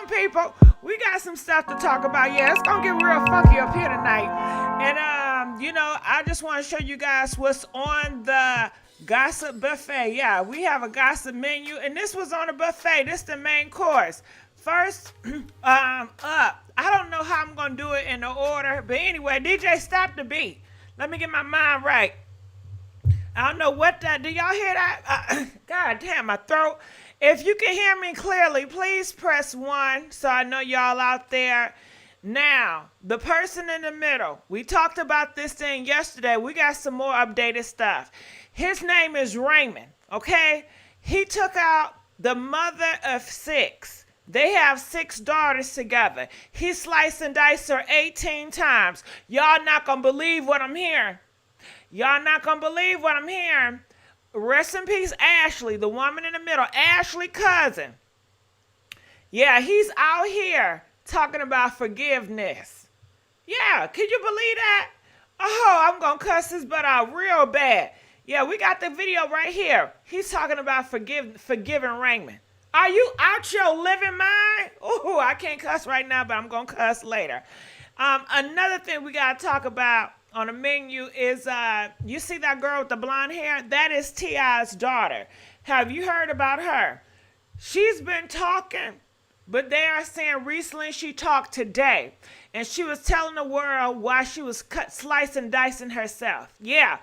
on, people. We got some stuff to talk about. Yeah, it's gonna get real funky up here tonight. And I just want to show you guys what's on the gossip buffet. Yeah, we have a gossip menu, and this was on the buffet. This is the main course. First, up. I don't know how I'm gonna do it in the order, but anyway, DJ, stop the beat. Let me get my mind right. I don't know what that. Do y'all hear that? God damn, my throat. If you can hear me clearly, please press 1 so I know y'all out there. Now, the person in the middle. We talked about this thing yesterday. We got some more updated stuff. His name is Raymond, okay? He took out the mother of 6. They have 6 daughters together. He sliced and diced her 18 times. Y'all not gonna believe what I'm hearing. Y'all not gonna believe what I'm hearing. Rest in peace, Ashley, the woman in the middle. Ashley cousin. Yeah, he's out here talking about forgiveness. Yeah, can you believe that? Oh, I'm gonna cuss this butt out real bad. Yeah, we got the video right here. He's talking about forgiving Raymond. Are you out your living mind? Oh, I can't cuss right now, but I'm gonna cuss later. Another thing we gotta talk about on the menu is, you see that girl with the blonde hair? That is T.I.'s daughter. Have you heard about her? She's been talking, but they are saying recently she talked today, and she was telling the world why she was slicing and dicing herself. Yeah,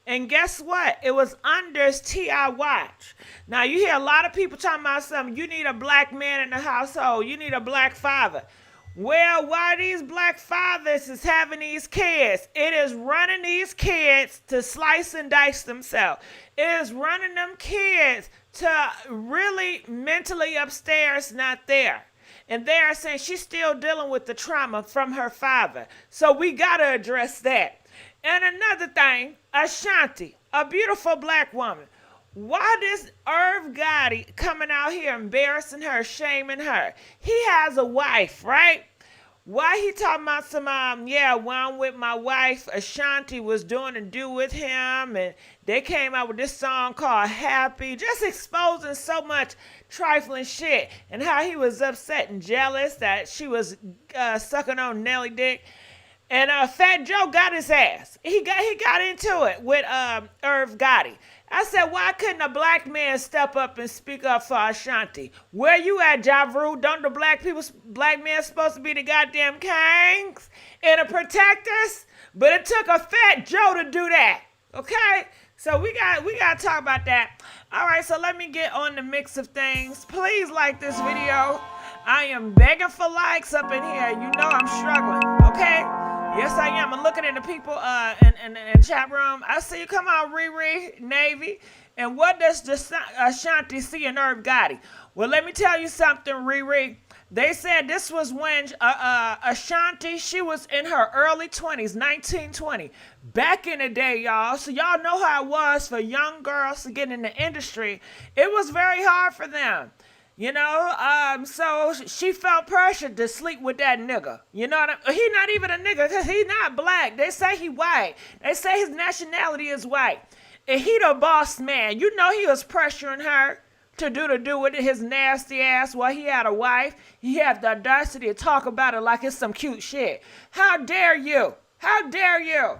and guess what? It was under T.I. watch. Now, you hear a lot of people talking about something. You need a black man in the household. You need a black father. Well, why these black fathers is having these kids? It is running these kids to slice and dice themselves. It is running them kids to really mentally upstairs, not there. And they are saying she's still dealing with the trauma from her father. So we got to address that. And another thing, Ashanti, a beautiful black woman. Why this Irv Gotti coming out here embarrassing her, shaming her? He has a wife, right? Why he talking about some, when I'm with my wife, Ashanti was doing a do with him, and they came out with this song called Happy, just exposing so much trifling shit, and how he was upset and jealous that she was sucking on Nelly dick. And Fat Joe got his ass. He got into it with Irv Gotti. I said, why couldn't a black man step up and speak up for Ashanti? Where you at, Javru? Don't the black men supposed to be the goddamn kings and the protectors? But it took a Fat Joe to do that. Okay? So we got to talk about that. All right, so let me get on the mix of things. Please like this video. I am begging for likes up in here. You know I'm struggling, okay? Yes, I am. I'm looking at the people in the chat room. I see you. Come on, Riri, Navy. And what does Ashanti see in Irv Gotti? Well, let me tell you something, Riri. They said this was when Ashanti, she was in her early 20s, 1920. Back in the day, y'all. So y'all know how it was for young girls to get in the industry. It was very hard for them. You know, so she felt pressured to sleep with that nigga. You know what He not even a nigga because he not black. They say he white. They say his nationality is white. And he the boss man. You know he was pressuring her to do with his nasty ass while he had a wife. He had the audacity to talk about it like it's some cute shit. How dare you? How dare you?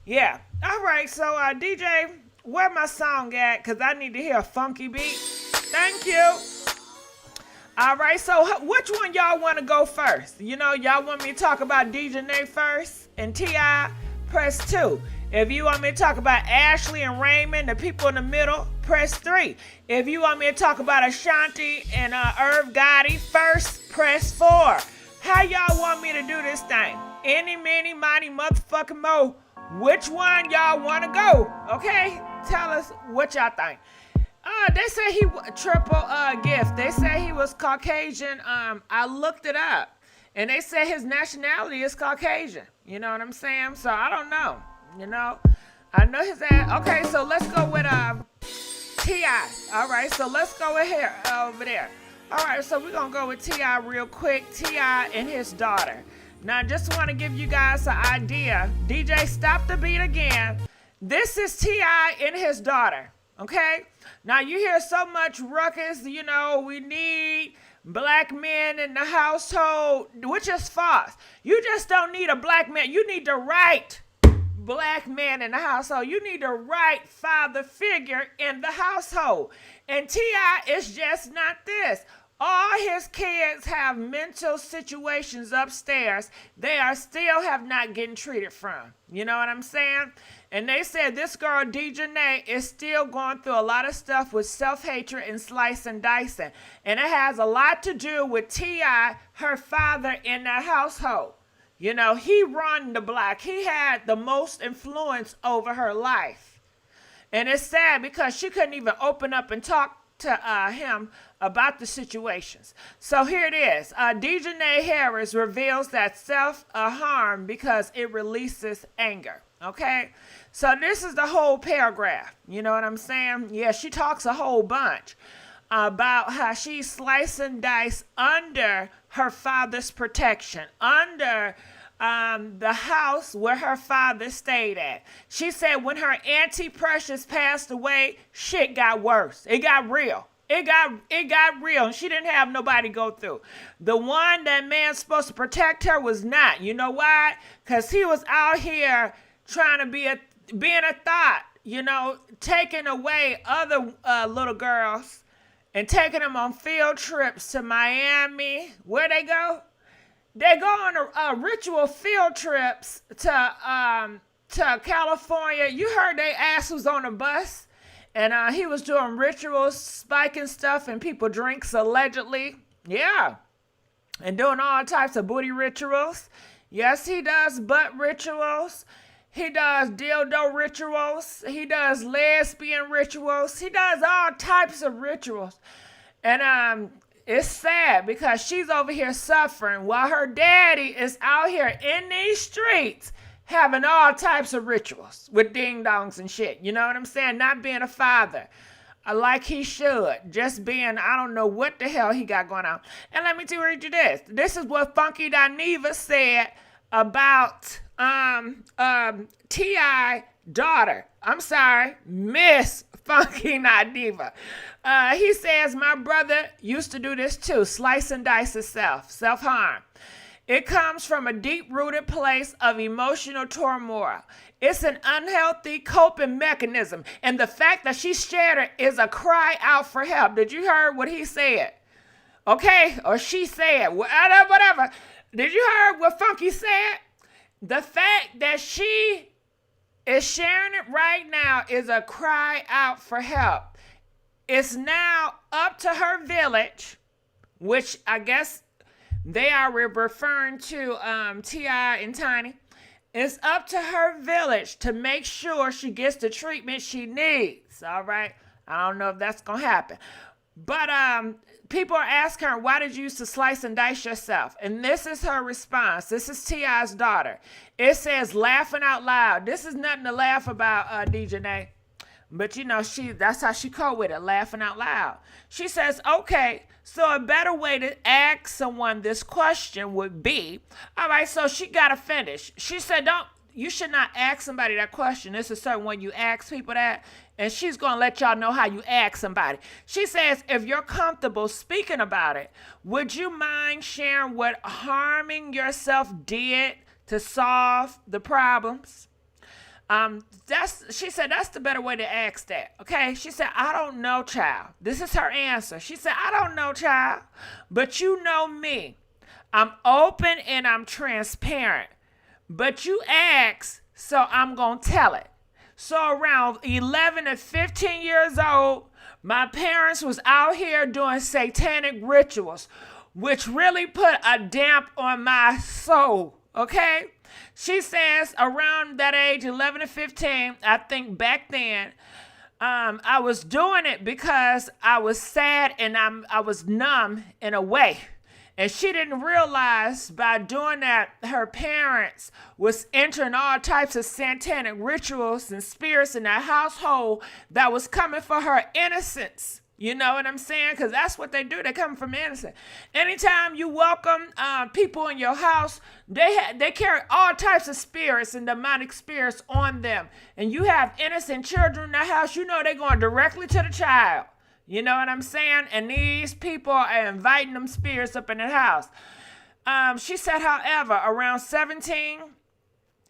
Yeah. All right, so DJ, where my song at? Because I need to hear a funky beat. Thank you. All right, so which one y'all want to go first? You know, y'all want me to talk about Deyjah first and T.I., press 2. If you want me to talk about Ashley and Raymond, the people in the middle, press 3. If you want me to talk about Ashanti and Irv Gotti first, press 4. How y'all want me to do this thing? Any, many, mighty, motherfucking mo. Which one y'all want to go? Okay? Tell us what y'all think. They say he triple gift. They say he was Caucasian. I looked it up, and they say his nationality is Caucasian. You know what I'm saying? So I don't know. You know, I know his ass. Okay, so let's go with T.I. All right, so let's go with here over there. All right, so we're gonna go with T.I. real quick. T.I. and his daughter. Now, I just want to give you guys an idea. DJ, stop the beat again. This is T.I. and his daughter. Okay? Now, you hear so much ruckus, you know, we need black men in the household, which is false. You just don't need a black man. You need the right black man in the household. You need the right father figure in the household. And T.I. is just not this. All his kids have mental situations upstairs they are still have not getting treated from. You know what I'm saying? And they said this girl, Deyjah, is still going through a lot of stuff with self-hatred and slice and dicing. And it has a lot to do with T.I., her father in that household. You know, he run the block. He had the most influence over her life. And it's sad because she couldn't even open up and talk to him about the situations. So here it is. Deyjah Harris reveals that self-harm because it releases anger. Okay? So this is the whole paragraph. You know what I'm saying? Yeah, she talks a whole bunch about how she sliced and diced under her father's protection, under the house where her father stayed at. She said when her Auntie Precious passed away, shit got worse. It got real. It got real. And she didn't have nobody go through. The one that man's supposed to protect her was not. You know why? Because he was out here trying to being a thought, you know, taking away other little girls and taking them on field trips to Miami. Where they go? They go on ritual field trips to California. You heard they ass was on a bus, and he was doing rituals, spiking stuff in people's drinks allegedly. Yeah, and doing all types of booty rituals. Yes, he does butt rituals. He does dildo rituals. He does lesbian rituals. He does all types of rituals, and it's sad because she's over here suffering while her daddy is out here in these streets having all types of rituals with ding-dongs and shit. You know what I'm saying? Not being a father like he should. Just being, I don't know what the hell he got going on. And let me read you this. This is what Funky Dineva said about T.I. daughter. I'm sorry, Miss Funky Dineva. He says, my brother used to do this too, slice and dice himself, self-harm. It comes from a deep-rooted place of emotional turmoil. It's an unhealthy coping mechanism. And the fact that she shared it is a cry out for help. Did you hear what he said? Okay? Or she said, whatever. Did you hear what Funky said? The fact that she is sharing it right now is a cry out for help. It's now up to her village, which I guess they are referring to T.I. and Tiny. It's up to her village to make sure she gets the treatment she needs. All right? I don't know if that's going to happen. But people are asking her, why did you used to slice and dice yourself? And this is her response. This is T.I.'s daughter. It says, laughing out loud. This is nothing to laugh about, Deyjah. But, you know, that's how she coped with it, laughing out loud. She says, okay, so a better way to ask someone this question would be, all right, so she got to finish. She said, you should not ask somebody that question. It's a certain way you ask people that, and she's going to let y'all know how you ask somebody. She says, if you're comfortable speaking about it, would you mind sharing what harming yourself did to solve the problems? She said, that's the better way to ask that. Okay. She said, I don't know, child. This is her answer. She said, I don't know, child, but you know me. I'm open and I'm transparent, but you ask, so I'm going to tell it. So around 11 and 15 years old, my parents was out here doing satanic rituals, which really put a damp on my soul. Okay. She says around that age, 11 and 15, I think back then, I was doing it because I was sad and I was numb in a way. And she didn't realize by doing that, her parents was entering all types of satanic rituals and spirits in that household that was coming for her innocence. You know what I'm saying? Because that's what they do. They come from innocent. Anytime you welcome people in your house, they carry all types of spirits and demonic spirits on them. And you have innocent children in the house, you know they're going directly to the child. You know what I'm saying? And these people are inviting them spirits up in the house. She said, however, around 17,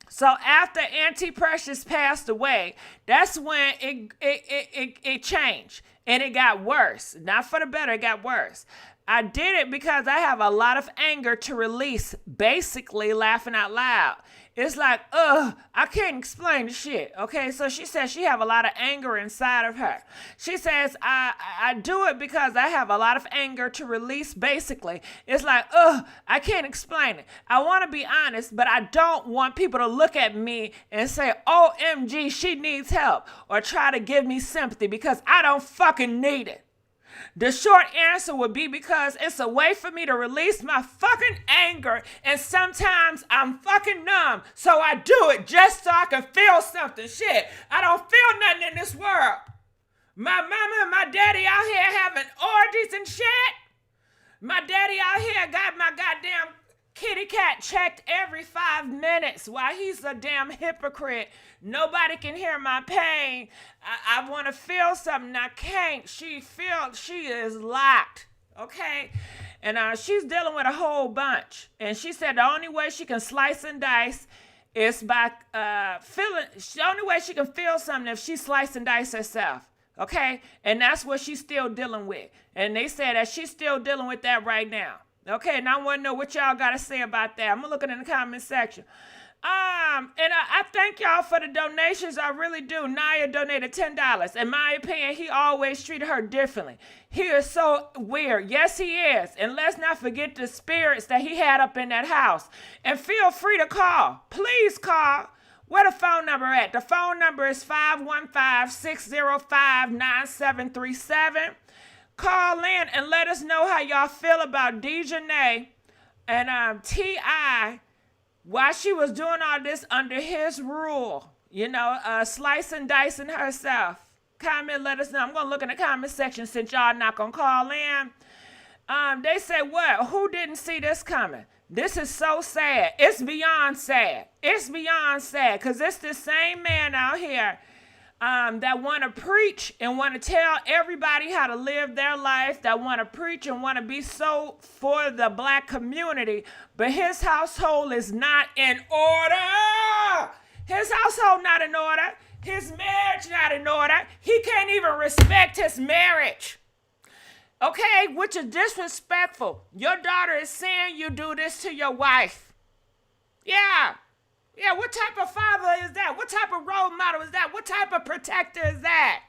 so after Auntie Precious passed away, that's when it changed and it got worse. Not for the better, it got worse. I did it because I have a lot of anger to release, basically laughing out loud. It's like, I can't explain the shit. Okay, so she says she have a lot of anger inside of her. She says, I do it because I have a lot of anger to release, basically. It's like, I can't explain it. I want to be honest, but I don't want people to look at me and say, OMG, she needs help, or try to give me sympathy because I don't fucking need it. The short answer would be because it's a way for me to release my fucking anger, and sometimes I'm fucking numb, so I do it just so I can feel something. Shit, I don't feel nothing in this world. My mama and my daddy out here having orgies and shit. My daddy out here got my goddamn kitty cat checked every 5 minutes while he's a damn hypocrite. Nobody can hear my pain. I want to feel something. I can't. She is locked. Okay? And she's dealing with a whole bunch. And she said the only way she can slice and dice is by feeling. The only way she can feel something if she slice and dice herself. Okay? And that's what she's still dealing with. And they said that she's still dealing with that right now. Okay, and I want to know what y'all got to say about that. I'm looking in the comment section. And I thank y'all for the donations. I really do. Naya donated $10. In my opinion, he always treated her differently. He is so weird. Yes, he is. And let's not forget the spirits that he had up in that house. And feel free to call. Please call. Where the phone number at? The phone number is 515-605-9737. Call in and let us know how y'all feel about Deyjah and T.I. while she was doing all this under his rule, slicing and dicing herself. Comment, let us know. I'm going to look in the comment section since y'all not going to call in. They say, what? Who didn't see this coming? This is so sad. It's beyond sad. It's beyond sad because it's the same man out here that want to preach and want to tell everybody how to live their life, that want to preach and want to be so for the black community, but his household is not in order. His household not in order. His marriage not in order. He can't even respect his marriage. Okay, which is disrespectful. Your daughter is saying you do this to your wife. Yeah. Yeah, what type of father is that? What type of role model is that? What type of protector is that?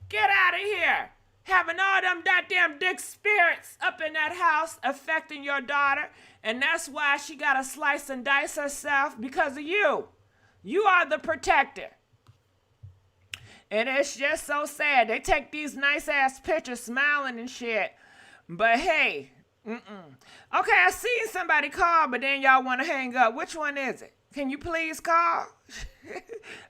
Get out of here. Having all them goddamn dick spirits up in that house affecting your daughter. And that's why she got to slice and dice herself because of you. You are the protector. And it's just so sad. They take these nice ass pictures smiling and shit. But hey, Okay, I seen somebody call, but then y'all want to hang up. Which one is it? Can you please call?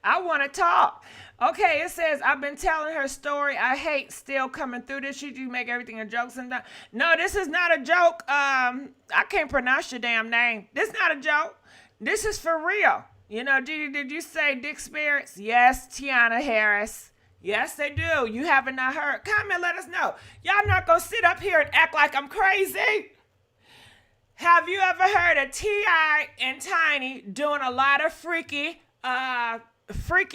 I want to talk. Okay, it says, I've been telling her story. I hate still coming through this. Should you make everything a joke sometimes? No, this is not a joke. I can't pronounce your damn name. This is not a joke. This is for real. Did you say Dick Spirits? Yes, Deyjah Harris. Yes, they do. You haven't not heard. Comment, let us know. Y'all not going to sit up here and act like I'm crazy. Have you ever heard of T.I. and Tiny doing a lot of freaky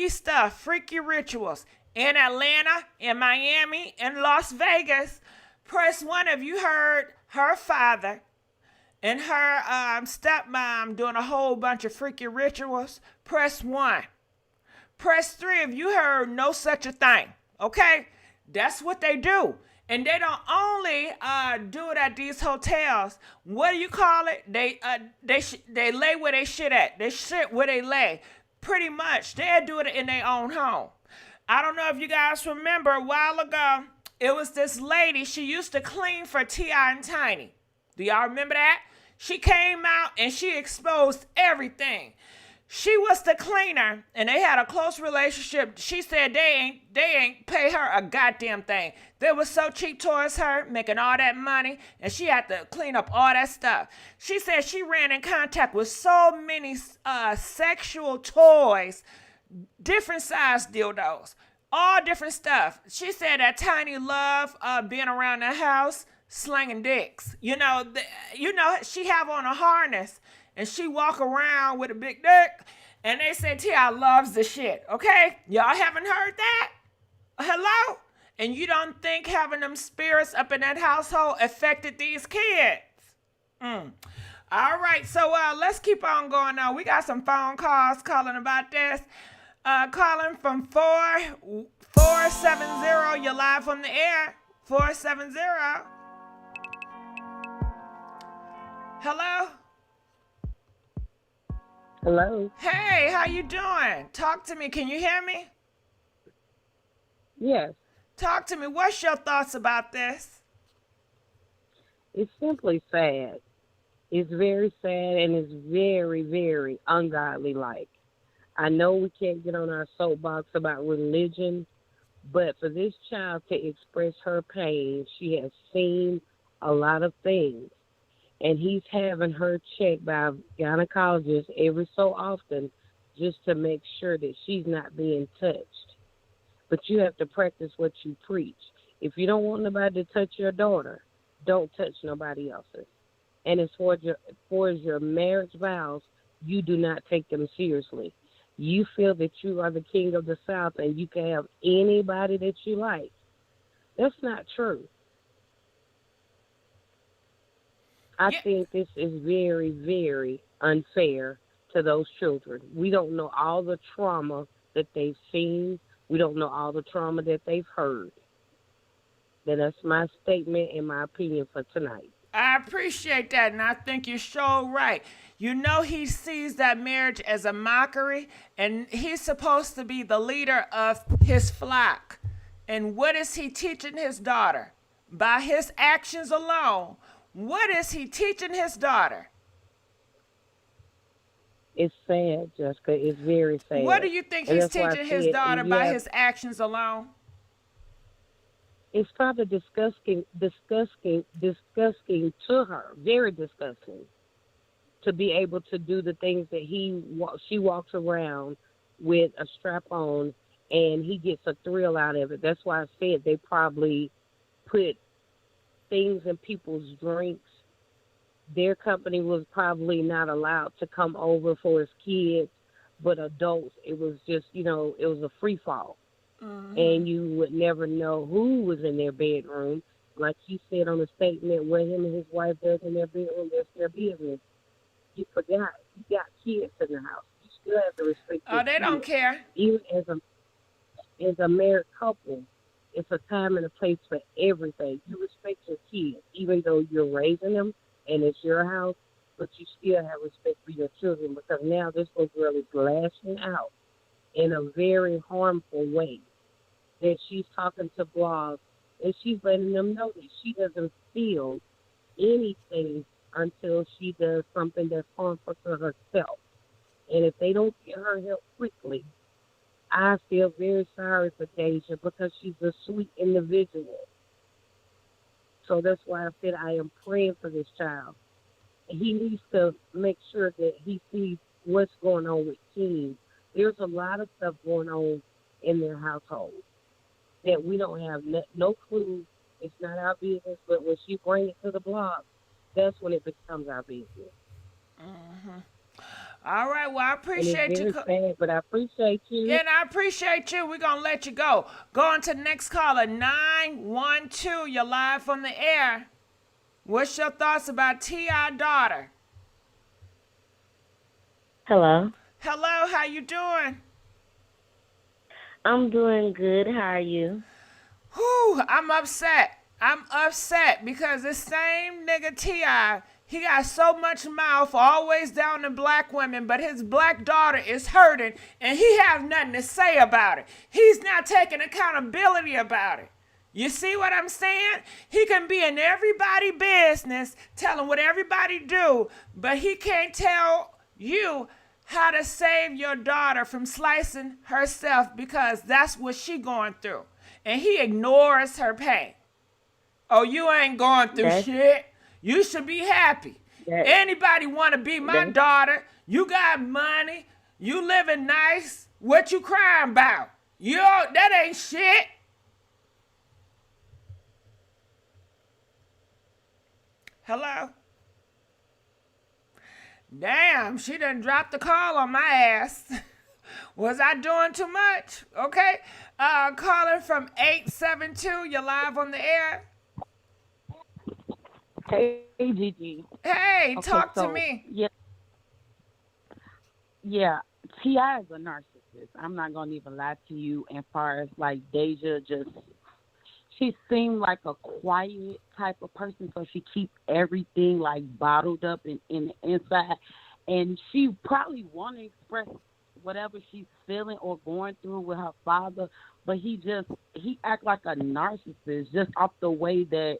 stuff, freaky rituals in Atlanta, in Miami, in Las Vegas? Press 1 if you heard her father and her stepmom doing a whole bunch of freaky rituals. Press 1. Press 3 if you heard no such a thing. Okay? That's what they do. And they don't only do it at these hotels. What do you call it? They lay where they shit at. They shit where they lay. Pretty much, they'll do it in their own home. I don't know if you guys remember a while ago, it was this lady. She used to clean for T.I. and Tiny. Do y'all remember that? She came out and she exposed everything. She was the cleaner, and they had a close relationship. She said they ain't pay her a goddamn thing. They were so cheap towards her, making all that money, and she had to clean up all that stuff. She said she ran in contact with so many sexual toys, different size dildos, all different stuff. She said that Tiny love being around the house slinging dicks. She have on a harness and she walk around with a big dick, and they say T.I. loves the shit. Okay, y'all haven't heard that? Hello? And you don't think having them spirits up in that household affected these kids? All right, so let's keep on going on. We got some phone calls calling about this. Calling from 4470. You're live from the air. 470. Hello? Hello? Hey, how you doing? Talk to me. Can you hear me? Yes. Talk to me. What's your thoughts about this? It's simply sad. It's very sad, and it's very, very ungodly-like. I know we can't get on our soapbox about religion, but for this child to express her pain, she has seen a lot of things. And he's having her checked by a gynecologist every so often just to make sure that she's not being touched. But you have to practice what you preach. If you don't want nobody to touch your daughter, don't touch nobody else's. And as far as your marriage vows, you do not take them seriously. You feel that you are the king of the South and you can have anybody that you like. That's not true. I think this is very, very unfair to those children. We don't know all the trauma that they've seen. We don't know all the trauma that they've heard. That's my statement and my opinion for tonight. I appreciate that, and I think you're so right. He sees that marriage as a mockery, and he's supposed to be the leader of his flock. And what is he teaching his daughter? By his actions alone, what is he teaching his daughter? It's sad, Jessica. It's very sad. What do you think he's teaching his daughter by his actions alone? It's probably disgusting to her, very disgusting, to be able to do the things that she walks around with a strap on, and he gets a thrill out of it. That's why I said they probably put things in people's drinks. Their company was probably not allowed to come over for his kids, but adults, it was just, it was a free fall. Mm-hmm. And you would never know who was in their bedroom. Like he said on the statement, what him and his wife does in their bedroom, that's their business. You forgot. You got kids in the house. You still have to respect your kids. Don't care. Even as a married couple, it's a time and a place for everything. You respect your kids, even though you're raising them and it's your house, but you still have respect for your children, because now this little girl is lashing out in a very harmful way. That she's talking to blogs, and she's letting them know that she doesn't feel anything until she does something that's harmful to herself. And if they don't get her help quickly, I feel very sorry for Deyjah, because she's a sweet individual. So that's why I said I am praying for this child. He needs to make sure that he sees what's going on with teens. There's a lot of stuff going on in their household that we don't have no clue. It's not our business, but when she brings it to the blog, that's when it becomes our business. Mm-hmm. All right, well, I appreciate you. Sad, but I appreciate you. Yeah, and I appreciate you. We're going to let you go. Go on to the next caller, 912. You're live from the air. What's your thoughts about T.I. daughter? Hello. Hello, how you doing? I'm doing good. How are you? Whew, I'm upset. I'm upset because this same nigga T.I., he got so much mouth always down to black women, but his black daughter is hurting and he have nothing to say about it. He's not taking accountability about it. You see what I'm saying? He can be in everybody's business, telling what everybody do, but he can't tell you how to save your daughter from slicing herself, because that's what she going through. And he ignores her pain. Oh, you ain't going through shit. You should be happy. Anybody want to be my daughter? You got money. You living nice. What you crying about? That ain't shit. Hello? Damn, she done dropped the call on my ass. Was I doing too much? Okay. Calling from 872. You're live on the air. Hey, Gigi. Hey, Okay, talk to so, me. Yeah, T.I. is a narcissist. I'm not going to even lie to you. As far as, like, Deyjah she seemed like a quiet type of person, so she keep everything, like, bottled up in the inside. And she probably want to express whatever she's feeling or going through with her father, but he act like a narcissist just off the way that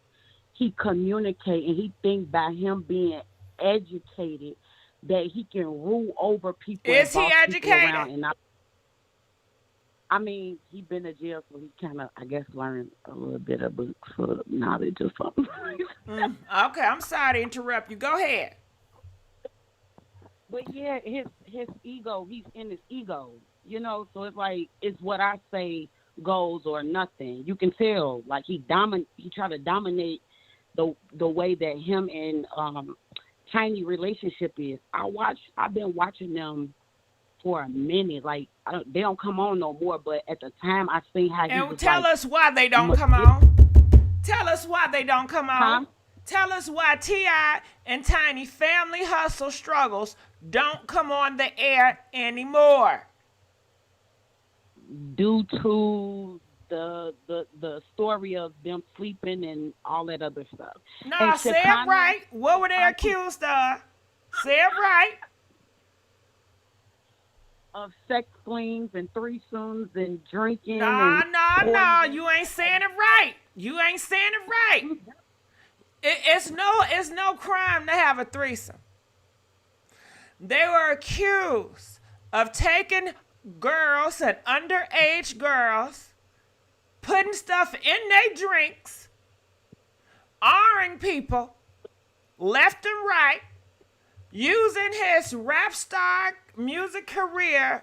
he communicate, and he think by him being educated that he can rule over people. Is he educated? And I mean, he been to jail, so he kind of, I guess, learned a little bit of books for knowledge or something. Okay, I'm sorry to interrupt you. Go ahead. But yeah, his ego, he's in his ego, so it's like, it's what I say goes or nothing. You can tell, like, he try to dominate the way that him and Tiny relationship is. I've been watching them for a minute. Like, they don't come on no more, but at the time I seen how he was. Tell us why they don't come on. Tell us why they don't come on. Tell us why T.I. and Tiny family hustle struggles don't come on the air anymore. Due to the story of them sleeping and all that other stuff. No, say it right. What were they accused of? Say it right. Of sex flings and threesomes and drinking. No. You ain't saying it right. You ain't saying it right. It's no crime to have a threesome. They were accused of taking girls and underage girls, putting stuff in their drinks, R-ing people left and right, using his rap star music career,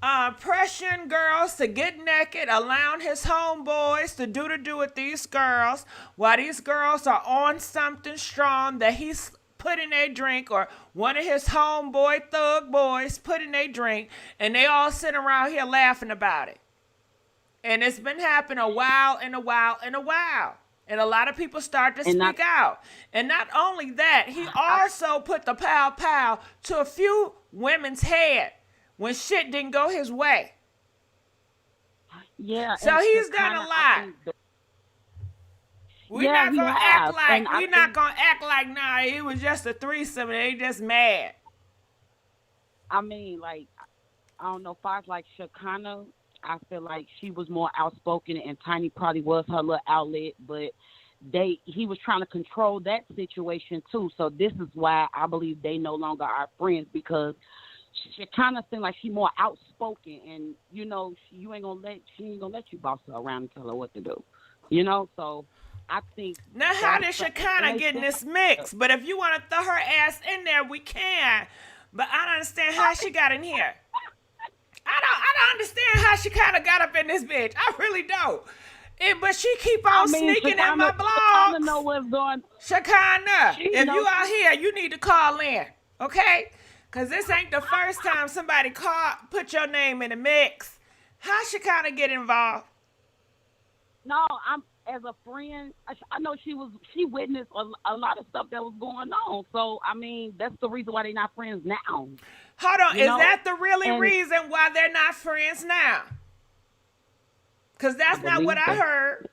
pressuring girls to get naked, allowing his homeboys to do with these girls while these girls are on something strong that he's put in a drink, or one of his homeboy thug boys put in a drink, and they all sitting around here laughing about it. And it's been happening a while. And a lot of people start to speak out. And not only that, he also put the pow to a few women's head when shit didn't go his way. Yeah. So he's done a lot. We're not gonna act like nah, it was just a threesome and they just mad. I mean, like, I don't know, far as like Shekinah, I feel like she was more outspoken, and Tiny probably was her little outlet, but he was trying to control that situation too. So this is why I believe they no longer are friends, because she kind of seemed like she more outspoken, and she ain't gonna let you boss her around and tell her what to do. So I think now how did Shekinah get in this mix? But if you want to throw her ass in there, we can. But I don't understand how she got in here. I don't understand how she kind of got up in this bitch. I really don't. But she keep on sneaking in my blogs. I don't know what's going on. Shekinah, if you out here, you need to call in, okay? Because this ain't the first time somebody put your name in the mix. How Shekinah get involved? No, as a friend, I know she witnessed a lot of stuff that was going on. So, I mean, that's the reason why they're not friends now. Hold on. Is that the reason why they're not friends now? Because that's not what I heard.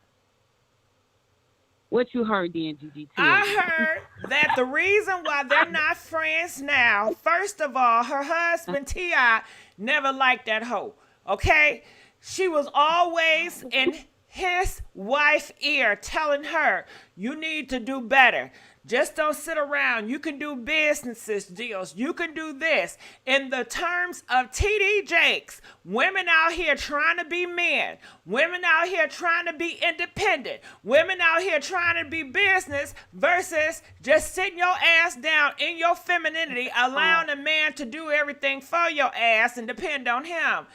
What you heard then, Gigi? I heard that the reason why they're not friends now, first of all, her husband, T.I., never liked that hoe, okay? She was always in his wife's ear telling her, you need to do better. Just don't sit around. You can do businesses deals. You can do this. In the terms of T.D. Jakes, women out here trying to be men. Women out here trying to be independent. Women out here trying to be business versus just sitting your ass down in your femininity, allowing a man to do everything for your ass and depend on him.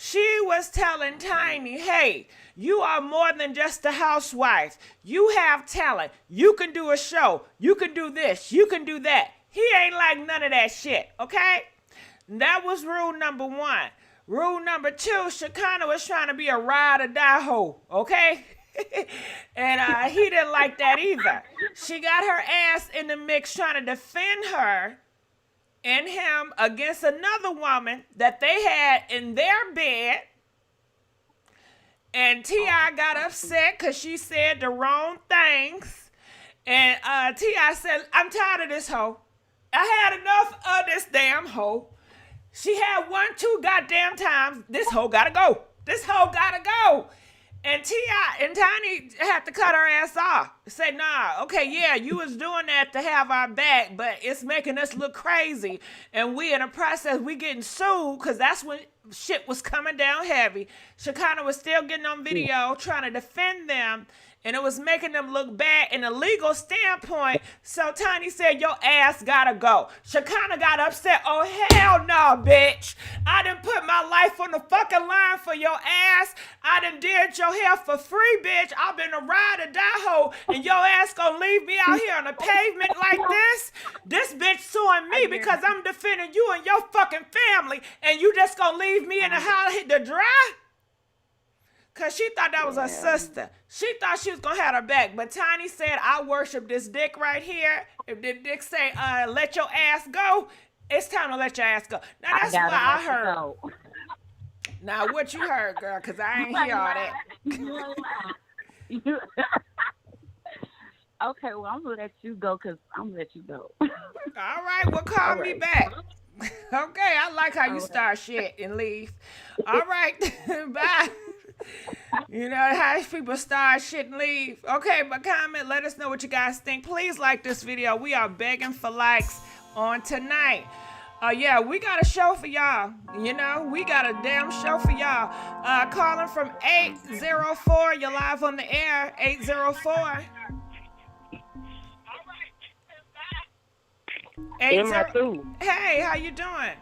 She was telling Tiny, hey, you are more than just a housewife. You have talent. You can do a show. You can do this. You can do that. He ain't like none of that shit, okay? That was rule number one. Rule number two, Shekinah was trying to be a ride or die hoe, okay? And he didn't like that either. She got her ass in the mix trying to defend her and him against another woman that they had in their bed. And T.I. got upset because she said the wrong things. And T.I. said, I'm tired of this hoe. I had enough of this damn hoe. She had 1, 2 goddamn times. This hoe gotta go. This hoe gotta go. And T.I. and Tiny had to cut her ass off. Say, nah, okay, yeah, you was doing that to have our back, but it's making us look crazy. And we in the process, we getting sued, because that's when shit was coming down heavy. Shekinah was still getting on video trying to defend them, and it was making them look bad in a legal standpoint. So Tiny said, your ass gotta go. Shekinah got upset. Oh, hell no, bitch. I done put my life on the fucking line for your ass. I done did your hair for free, bitch. I've been a ride or die hoe, and your ass gonna leave me out here on the pavement like this? This bitch suing me because I'm defending you and your fucking family, and you just gonna leave me in the house to dry? Because she thought that was her sister. She thought she was going to have her back. But Tiny said, I worship this dick right here. If the dick say, let your ass go, it's time to let your ass go. Now, that's what I heard. Now, what you heard, girl, because I ain't hear all that. Okay, well, I'm going to let you go because I'm going to let you go. All right, well, call me back. Okay, I like how you start shit and leave. All right, bye. You know how people start shit and leave. Okay, but comment, let us know what you guys think. Please like this video. We are begging for likes on tonight. Yeah, we got a show for y'all. You know, we got a damn show for y'all. Calling from 804. You're live on the air. 804. Hey, how you doing?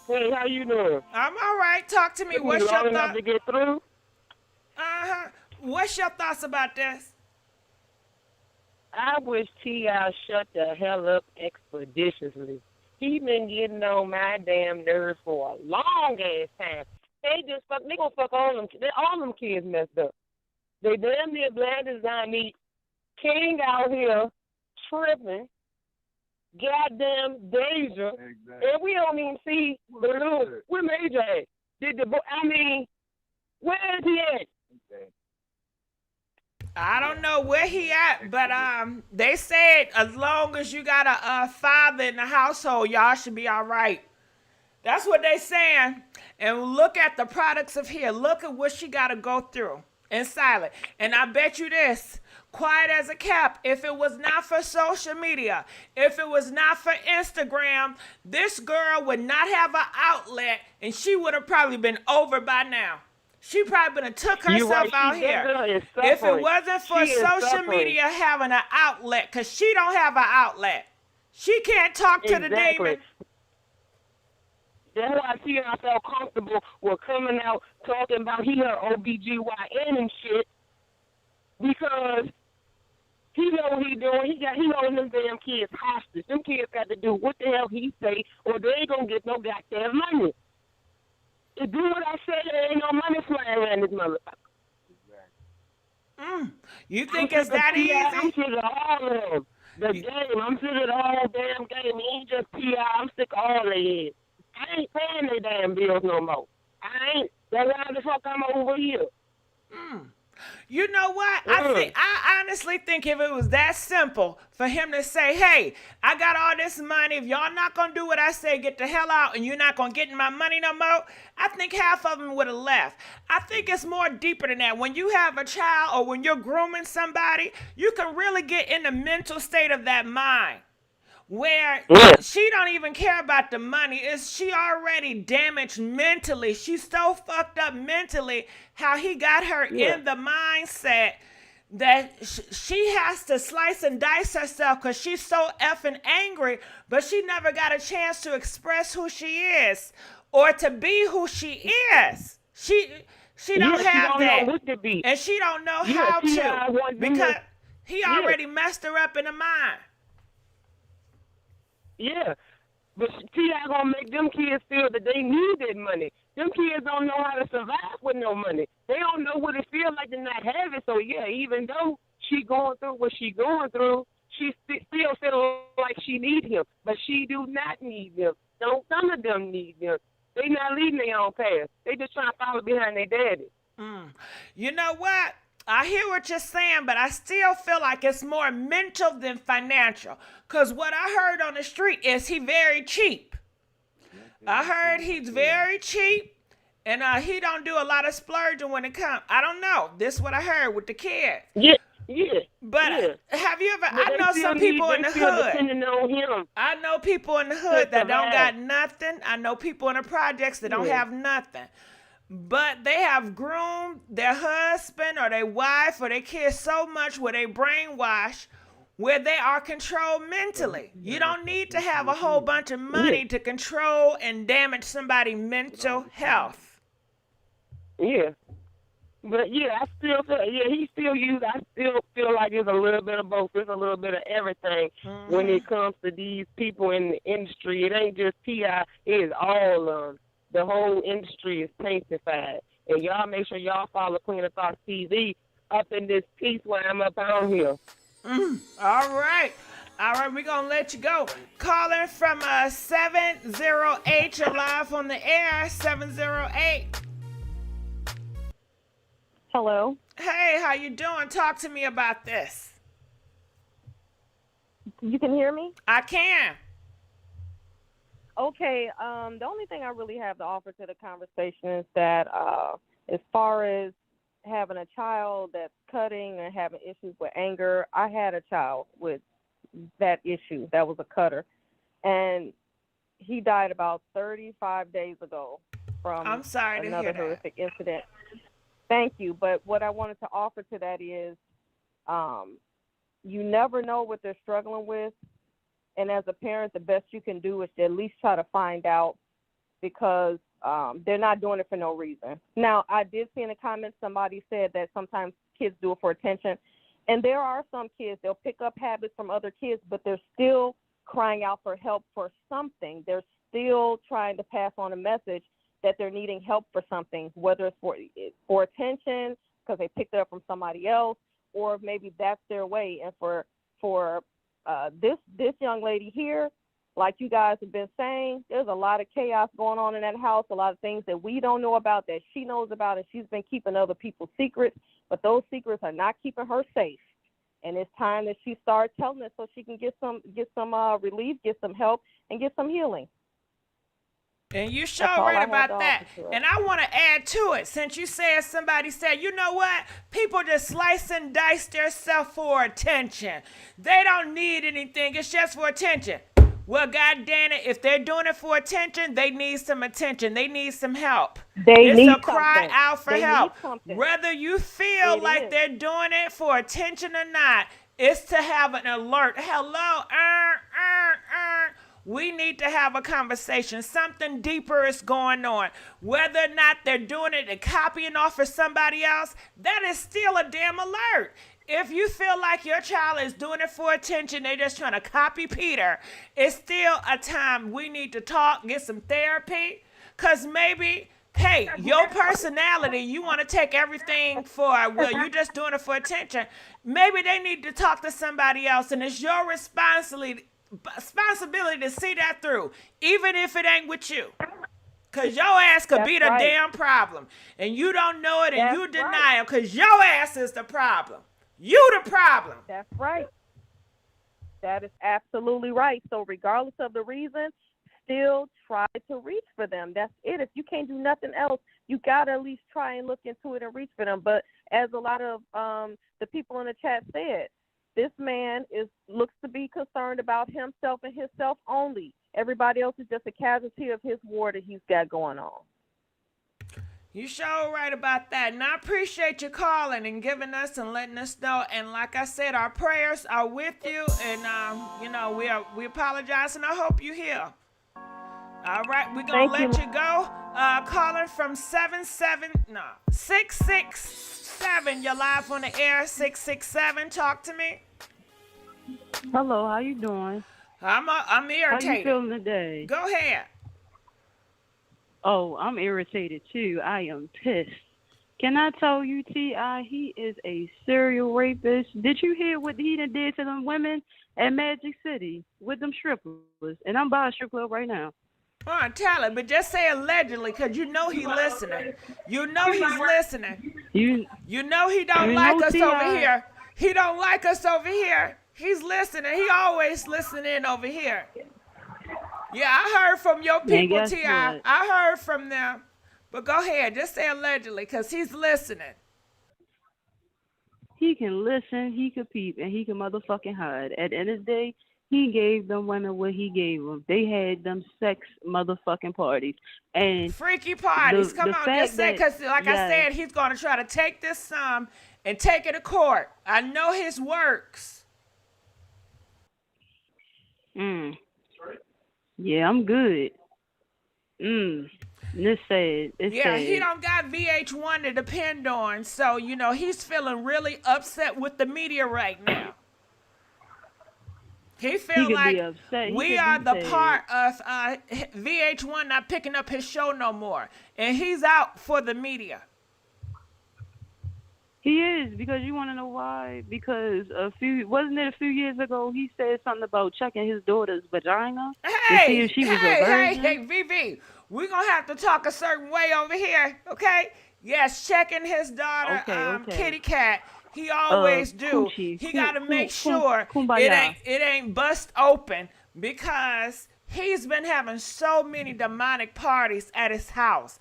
Hey, how you doing? I'm all right. Talk to me. What's your thoughts? Long to get through? What's your thoughts about this? I wish T.I. shut the hell up expeditiously. He been getting on my damn nerves for a long ass time. They gonna fuck all them kids messed up. They damn near blind as I meet King out here tripping. Goddamn Deyjah, exactly. And we don't even see Blue. Where Major at? Where is he at? Okay. I don't know where he at, but they said as long as you got a father in the household, y'all should be all right. That's what they saying. And look at the products of here. Look at what she got to go through in silence. And I bet you this. Quiet as a cap. If it was not for social media, if it was not for Instagram, this girl would not have an outlet, and she would have probably been over by now. She probably would have took herself out here. If it wasn't for social media having an outlet, because she don't have an outlet. She can't talk to the demon. That's why she and I felt comfortable with coming out talking about he her OBGYN and shit, because he know what he doing. He holding them damn kids hostage. Them kids got to do what the hell he say, or they ain't gonna get no goddamn money. To do what I say, there ain't no money flying around this motherfucker. Exactly. You think it's that easy? I'm sick of all of them. The game. I'm sick of the whole damn game. It ain't just PI. I'm sick of all of it. I ain't paying their damn bills no more. I ain't. That's why the fuck I'm over here. You know what? I honestly think if it was that simple for him to say, hey, I got all this money. If y'all not going to do what I say, get the hell out, and you're not going to get my money no more, I think half of them would have left. I think it's more deeper than that. When you have a child or when you're grooming somebody, you can really get in the mental state of that mind, where she don't even care about the money. She already damaged mentally. She's so fucked up mentally how he got her in the mindset that she has to slice and dice herself because she's so effing angry, but she never got a chance to express who she is or to be who she is. She don't Yeah, she have don't that. know what to be. And she don't know Yeah, how T.I. to wants them because to. he Yeah, already messed her up in the mind. yeah. But T.I. gonna make them kids feel that they need that money. Them kids don't know how to survive with no money. They don't know what it feels like to not have it. So yeah, even though she going through what she going through, she still feeling like she need him. But she do not need him. Don't some of them need him. They not leading their own path. They just trying to follow behind their daddy. You know what? I hear what you're saying, but I still feel like it's more mental than financial. Because what I heard on the street is he very cheap. I heard he's very cheap, and he don't do a lot of splurging when it comes. I don't know. This is what I heard with the kid. Yeah, yeah. But yeah. have you ever? But I they know still some people in the they still hood. depending on him. I know people in the hood that don't survive. got nothing. I know people in the projects that don't Yeah. have nothing. But they have groomed their husband or their wife or their kids so much where they brainwash, where they are controlled mentally. You don't need to have a whole bunch of money to control and damage somebody's mental health. Yeah. But yeah, I still feel he still used. I still feel like it's a little bit of both. It's a little bit of everything when it comes to these people in the industry. It ain't just T.I. It is all of them. The whole industry is sanctified. And y'all make sure y'all follow Queen of Thoughts TV up in this piece where I'm up on here. All right. All right, we're going to let you go. Calling from 70H, you're live on the air, 708. Hello. Hey, how you doing? Talk to me about this. You can hear me? I can. Okay. The only thing I really have to offer to the conversation is that as far as having a child that's cutting and having issues with anger, I had a child with that issue that was a cutter. And he died about 35 days ago from I'm sorry to another hear that. horrific incident. Thank you. But what I wanted to offer to that is you never know what they're struggling with. And as a parent, the best you can do is to at least try to find out because they're not doing it for no reason. Now, I did see in the comments somebody said that sometimes kids do it for attention. And there are some kids, they'll pick up habits from other kids, but they're still crying out for help for something. They're still trying to pass on a message that they're needing help for something, whether it's for attention because they picked it up from somebody else, or maybe that's their way. And for this young lady here, like you guys have been saying, there's a lot of chaos going on in that house, a lot of things that we don't know about that she knows about, and she's been keeping other people's secrets, but those secrets are not keeping her safe. And it's time that she starts telling us so she can get some relief, get some help, and get some healing. And you sure right about that. And I want to add to it, since you said somebody said, you know what? People just slice and dice themselves for attention. They don't need anything. It's just for attention. Well, God damn it, if they're doing it for attention, they need some attention. They need some help. It's a cry out for help. Whether you feel like they're doing it for attention or not, it's to have an alert. Hello, we need to have a conversation. Something deeper is going on. Whether or not they're doing it and copying off of somebody else, that is still a damn alert. If you feel like your child is doing it for attention, they're just trying to copy Peter, it's still a time we need to talk, get some therapy. Because maybe, hey, your personality, you want to take everything for, well, you're just doing it for attention. Maybe they need to talk to somebody else, and it's your responsibility to see that through, even if it ain't with you. Because your ass could be the damn problem. And you don't know it, and you deny it, because your ass is the problem. You the problem. That's right. That is absolutely right. So regardless of the reason, still try to reach for them. That's it. If you can't do nothing else, you got to at least try and look into it and reach for them. But as a lot of the people in the chat said, this man looks to be concerned about himself and himself only. Everybody else is just a casualty of his war that he's got going on. You sure right about that. And I appreciate you calling and giving us and letting us know. And like I said, our prayers are with you. And, we apologize, and I hope you heal. All right, we're gonna Thank you. let you go. Calling from 667. You're live on the air. 667. Talk to me. Hello, how you doing? I'm How you irritated. feeling today? Go ahead. Oh, I'm irritated too. I am pissed. Can I tell you, T.I., he is a serial rapist. Did you hear what he done did to them women at Magic City with them strippers? And I'm by a strip club right now. Oh, tell it, but just say allegedly, because you know he's listening. You know he's listening. You know he don't You like know us T.I. over here. He don't like us over here. He's listening. He always listening over here. Yeah, I heard from your people, guess T.I. what? I heard from them. But go ahead, just say allegedly, because he's listening. he can listen, he can peep, and he can motherfucking hide. At the end of the day, he gave them women what he gave them. They had them sex motherfucking parties. And Freaky parties. the Come on, fact just say, because like I yes. said, he's going to try to take this sum and take it to court. I know his works. Yeah, I'm good. It's sad. It's Yeah, sad. he don't got VH1 to depend on, so, you know, he's feeling really upset with the media right now. He feel could like be upset. He we could are be the sad. part of VH1 not picking up his show no more, and he's out for the media. He is, because you want to know why? Because wasn't it a few years ago he said something about checking his daughter's vagina to see if she was a virgin? Hey, VV, we're going to have to talk a certain way over here, okay? Yes, checking his daughter, Okay. Kitty Cat. He always do. Coochie. He got to make sure Kumbaya. it ain't bust open, because he's been having so many demonic parties at his house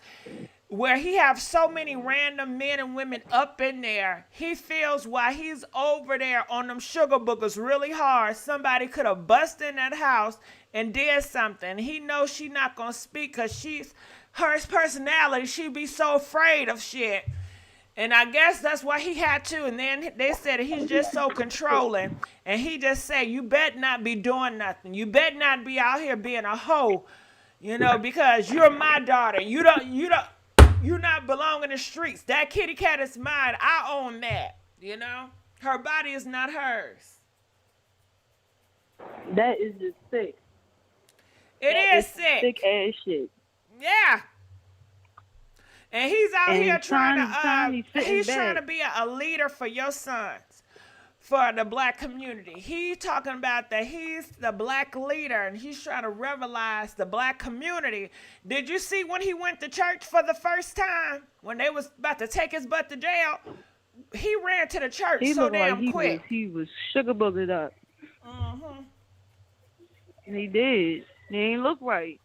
where he have so many random men and women up in there. He feels while he's over there on them sugar boogers really hard, somebody could have busted in that house and did something. He knows she not going to speak because her personality, she be so afraid of shit. And I guess that's why he had to. And then they said he's just so controlling. And he just said, you better not be doing nothing. You better not be out here being a hoe, you know, because you're my daughter. You not belong in the streets. That kitty cat is mine. I own that, you know. Her body is not hers. That is just sick. It is sick. Sick ass shit. Yeah. And he's out here trying he's to be a leader for your sons, for the black community. He's talking about that he's the black leader and he's trying to revitalize the black community. Did you see when he went to church for the first time, when they was about to take his butt to jail? He ran to the church so damn quick. He was sugar boogered up. Mm-hmm. He did. He ain't look right.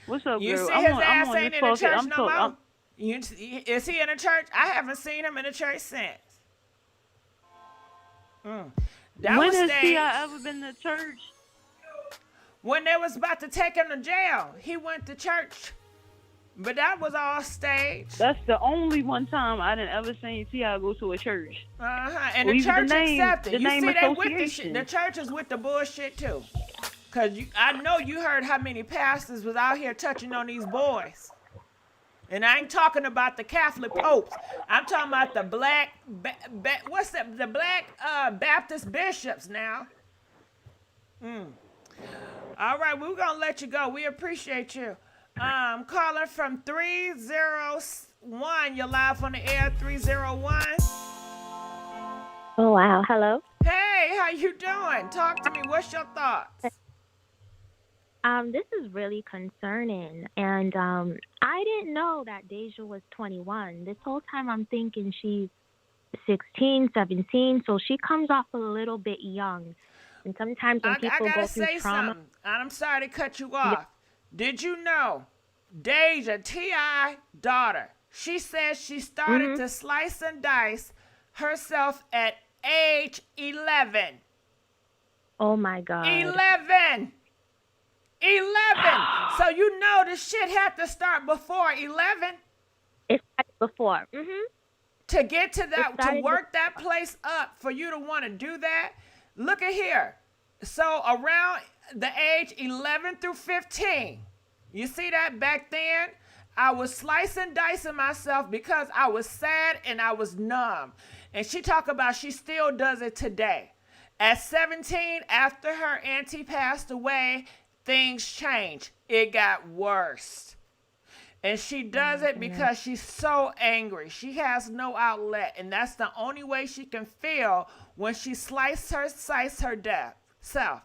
What's up, You girl? see his ass ain't in the church no more? Is he in the church? I haven't seen him in the church since. When has T.I. ever been to church? When they was about to take him to jail, he went to church. But that was all staged. That's the only one time I didn't ever seen T.I. go to a church. And the church accepted. The You name see, they with the association. shit. The church is with the bullshit too. Cause I know you heard how many pastors was out here touching on these boys. And I ain't talking about the Catholic popes. I'm talking about the black, the black Baptist bishops now. All right, we're gonna let you go. We appreciate you. Caller from 301. You're live on the air. 301. Oh, wow. Hello. Hey, how you doing? Talk to me. What's your thoughts? This is really concerning, and I didn't know that Deyjah was 21. This whole time I'm thinking she's 16, 17, so she comes off a little bit young. And sometimes when people go through trauma... Something. I'm sorry to cut you off. Did you know Deyjah, T.I. daughter, she says she started to slice and dice herself at age 11. Oh, my God. 11. So you know the shit had to start before 11. It started before. To get to that, to work that place up, for you to want to do that. Look at here. So around the age 11 through 15. You see that back then? I was slicing and dicing myself because I was sad and I was numb. And she talked about she still does it today. At 17, after her auntie passed away, things changed. It got worse. And she does it because she's so angry. She has no outlet. And that's the only way she can feel when she slices her self.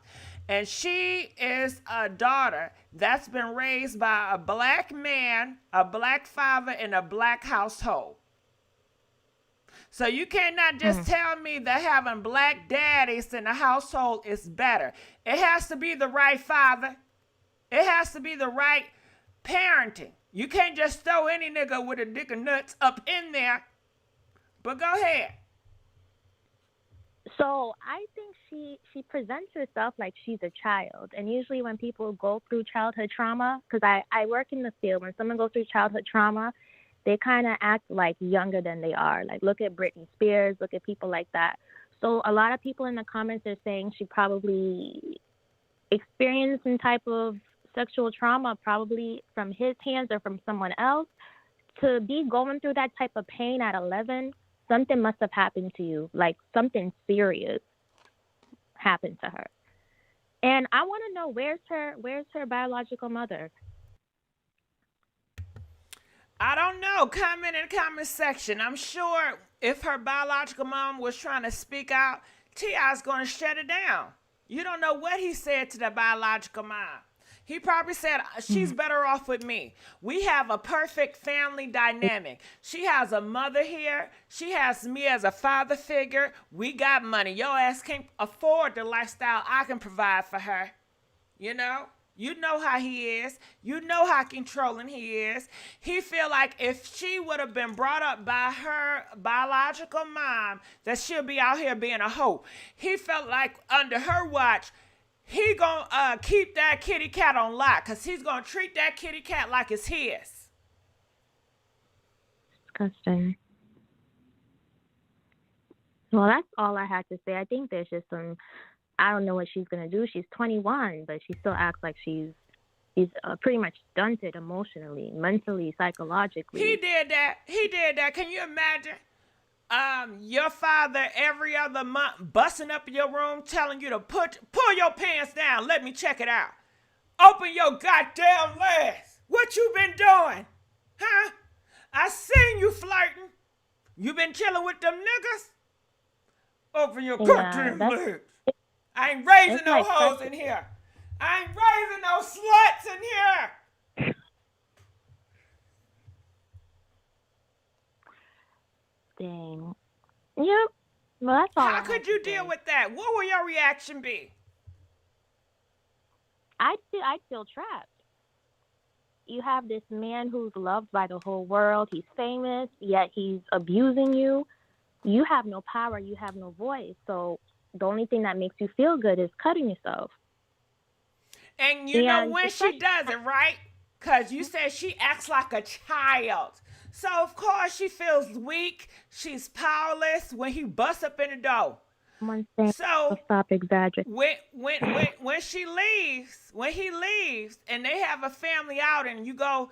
And she is a daughter that's been raised by a black man, a black father, in a black household. So you cannot just tell me that having black daddies in a household is better. It has to be the right father. It has to be the right parenting. You can't just throw any nigga with a dick of nuts up in there. But go ahead. So I think she presents herself like she's a child. And usually when people go through childhood trauma, because I work in the field, when someone goes through childhood trauma, they kind of act like younger than they are. Like, look at Britney Spears, look at people like that. So a lot of people in the comments are saying she probably experienced some type of sexual trauma, probably from his hands or from someone else. To be going through that type of pain at 11, something must have happened to you, like something serious happened to her. And I want to know, where's her biological mother? I don't know. Comment in the comment section. I'm sure if her biological mom was trying to speak out, T.I.'s going to shut it down. You don't know what he said to the biological mom. He probably said, she's better off with me. We have a perfect family dynamic. She has a mother here. She has me as a father figure. We got money. Your ass can't afford the lifestyle I can provide for her. You know? You know how he is. You know how controlling he is. He feel like if she would have been brought up by her biological mom, that she'll be out here being a hoe. He felt like under her watch, he gonna keep that kitty cat on lock, because he's gonna treat that kitty cat like it's his. Disgusting. Well, that's all I had to say. I think there's just some, I don't know what she's going to do. She's 21, but she still acts like she's pretty much stunted emotionally, mentally, psychologically. He did that. Can you imagine? Your father every other month busting up in your room telling you to pull your pants down. Let me check it out. Open your goddamn legs. What you been doing? Huh? I seen you flirting. You been chilling with them niggas? Open your goddamn legs. I ain't raising no hoes in here. I ain't raising no sluts in here. Dang. Yep. Well, that's all. How could you deal with that? What will your reaction be? I'd feel trapped. You have this man who's loved by the whole world. He's famous, yet he's abusing you. You have no power. You have no voice. So the only thing that makes you feel good is cutting yourself. And you know when she does it, right? Because you said she acts like a child. So, of course, she feels weak. She's powerless when he busts up in the door. So, stop exaggerating. When he leaves, and they have a family outing, and you go,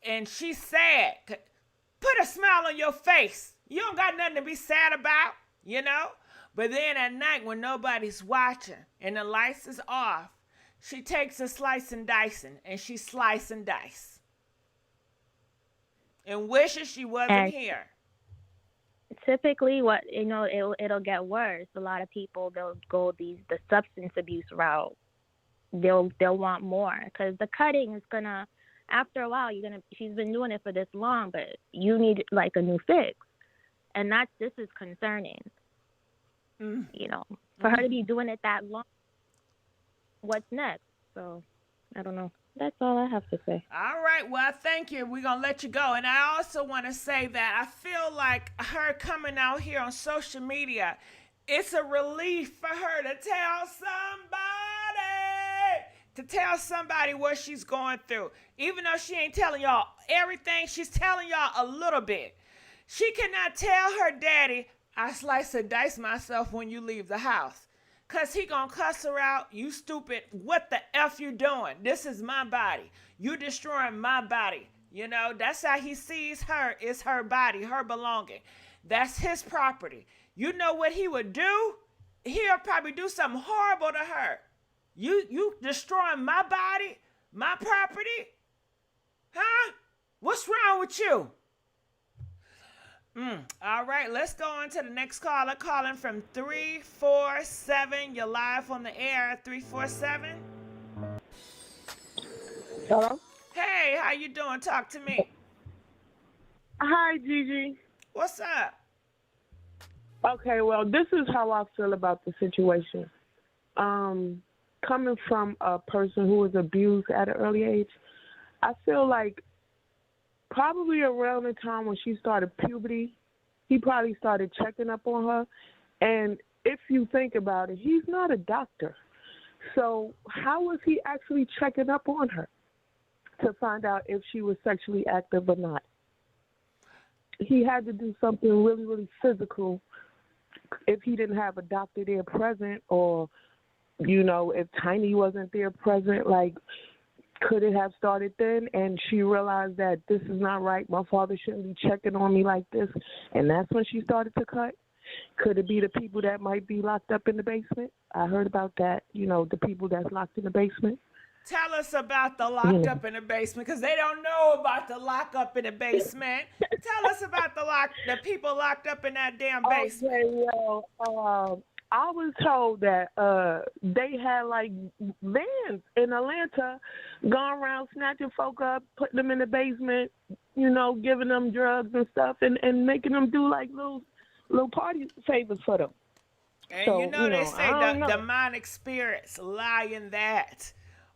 and she's sad. Put a smile on your face. You don't got nothing to be sad about, you know? But then at night when nobody's watching and the lights is off, she takes a slice and dicing, and she slice and dice. And wishes she wasn't here. Typically, it'll get worse. A lot of people, they'll go the substance abuse route. They'll want more, because the cutting is gonna, after a while, she's been doing it for this long, but you need like a new fix, and this is concerning. You know, for her to be doing it that long, what's next? So, I don't know. That's all I have to say. All right. Well, thank you. We're going to let you go. And I also want to say that I feel like her coming out here on social media, it's a relief for her to tell somebody what she's going through. Even though she ain't telling y'all everything, she's telling y'all a little bit. She cannot tell her daddy, I slice and dice myself when you leave the house. Because he going to cuss her out. You stupid. What the F you doing? This is my body. You destroying my body. You know, that's how he sees her. It's her body, her belonging. That's his property. You know what he would do? He'll probably do something horrible to her. You destroying my body, my property? Huh? What's wrong with you? All right, let's go on to the next caller. Calling from 347. You're live on the air. 347. Hello? Hey, how you doing? Talk to me. Hi, Gigi. What's up? Okay, well, this is how I feel about the situation. Coming from a person who was abused at an early age, I feel like probably around the time when she started puberty, he probably started checking up on her. And if you think about it, he's not a doctor. So how was he actually checking up on her to find out if she was sexually active or not? He had to do something really, really physical if he didn't have a doctor there present, or, you know, if Tiny wasn't there present, like, could it have started then? And she realized that this is not right. My father shouldn't be checking on me like this. And that's when she started to cut. Could it be the people that might be locked up in the basement? I heard about that, you know, the people that's locked in the basement. Tell us about the locked up in the basement, because they don't know about the lock up in the basement. Tell us about the people locked up in that damn basement. Okay, well, I was told that they had like vans in Atlanta going around snatching folk up, putting them in the basement, you know, giving them drugs and stuff, and making them do like little party favors for them. And So, you know they say the demonic spirits lie in that.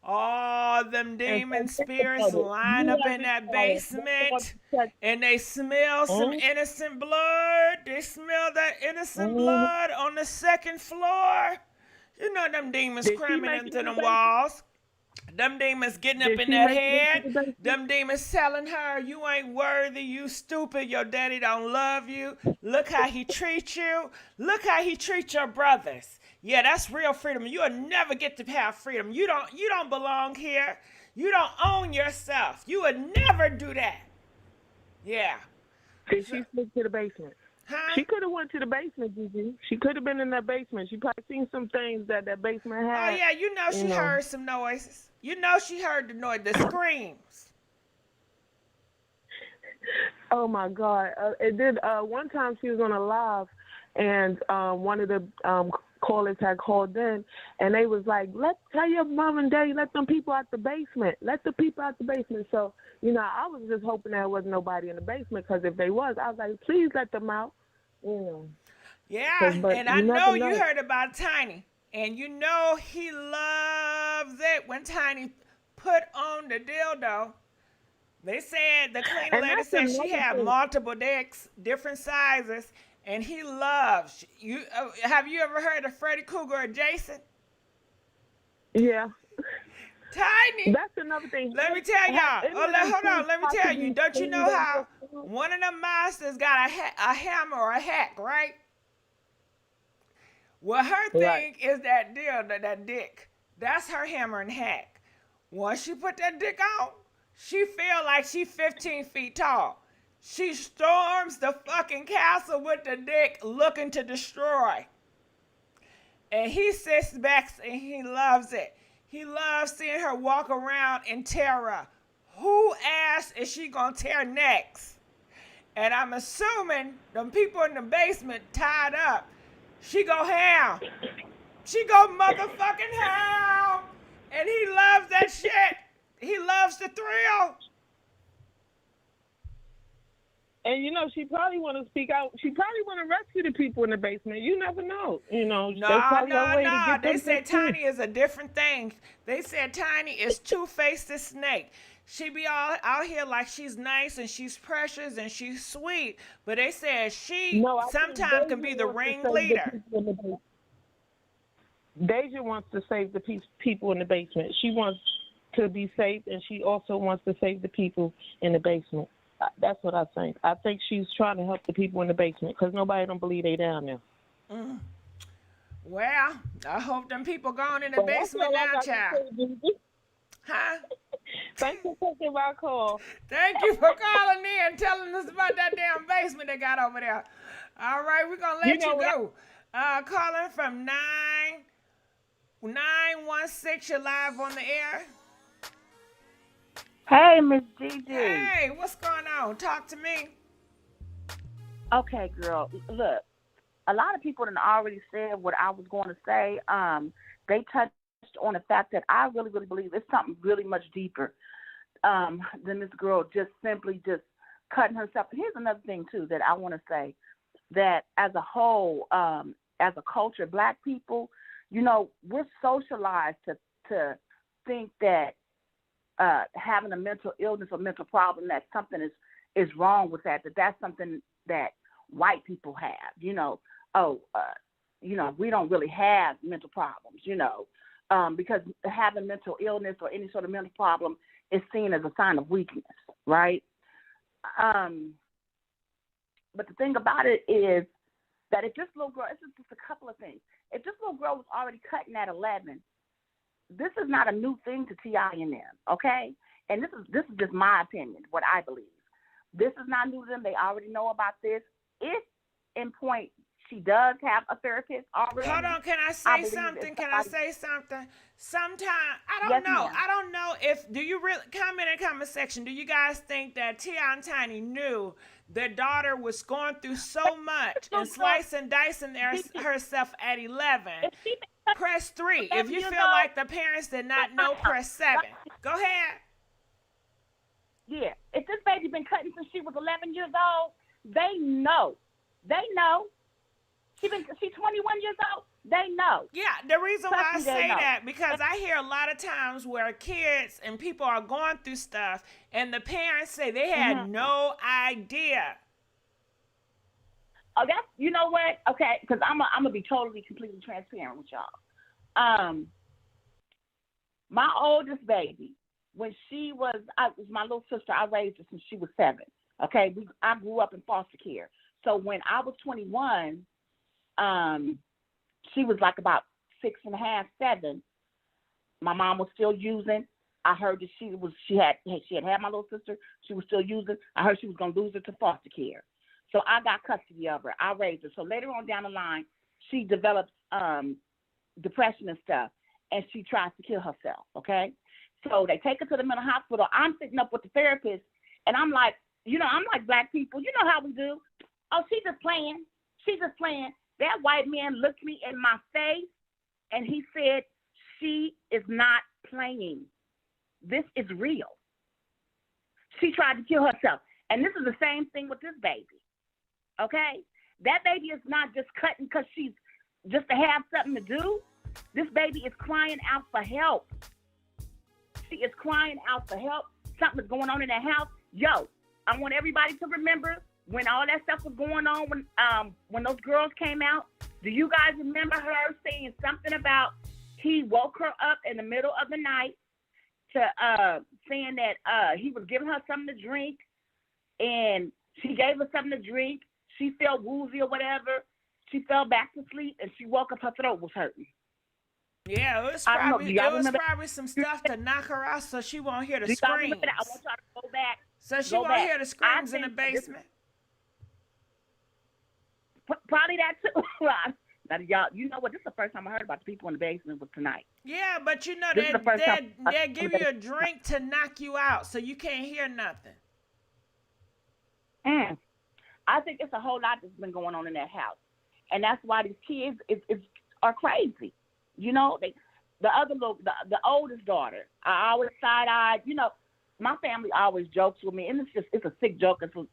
All them demon spirits line up in that basement, and they smell some innocent blood. They smell that innocent blood on the second floor. You know them demons cramming into them walls. Them demons getting up in that head. Them demons telling her, you ain't worthy, you stupid, your daddy don't love you. Look how he treats you. Look how he treats your brothers. Yeah, that's real freedom. You'll never get to have freedom. You don't belong here. You don't own yourself. You would never do that. Yeah. Did she sneak to the basement? Huh? She could have went to the basement, Gigi. She could have been in that basement. She probably seen some things that basement had. Oh, yeah, you know she heard some noises. You know she heard the noise, the screams. Oh, my God. It did. One time she was on a live, and one of the callers had called in, and they was like, tell your mom and daddy, let them people out the basement. Let the people out the basement. So, you know, I was just hoping there wasn't nobody in the basement, because if they was, I was like, please let them out. You know. Yeah, and I know you heard about Tiny, and you know he loves it when Tiny put on the dildo. They said, the cleaner lady said she had multiple dicks, different sizes, and he loves you. Have you ever heard of Freddy Krueger or Jason? Yeah. Tiny. That's another thing. Let me tell y'all. Hold on. Let me tell you. Don't you know how one of them monsters got a hammer or a hack, right? Well, her thing is that that dick. That's her hammer and hack. Once she put that dick on, she feel like she 15 feet tall. She storms the fucking castle with the dick looking to destroy. And he sits back and he loves it. He loves seeing her walk around in terror. Who ass is she gonna tear next? And I'm assuming them people in the basement tied up. She go ham. She go motherfucking ham. And he loves that shit. He loves the thrill. And, you know, she probably want to speak out. She probably want to rescue the people in the basement. You never know. You know, no. They said Tiny is a different thing. They said Tiny is two-faced snake. She be all out here like she's nice and she's precious and she's sweet. But they said she sometimes can be the ringleader. Deyjah wants to save the people in the basement. She wants to be safe, and she also wants to save the people in the basement. That's what I think. I think she's trying to help the people in the basement because nobody don't believe they down there. Well, I hope them people going in the But that's basement all I now, got to child. say, Gigi. Huh? Thanks for taking my call. Thank you for calling in and telling us about that damn basement they got over there. All right, we're gonna You let know you what? go. Calling from 9916, you're live on the air. Hey, Miss Gigi. Hey, what's going on? Talk to me. Okay, girl. Look, a lot of people have already said what I was going to say. They touched on the fact that I really, really believe it's something really much deeper than this girl just simply just cutting herself. Here's another thing too that I want to say, that as a whole, as a culture, Black people, you know, we're socialized to think that having a mental illness or mental problem, that something is wrong with that that's something that white people have, you know. We don't really have mental problems, you know, because having mental illness or any sort of mental problem is seen as a sign of weakness, right? But the thing about it is that if this little girl, this is just a couple of things. If this little girl was already cutting at 11, this is not a new thing to T.I. and them, okay? And this is just my opinion, what I believe. This is not new to them. They already know about this. If, in point, she does have a therapist already. Hold on, can I say something? Can I say something? Sometime, I don't know. Ma'am. I don't know if, do you really, comment in the comment section, do you guys think that T.I. and Tiny knew their daughter was going through so much and slicing and dicing herself at 11? Press 3. If you feel like the parents did not know, press 7. Go ahead. Yeah. If this baby been cutting since she was 11 years old, they know. They know. She's 21 years old. They know. Yeah, the reason why I Trust me, say they know. that, because I hear a lot of times where kids and people are going through stuff and the parents say they had no idea. Oh, that's, you know what? Okay, because I'm gonna be totally, completely transparent with y'all. My oldest baby, when she was my little sister, I raised her since she was 7. Okay, I grew up in foster care. So when I was 21, she was like about 6.5, 7. My mom was still using. I heard that she had my little sister. She was still using. I heard she was gonna lose her to foster care. So I got custody of her. I raised her. So later on down the line, she developed depression and stuff, and she tries to kill herself, okay? So they take her to the mental hospital. I'm sitting up with the therapist, and I'm like, I'm like Black people. You know how we do. Oh, she's just playing. She's just playing. That white man looked me in my face, and he said, she is not playing. This is real. She tried to kill herself. And this is the same thing with this baby. Okay? That baby is not just cutting because she's just to have something to do. This baby is crying out for help. She is crying out for help. Something is going on in that house. Yo, I want everybody to remember when all that stuff was going on, when those girls came out. Do you guys remember her saying something about he woke her up in the middle of the night to saying that he was giving her something to drink, and she gave her something to drink. She felt woozy or whatever. She fell back to sleep, and she woke up, her throat was hurting. Yeah, it was probably some stuff to knock her out so she won't hear the screams. I want y'all to go back. So she won't hear the screams in the basement. Probably that too. Now, y'all, you know what? This is the first time I heard about the people in the basement was tonight. Yeah, but they'll give you a drink to knock you out so you can't hear nothing. I think it's a whole lot that's been going on in that house. And that's why these kids are crazy. You know, the oldest daughter, I always side-eyed. You know, my family always jokes with me, and it's a sick joke, because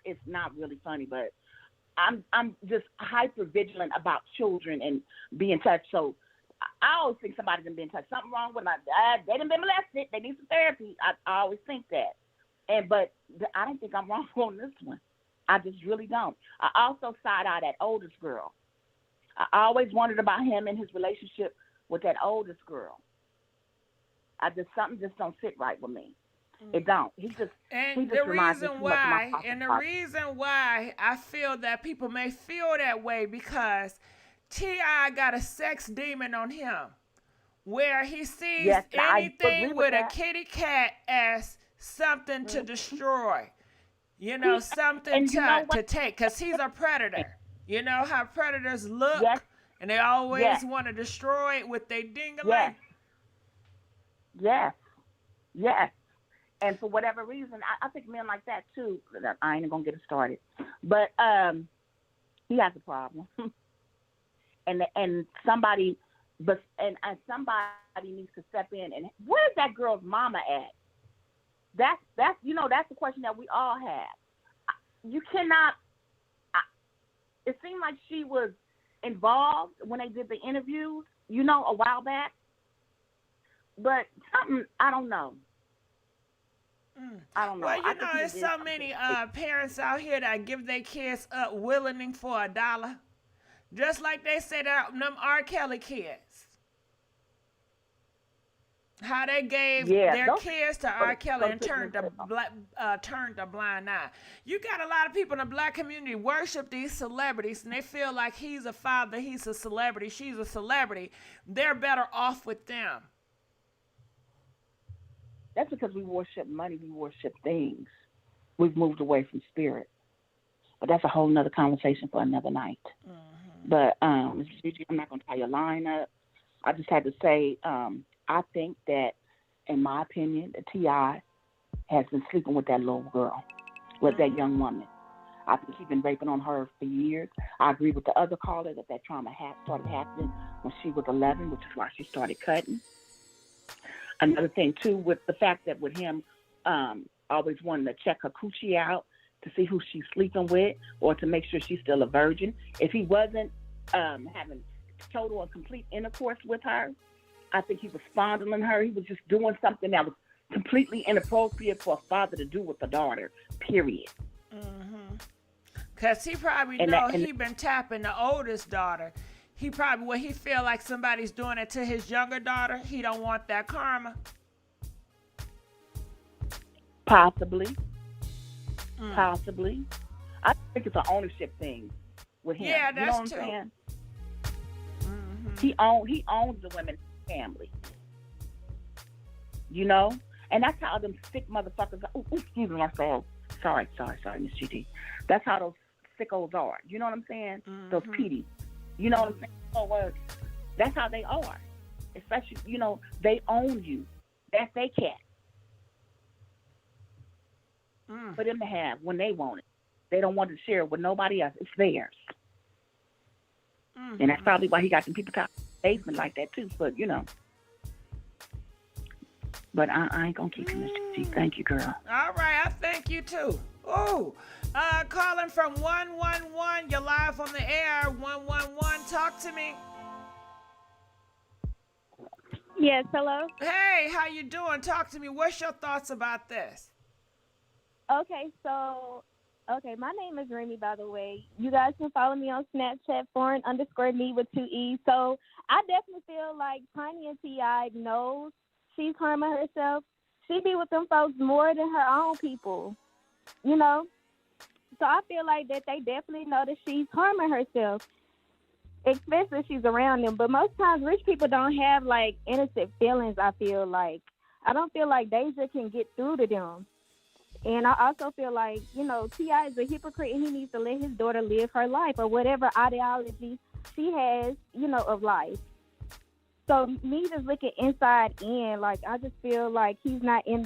it's not really funny, but I'm just hyper vigilant about children and being touched. So I always think somebody done been touched. Something wrong with my dad. They done been molested. They need some therapy. I always think that. But I don't think I'm wrong on this one. I just really don't. I also side-eye that oldest girl. I always wondered about him and his relationship with that oldest girl. Something just don't sit right with me. It don't. The reason why I feel that people may feel that way, because T.I. got a sex demon on him, where he sees Yes, I agree anything with with a that. kitty cat as something to destroy. You know, something And you know to what? take, because he's a predator. You know how predators look, Yes, and they always yes, want to destroy it with their yes, dingaling. yes, yes. And for whatever reason, I think men like that too. I ain't gonna get it started, but he has a problem, and somebody, and somebody needs to step in. And where's that girl's mama at? That's that's the question that we all have. You cannot. It seemed like she was involved when they did the interviews, a while back. But something, I don't know. I don't know. Well, I think there's so many parents out here that give their kids up willingly for $1. Just like they said them R. Kelly kids. How they gave their kids to R. Kelly and turned a blind eye. You got a lot of people in the black community worship these celebrities, and they feel like he's a father, he's a celebrity, she's a celebrity. They're better off with them. That's because we worship money, we worship things. We've moved away from spirit. But that's a whole nother conversation for another night. Mm-hmm. But I'm not going to tie your line up. I just had to say, I think that, in my opinion, that T.I. has been sleeping with that little girl, with that young woman. I think he's been raping on her for years. I agree with the other caller that trauma started happening when she was 11, which is why she started cutting. Another thing, too, with the fact that with him always wanting to check her coochie out to see who she's sleeping with or to make sure she's still a virgin. If he wasn't having total and complete intercourse with her, I think he was fondling her. He was just doing something that was completely inappropriate for a father to do with a daughter, period. Mm-hmm. Because he probably he been tapping the oldest daughter. He probably, when he feel like somebody's doing it to his younger daughter, he don't want that karma. Possibly. Possibly. I think it's an ownership thing with him. Yeah, that's what I'm true. saying? Mm-hmm. He owns the women's family. And that's how them sick motherfuckers are. Oh, excuse me, sorry, Miss GD. That's how those sickos are. You know what I'm saying? Mm-hmm. Those PD. You know what I'm saying? Oh, well, that's how they are. Especially, they own you. That's their cat. For them to have when they want it. They don't want to share it with nobody else. It's theirs. And that's probably why he got some people talking basement like that too. But but I ain't gonna keep you, Mr. G. Thank you, girl. All right, I thank you too. Oh, calling from 111. You're live on the air. 111. Talk to me. Yes, hello. Hey, how you doing? Talk to me. What's your thoughts about this? Okay, my name is Remy, by the way. You guys can follow me on Snapchat, foreign_me with 2 E's. So I definitely feel like Tiny and T.I. knows she's harming herself. She be with them folks more than her own people, So I feel like that they definitely know that she's harming herself, especially if she's around them. But most times rich people don't have, like, innocent feelings, I feel like. I don't feel like Deyjah can get through to them. And I also feel like, T.I. is a hypocrite and he needs to let his daughter live her life or whatever ideology she has, of life. So me just looking inside in, like, I just feel like he's not on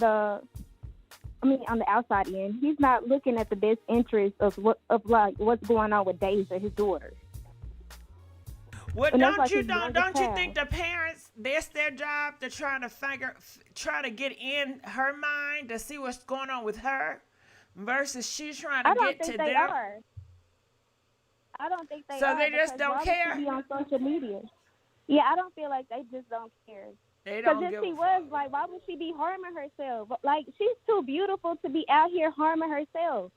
the outside in, he's not looking at the best interest of what's going on with Deyjah, his daughter. Well, don't you think the parents, that's their job to try to get in her mind to see what's going on with her versus she's trying to get to them? I don't think they are. So they just don't care? Be on social media. Yeah, I don't feel like they just don't care. They don't give a fuck. Because if she was, like, why would she be harming herself? Like, she's too beautiful to be out here harming herself.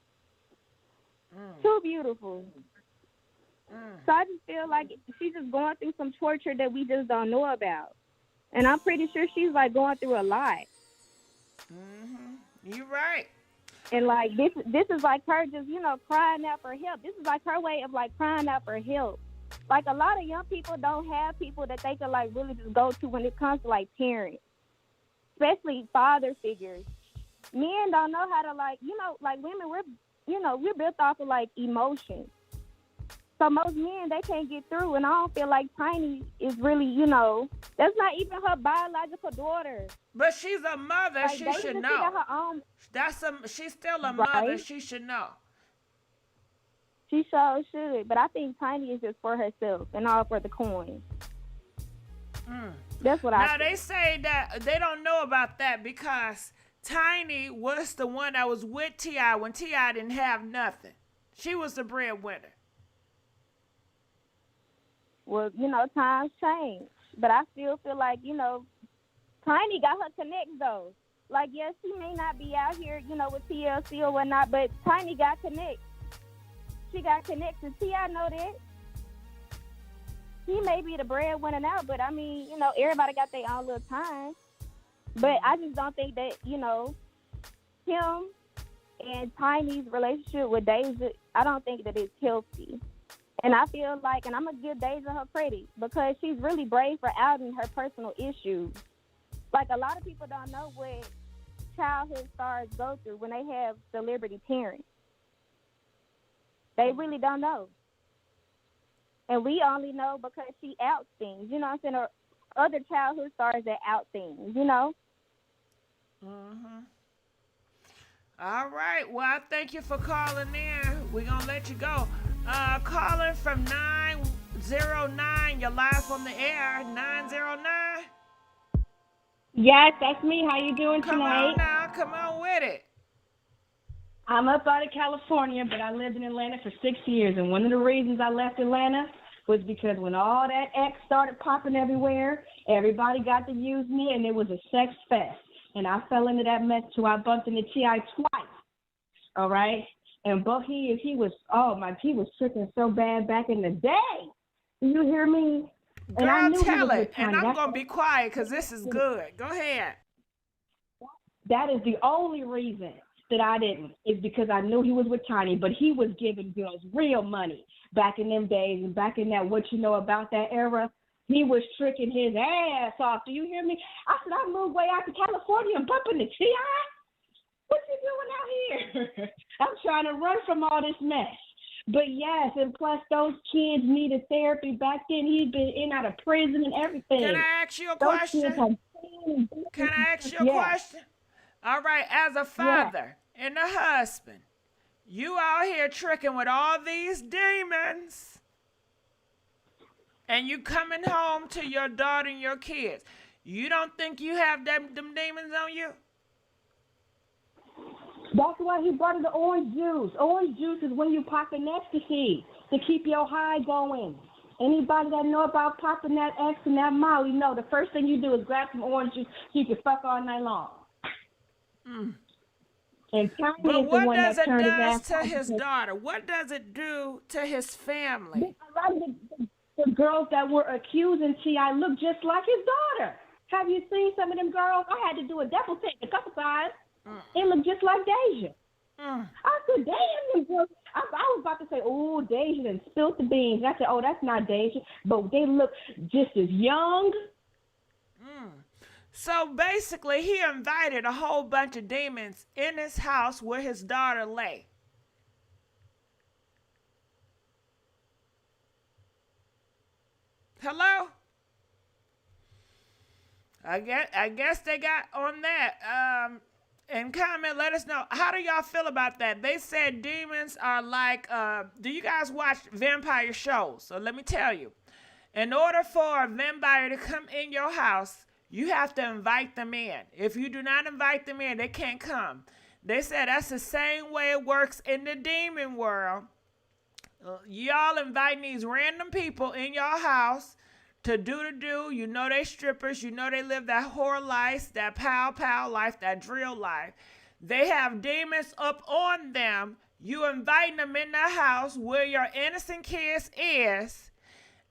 Too beautiful. So I just feel like she's just going through some torture that we just don't know about. And I'm pretty sure she's, like, going through a lot. You're right. And, like, this is like her just, crying out for help. This is like her way of, like, crying out for help. Like a lot of young people don't have people that they can like really just go to when it comes to like parents, especially father figures. Men don't know how to like, like women, we're built off of like emotions. So most men, they can't get through, and I don't feel like Tiny is really, that's not even her biological daughter. But she's a mother. Like, She should know. Got her own. She's still a mother. She should know. She sure should, but I think Tiny is just for herself and all for the coin. That's what I think. Now, they say that they don't know about that because Tiny was the one that was with T.I. when T.I. didn't have nothing. She was the breadwinner. Well, times change, but I still feel like, Tiny got her connects, though. Like, yes, she may not be out here, with TLC or whatnot, but Tiny got connects. She got connects, and T.I. know that. He may be the breadwinner now, but, I mean, everybody got their own little time. But I just don't think that, him and Tiny's relationship with Deyjah, I don't think that it's healthy. And I feel like, and I'm going to give Deyjah her credit, because she's really brave for outing her personal issues. Like, a lot of people don't know what childhood stars go through when they have celebrity parents. They really don't know. And we only know because she outs things, you know what I'm saying? Or other childhood stars that out things, All right. Well, I thank you for calling in. We're going to let you go. Calling from 909. You're live on the air. 909. Yes, that's me. How you doing Come tonight? on now. Come on with it. I'm up out of California, but I lived in Atlanta for 6 years. And one of the reasons I left Atlanta was because when all that X started popping everywhere, everybody got to use me, and it was a sex fest. And I fell into that mess till I bumped into T.I. twice. All right? And but he was tricking so bad back in the day. Do you hear me? Girl, and I knew tell it. And I'm going to be quiet because this is good. Go ahead. That is the only reason that I didn't, is because I knew he was with Tiny, but he was giving girls real money back in them days, and back in that what you know about that era. He was tricking his ass off. Do you hear me? I said, I moved way out to California and bumping the T.I.? What you doing out here? I'm trying to run from all this mess. But yes, and plus those kids needed therapy back then. He'd been in out of prison and everything. Can I ask you a question? Can I ask you a question? All right, as a father and a husband, you out here tricking with all these demons, and you coming home to your daughter and your kids. You don't think you have them demons on you? That's why he brought her the orange juice. Orange juice is when you popping ecstasy to keep your high going. Anybody that know about popping that X and that Molly know the first thing you do is grab some orange juice so you can fuck all night long. And but what does it do to his daughter? What does it do to his family? A lot of the girls that were accusing T.I. look just like his daughter. Have you seen some of them girls? I had to do a double take a couple times. It looked just like Deyjah. I said, damn, I was about to say, oh, Deyjah done spilled the beans. I said, oh, that's not Deyjah. But they look just as young. So basically, he invited a whole bunch of demons in his house where his daughter lay. Hello? I guess they got on that. And comment, let us know. How do y'all feel about that? They said demons are like, do you guys watch vampire shows? So let me tell you. In order for a vampire to come in your house, you have to invite them in. If you do not invite them in, they can't come. They said that's the same way it works in the demon world. Y'all inviting these random people in your house to do. You know they strippers. You know they live that whore life, that pow life, that drill life. They have demons up on them. You inviting them in the house where your innocent kids is,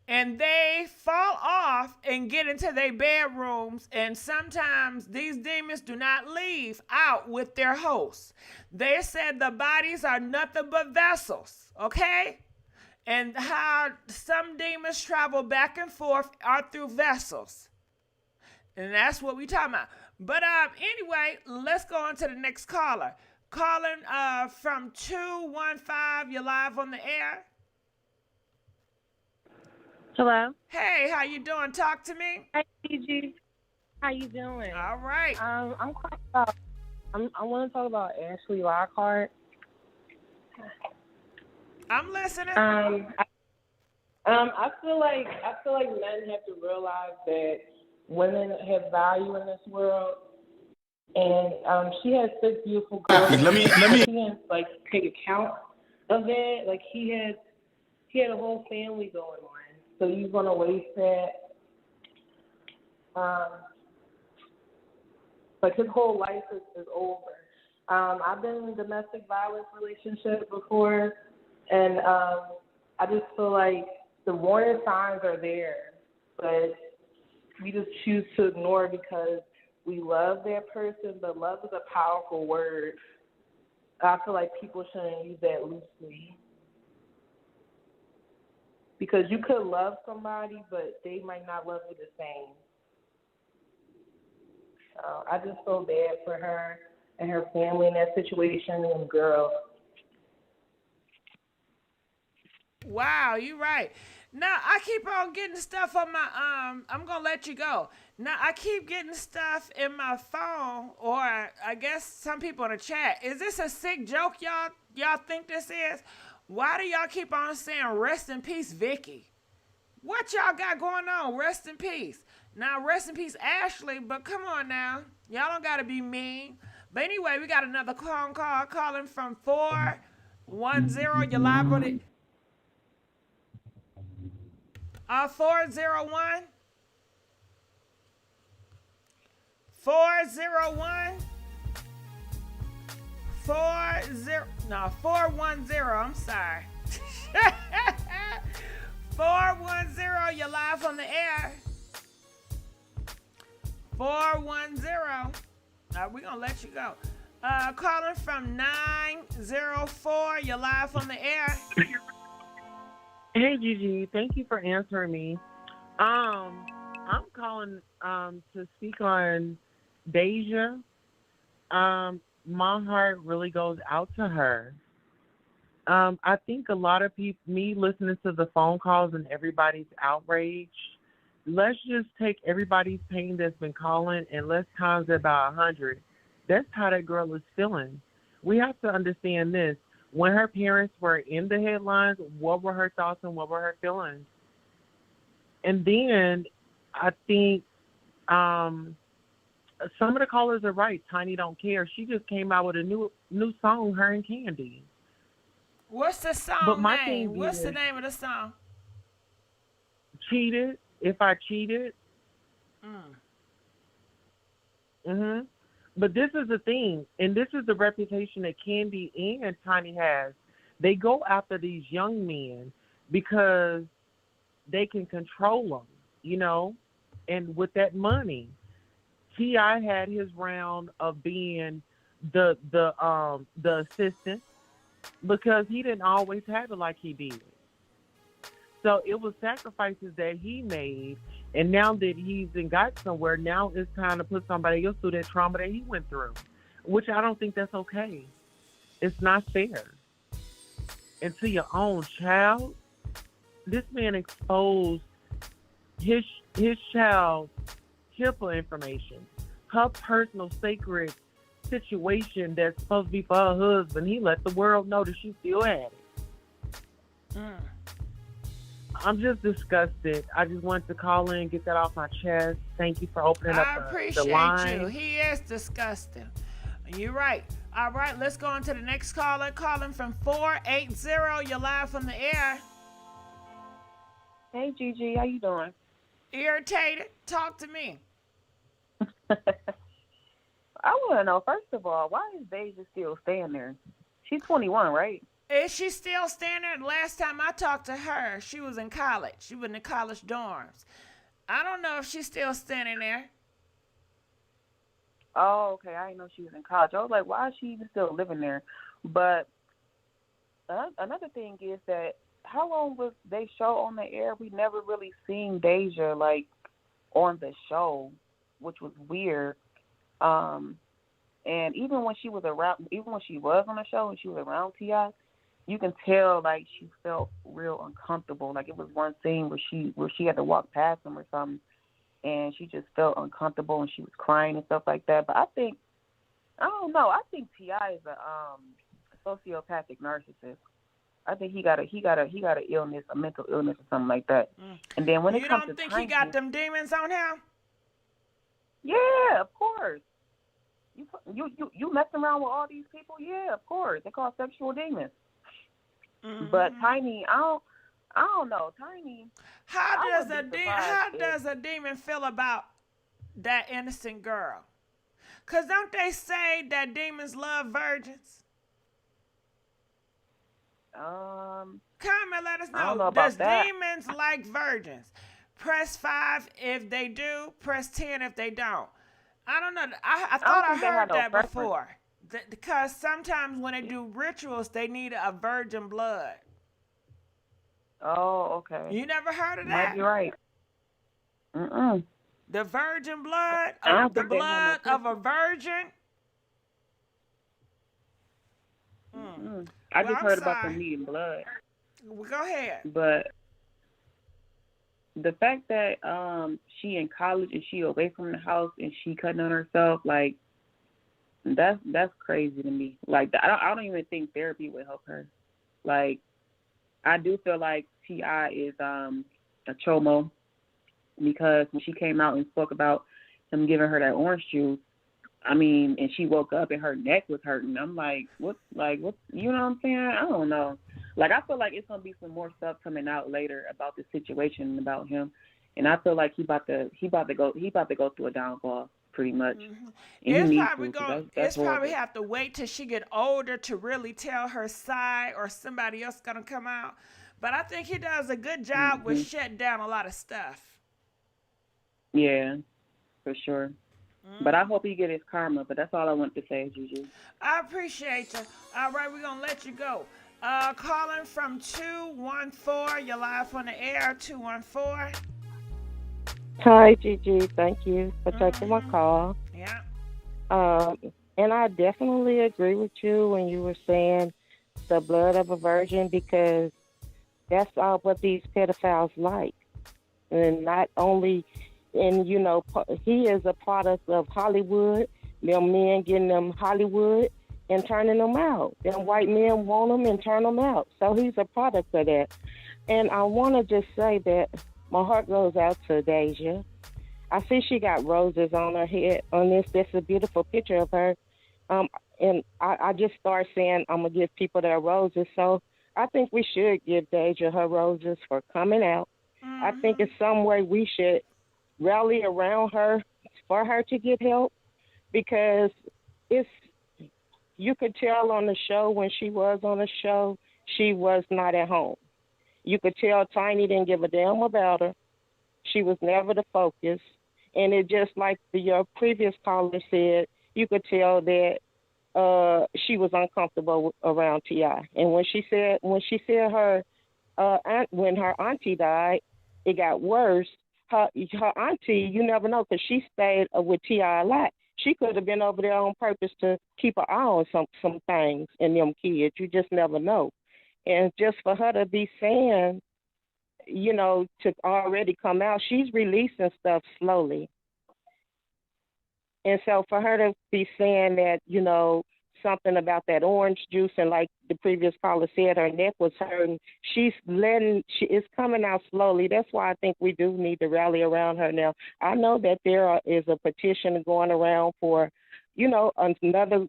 and they fall off and get into their bedrooms, and sometimes these demons do not leave out with their hosts. They said the bodies are nothing but vessels, okay? and how some demons travel back and forth are through vessels. And that's what we talking about. But anyway, let's go on to the next caller. Calling from 215, you're live on the air. Hello. Hey, how you doing? Talk to me. Hey, Gigi. How you doing? All right. I'm calling about. I want to talk about Ashley Lockhart. I'm listening. I feel like men have to realize that women have value in this world, and she has 6 beautiful girls. Let me. He has like take account of that. Like he had a whole family going on, so you want to waste that. Like his whole life is over. I've been in a domestic violence relationship before, and I just feel like the warning signs are there, but we just choose to ignore it because we love that person, but love is a powerful word. I feel like people shouldn't use that loosely. Because you could love somebody, but they might not love you the same. So I just feel bad for her and her family in that situation and girls. Wow, you're right. Now I keep on getting stuff on my I'm gonna let you go. Now I keep getting stuff in my phone, or I guess some people in the chat. Is this a sick joke, y'all think this is? Why do y'all keep on saying rest in peace, Vicky? What y'all got going on? Rest in peace. Now rest in peace, Ashley, but come on now. Y'all don't gotta be mean. But anyway, we got another phone call calling from 410. You're live on it. 401 401 410. I'm sorry. 410. You're live on the air. 410. We're gonna let you go. Calling from 904. You're live on the air. Hey, Gigi. Thank you for answering me. I'm calling to speak on Deyjah. My heart really goes out to her. I think a lot of people, me listening to the phone calls and everybody's outrage, let's just take everybody's pain that's been calling and let's times it by 100. That's how that girl is feeling. We have to understand this. When her parents were in the headlines, what were her thoughts and what were her feelings? And then I think some of the callers are right. Tiny don't care. She just came out with a new song, her and Candy. What's the song name? What's the name of the song? Cheated. If I cheated. But this is the thing, and this is the reputation that Candy and Tiny has. They go after these young men because they can control them, you know, and with that money. T.I. had his round of being the assistant because he didn't always have it like he did. So it was sacrifices that he made, and now that he's got somewhere, now it's time to put somebody else through that trauma that he went through, which I don't think that's okay. It's not fair. And to your own child, this man exposed his child's HIPAA information, her personal sacred situation that's supposed to be for her husband. He let the world know that she still had it. I'm just disgusted. I just wanted to call in and get that off my chest. Thank you for opening up the line. I appreciate you. He is disgusting. You're right. All right, let's go on to the next caller. Calling from 480. You're live from the air. Hey, Gigi. How you doing? Irritated. Talk to me. I want to know, first of all, why is Deyjah still staying there? She's 21, right? Is she still staying there? Last time I talked to her, she was in college. She was in the college dorms. I don't know if she's still standing there. Oh, okay. I didn't know she was in college. I was like, why is she even still living there? But another thing is that how long was they show on the air? We never really seen Deyjah like on the show, which was weird. And even when she was on the show and she was around T.I., you can tell like she felt real uncomfortable. Like it was one scene where she had to walk past him or something, and she just felt uncomfortable and she was crying and stuff like that. But I don't know. I think T.I. is a sociopathic narcissist. I think he got a illness, a mental illness or something like that. And then when it comes to you don't think Tiny, he got them demons on him? Yeah, of course. You messing around with all these people? Yeah, of course. They call sexual demons. But Tiny, I don't know. Tiny. How does a demon feel about that innocent girl? 'Cause don't they say that demons love virgins? Comment, let us know. I don't know about Does that. demons like virgins? Press 5 if they do. Press 10 if they don't. I don't know. I thought I heard that before. Because sometimes when they do rituals, they need a virgin blood. Oh, okay. You never heard of You that? might be right. The virgin blood, the think they blood have of a virgin. I Well, just I'm heard about sorry. them needing blood. Well, go ahead. But the fact that she in college and she away from the house and she cutting on herself, like that's crazy to me. Like I don't even think therapy would help her. Like I do feel like T.I. is a chomo, because when she came out and spoke about him giving her that orange juice, I mean, and she woke up and her neck was hurting. I'm like, what, you know what I'm saying? I don't know. Like, I feel like it's going to be some more stuff coming out later about the situation and about him. And I feel like he about to go through a downfall pretty much. And It's probably have to wait till she get older to really tell her side, or somebody else going to come out. But I think he does a good job with shutting down a lot of stuff. Yeah, for sure. But I hope he get his karma. But that's all I want to say, Gigi. I appreciate you. All right, we're going to let you go. Calling from 214. You're live on the air, 214. Hi, Gigi. Thank you for taking my call. Yeah. And I definitely agree with you when you were saying the blood of a virgin, because that's all what these pedophiles like. And not only, and you know, he is a product of Hollywood, them men getting them Hollywood and turning them out. Them white men want them and turn them out. So he's a product of that. And I want to just say that my heart goes out to Deyjah. I see she got roses on her head on this. That's a beautiful picture of her. And I just start saying I'm going to give people their roses. So I think we should give Deyjah her roses for coming out. I think in some way we should rally around her for her to get help, because you could tell on the show, when she was on the show, she was not at home. You could tell Tiny didn't give a damn about her. She was never the focus. And it just like your previous caller said, you could tell that she was uncomfortable around T.I. And when she said her when her auntie died, it got worse. Her auntie, you never know, because she stayed with T.I. a lot. She could have been over there on purpose to keep an eye on some things in them kids. You just never know. And just for her to be saying, you know, to already come out, she's releasing stuff slowly. And so for her to be saying that, you know, something about that orange juice, and like the previous caller said, her neck was hurting, it's coming out slowly. That's why I think we do need to rally around her now. I know that there is a petition going around for, you know, another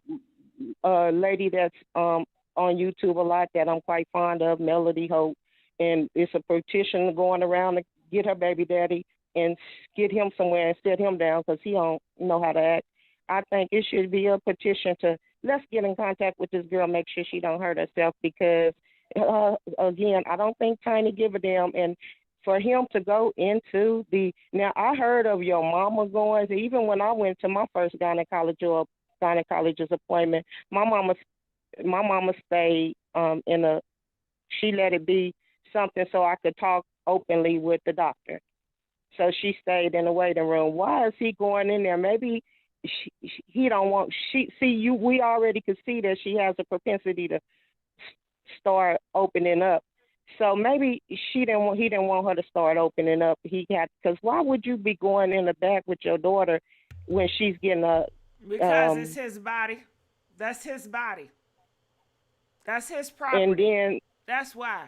lady that's on YouTube a lot that I'm quite fond of, Melody Hope, and it's a petition going around to get her baby daddy and get him somewhere and set him down, because he don't know how to act. I think it should be a petition to let's get in contact with this girl, make sure she don't hurt herself, because again, I don't think Tiny give a damn. And for him to go into now I heard of your mama going, even when I went to my first gynecologist appointment, my mama stayed she let it be something so I could talk openly with the doctor. So she stayed in the waiting room. Why is he going in there? Maybe he don't want. We already could see that she has a propensity to start opening up. So maybe he didn't want her to start opening up. Because why would you be going in the back with your daughter when she's getting a? Because it's his body. That's his body. That's his property. And then that's why.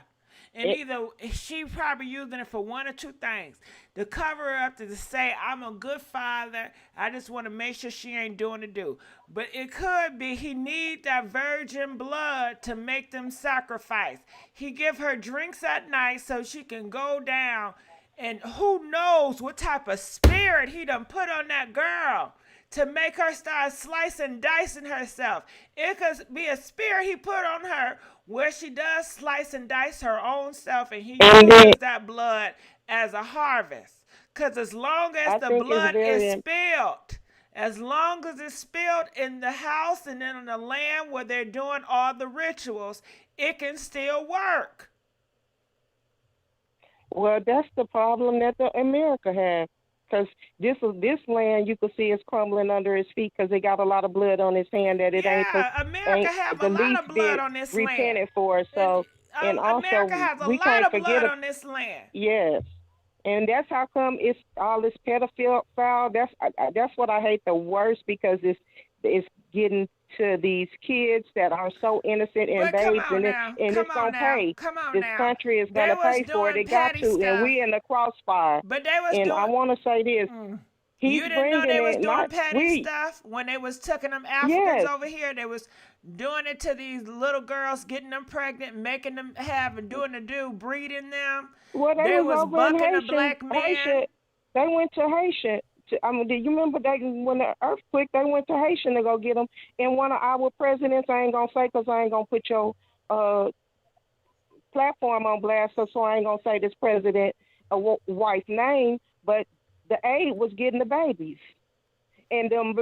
And either she probably using it for one or two things. To cover her up, to say, I'm a good father. I just want to make sure she ain't doing the do. But it could be he need that virgin blood to make them sacrifice. He give her drinks at night so she can go down. And who knows what type of spirit he done put on that girl to make her start slicing, dicing herself. It could be a spirit he put on her where she does slice and dice her own self, and he uses that blood as a harvest. Because as long as the blood is spilled, as long as it's spilled in the house and then on the land where they're doing all the rituals, it can still work. Well, that's the problem that America has. Because this land, you can see, is crumbling under his feet because they got a lot of blood on his hand that it ain't. America have a lot of blood on this land. Repented for. So, and also, America has a lot of blood on this land. Yes, and that's how come it's all this pedophile. That's what I hate the worst, because it's getting to these kids that are so innocent and babes, and it's gonna pay. This country is gonna pay for it. It got to, and we in the crossfire. But they was I want to say this. You didn't know they was doing petty stuff when they was taking them Africans over here. They was doing it to these little girls, getting them pregnant, making them have and doing the do, breeding them. Well, they was bucking the black men. They went to Haitian. Do you remember when the earthquake, they went to Haitian to go get them? And one of our presidents, I ain't going to say because I ain't going to put your platform on blast, so I ain't going to say this president wife's name, but the aid was getting the babies. And them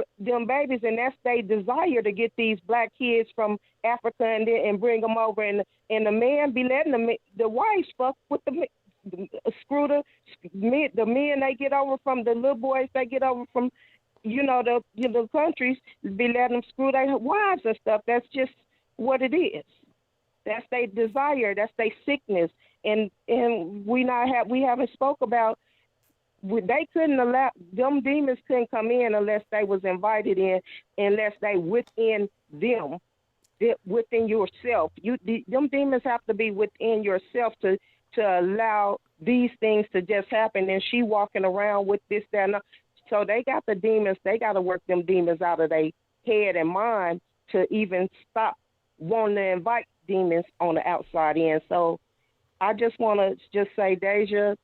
babies, and that's their desire to get these black kids from Africa and bring them over. And the man be letting the wives fuck with the men they get over from, the little boys they get over from, the countries, be letting them screw their wives and stuff. That's just what it is. That's their desire. That's their sickness. And we haven't spoke about. They couldn't allow, them demons couldn't come in unless they was invited in, unless they within them, within yourself. Them demons have to be within yourself to allow these things to just happen. And she walking around with this, that, and that. So they got the demons. They got to work them demons out of their head and mind to even stop wanting to invite demons on the outside in. So I just want to just say, Deyjah,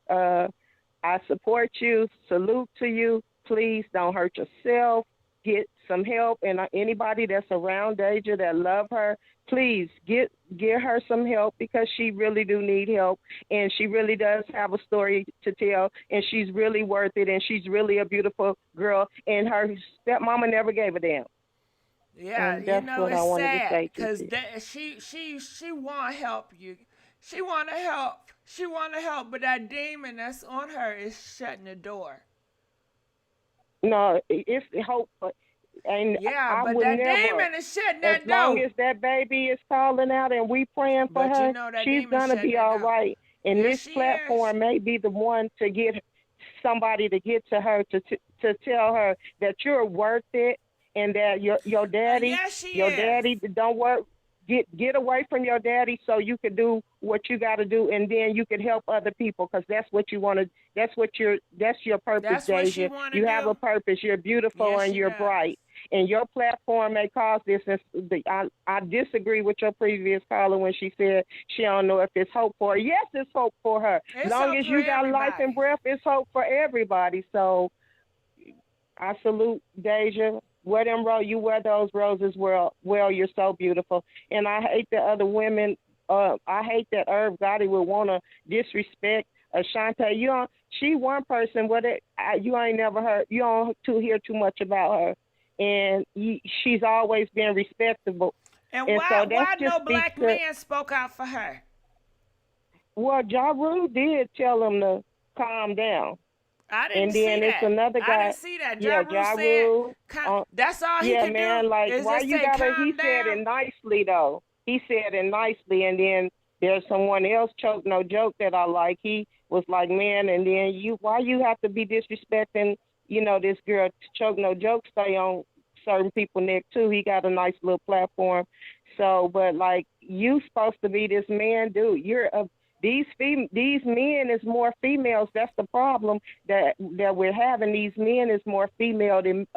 I support you. Salute to you. Please don't hurt yourself. Get some help. And anybody that's around Deyjah that love her, please get her some help, because she really do need help. And she really does have a story to tell. And she's really worth it. And she's really a beautiful girl. And her stepmama never gave a damn. Yeah, it's sad because she want to help you. She want to help. She want to help, but that demon that's on her is shutting the door. No, it's hope. And yeah, but that demon is shutting that door. As long as that baby is calling out and we praying for her, she's going to be all right. And this platform may be the one to get somebody to get to her to tell her that you're worth it, and that your daddy, daddy don't work. Get away from your daddy so you can do what you got to do, and then you can help other people, because that's what you want to. That's your purpose, Deyjah. You have a purpose. You're beautiful and you're bright, and your platform may cause this. I disagree with your previous caller when she said she don't know if it's hope for her. Yes, it's hope for her. As long as you got life and breath, it's hope for everybody. So I salute Deyjah. You wear those roses well. You're so beautiful. And I hate the other women. I hate that Irv Gotti would want to disrespect Ashanti. She one person, you ain't never heard. You don't hear too much about her. And she's always been respectable. And why no black man spoke out for her? Well, Ja Rule did tell him to calm down. I didn't And see then that. it's another guy. I didn't see that. Yeah, Ja Rule said, that's all he yeah, could man, do like, is why just you say gotta, he calm said down. it nicely, though. He said it nicely, and then there's someone else, Choke No Joke, that I like. He was like, man, and then why you have to be disrespecting, this girl, Choke No Joke, stay on certain people neck, too. He got a nice little platform. So, but, like, you supposed to be this man, dude. These men is more females. That's the problem that we're having. These men is more female than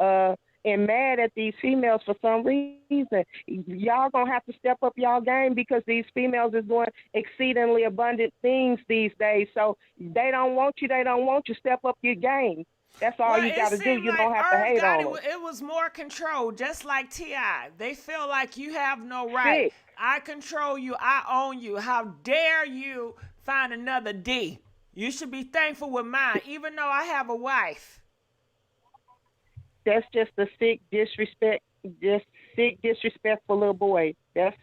and mad at these females for some reason. Y'all gonna have to step up y'all game because these females is doing exceedingly abundant things these days. So they don't want you. They don't want you. Step up your game. That's all you got to do. You don't have to hate on them. It was more control, just like T.I. They feel like you have no right. Sick. I control you. I own you. How dare you find another D? You should be thankful with mine, even though I have a wife. That's just a sick, disrespectful little boy. That's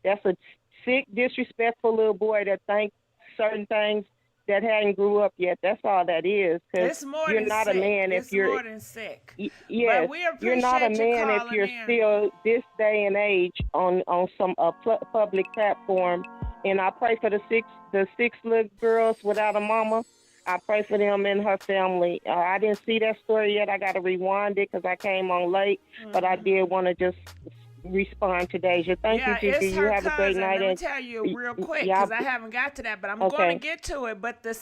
a sick, disrespectful little boy that thinks certain things that hadn't grew up yet. That's all that is. It's more you're than not sick. a man if it's you're more than sick. Yes, but we you're not a man if you're still this day and age on some public platform. And I pray for the six little girls without a mama. I pray for them and her family. I didn't see that story yet. I got to rewind it because I came on late. But I did want to just respond to Deyjah. Thank you, Gigi. It's her you have cousin. a great night. Let me tell you real quick because I haven't got to that, but I'm going to get to it. But the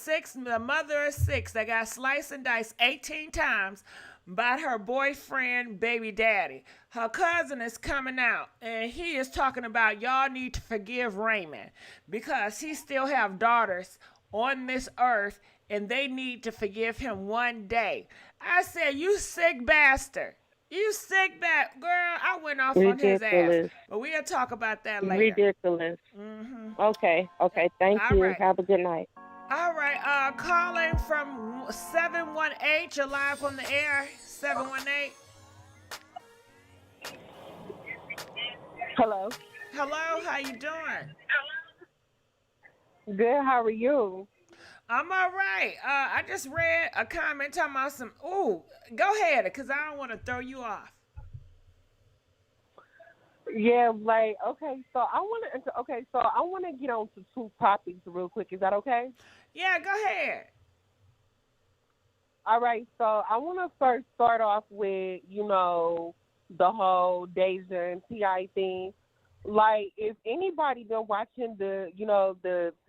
mother of six that got sliced and diced 18 times by her boyfriend, baby daddy. Her cousin is coming out, and he is talking about y'all need to forgive Raymond because he still have daughters on this earth, and they need to forgive him one day. I said, you sick bastard. You sick girl. I went off on his ass. But we'll talk about that later. Ridiculous. Mm-hmm. Okay. Thank you. Right. Have a good night. All right. Calling from 718. You're live on the air. 718. Hello. Hello. How you doing? Good. How are you? I'm all right. I just read a comment talking about some. Ooh, go ahead, because I don't want to throw you off. Yeah, like so I want to get on to two topics real quick. Is that okay? Yeah, go ahead. All right, so I want to first start off with the whole Deyjah and T.I. thing. Like, if anybody been watching the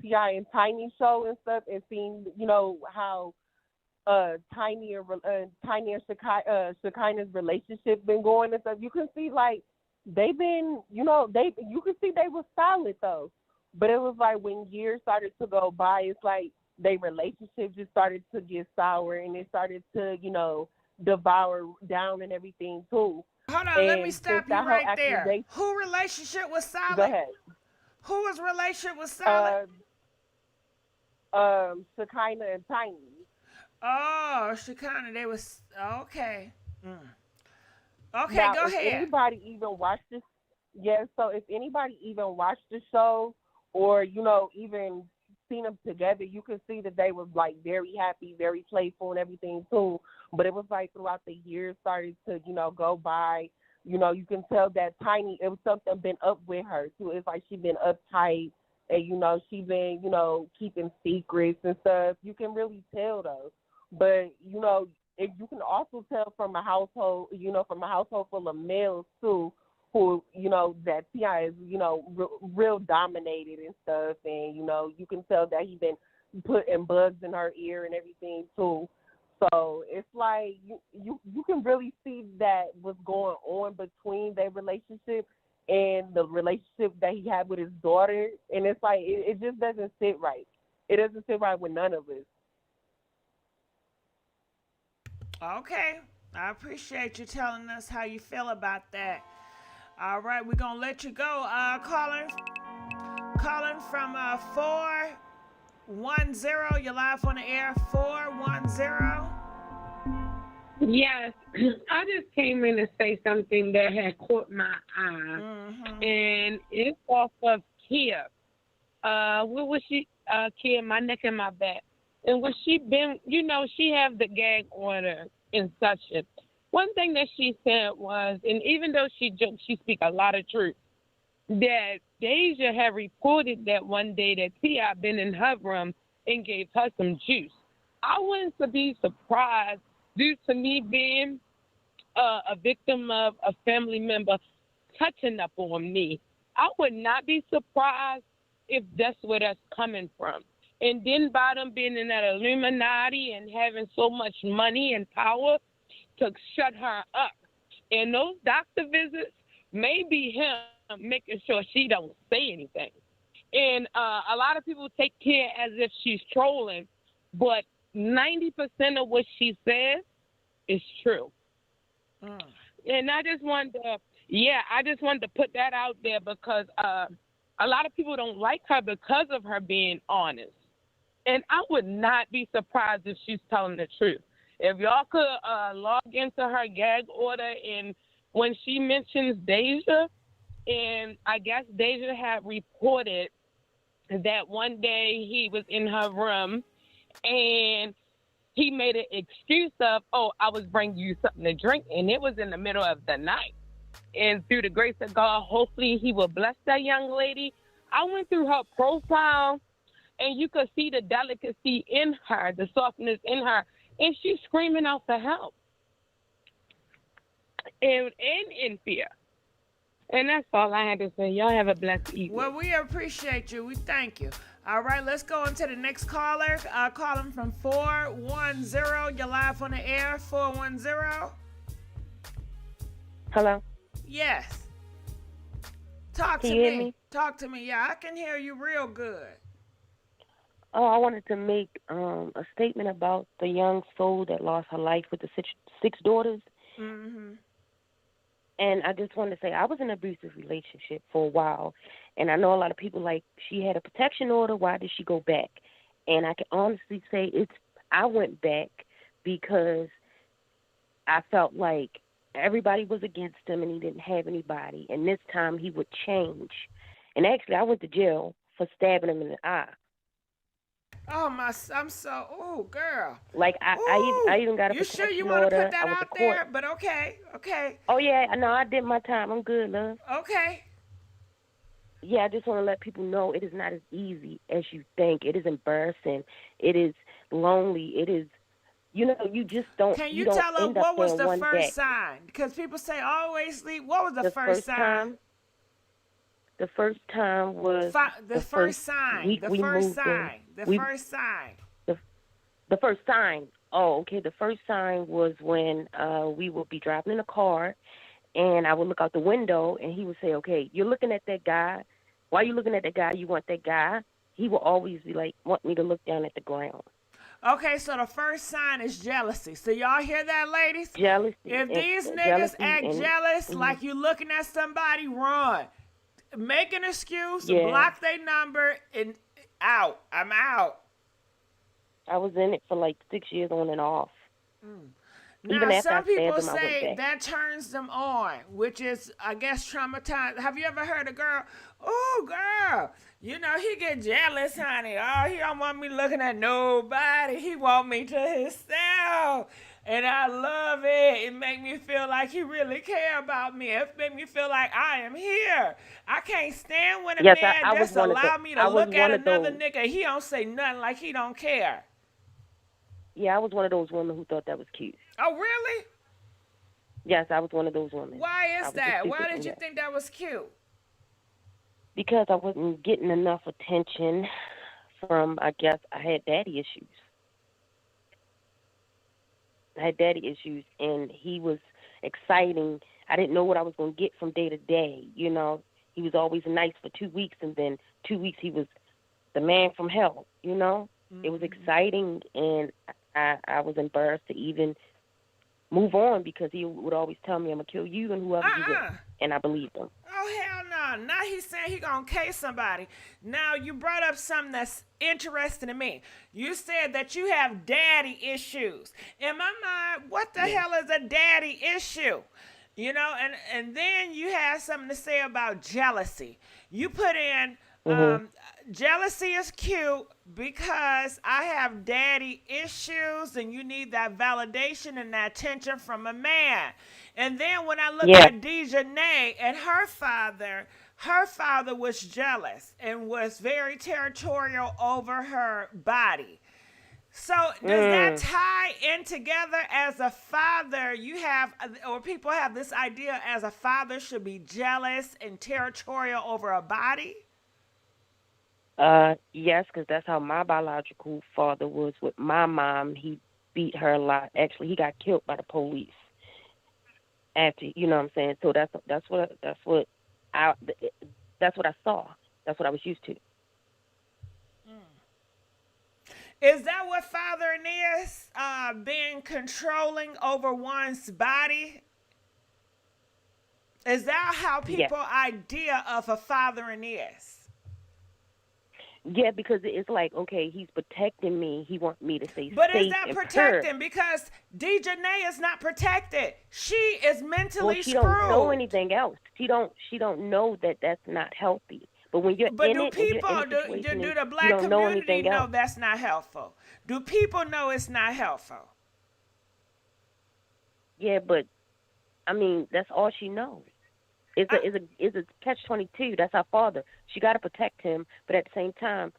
T.I. and Tiny show and stuff and seen, how Tiny and Shekinah's relationship been going and stuff, you can see, like, they've been, you can see they were solid, though. But it was like when years started to go by, it's like their relationship just started to get sour and it started to, devour down and everything, too. Hold on, let me stop you right there. Who relationship was solid? Go ahead. Whose relationship was solid? Shekinah and Tiny. Oh, Shekinah, they was okay. Okay, now, go ahead. If anybody even watched this, so if anybody even watched the show or even seen them together, you can see that they was like very happy, very playful and everything too. But it was like throughout the years started to, go by, you can tell that Tiny, it was something been up with her too. It's like she been uptight and, she been, keeping secrets and stuff. You can really tell though. But, if you can also tell from a household, full of males too, who, that T.I. is, real dominated and stuff. And, you can tell that he been putting bugs in her ear and everything too. So it's like you can really see that what's going on between their relationship and the relationship that he had with his daughter. And it's like it just doesn't sit right. It doesn't sit right with none of us. Okay. I appreciate you telling us how you feel about that. All right, we're going to let you go. Calling from 410. You're live on the air. 410. Yes. I just came in to say something that had caught my eye. Mm-hmm. And it's off of Kia. What was she? Kim, my neck and my back. And when she been, she have the gag order and such. One thing that she said was, and even though she joked, she speak a lot of truth, that Deyjah had reported that one day that T.I. been in her room and gave her some juice. I wouldn't be surprised due to me being a victim of a family member touching up on me. I would not be surprised if that's where that's coming from. And then by them being in that Illuminati and having so much money and power to shut her up. And those doctor visits may be him making sure she don't say anything. And a lot of people take care as if she's trolling, but 90% of what she says is true. And I just wanted to put that out there because a lot of people don't like her because of her being honest. And I would not be surprised if she's telling the truth. If y'all could log into her gag order, and when she mentions Deyjah, and I guess Deyjah had reported that one day he was in her room and he made an excuse of, I was bringing you something to drink, and it was in the middle of the night. And through the grace of God, hopefully he will bless that young lady. I went through her profile, and you could see the delicacy in her, the softness in her, and she's screaming out for help. And in fear. And that's all I had to say. Y'all have a blessed evening. Well, we appreciate you. We thank you. All right, let's go on to the next caller. Calling from 410. You're live on the air. 410. Hello? Yes. Talk Can to you hear me. me? Talk to me. Yeah, I can hear you real good. Oh, I wanted to make a statement about the young soul that lost her life with the six daughters. Mm-hmm. And I just wanted to say I was in an abusive relationship for a while. And I know a lot of people like, she had a protection order. Why did she go back? And I can honestly say I went back because I felt like everybody was against him and he didn't have anybody. And this time he would change. And actually, I went to jail for stabbing him in the eye. Oh, I'm so, girl. Like, I even got a You protection order. sure you want to put that I was out there? But okay. Oh, yeah, no, I did my time. I'm good, love. Okay. Yeah, I just want to let people know it is not as easy as you think. It is embarrassing. It is lonely. It is, you just don't. Can you don't tell her end up what was there the one first day. sign? Because people say always sleep. What was the first sign? The first time was the first sign. week The we first moved sign. in. The first sign. The first sign. Oh, okay. The first sign was when we would be driving in a car, and I would look out the window, and he would say, "Okay, you're looking at that guy. Why are you looking at that guy? You want that guy?" He will always be like, want me to look down at the ground. Okay, so the first sign is jealousy. So y'all hear that, ladies? Jealousy. If these niggas act jealous, like you looking at somebody, run. Make an excuse, block their number, and out. I'm out. I was in it for like 6 years on and off. Even Now, after some I stabbed people him, I went say back. that turns them on, which is, I guess, traumatized. Have you ever heard a girl, girl, he get jealous, honey. Oh, he don't want me looking at nobody. He want me to himself. And I love it. It make me feel like he really care about me. It make me feel like I am here. I can't stand when a man just allow me to look at another nigga. He don't say nothing, like he don't care. Yeah, I was one of those women who thought that was cute. Oh, really? Yes, I was one of those women. Why is that? Why did you think that was cute? Because I wasn't getting enough attention from, I guess, I had daddy issues. And he was exciting. I didn't know what I was going to get from day to day. He was always nice for 2 weeks, and then 2 weeks he was the man from hell, It was exciting, and I was embarrassed to even move on because he would always tell me, I'm going to kill you and whoever you with. And I believed him. Oh, hell no. Now he's saying he going to case somebody. Now, you brought up something that's interesting to me. You said that you have daddy issues. In my mind, what the hell is a daddy issue? And then you have something to say about jealousy. You put in Mhm. Jealousy is cute because I have daddy issues and you need that validation and that attention from a man. And then when I look Yeah. at Deyjah and her father was jealous and was very territorial over her body. So does that Mm. tie in together as a father? You have, or people have this idea as a father should be jealous and territorial over a body? Yes, because that's how my biological father was with my mom. He beat her a lot. Actually, he got killed by the police after. You know what I'm saying? So I that's what I saw. That's what I was used to. Is that what fathering is? Being controlling over one's body? Is that how Yes. people idea of a fathering is? Yeah, because it's like, okay, he's protecting me. He wants me to stay But is safe that and pure. protecting? Because Deyjah is not protected. She is Well, mentally she don't know screwed. anything else. She don't know that that's not healthy. But when you're But in do it and you're in people, a situation do and the you black don't know community anything know else, that's not helpful? Do people know it's not helpful? yeah. But I mean, that's all she knows. It's a catch-22. That's her father. She got to protect him, but at the same time,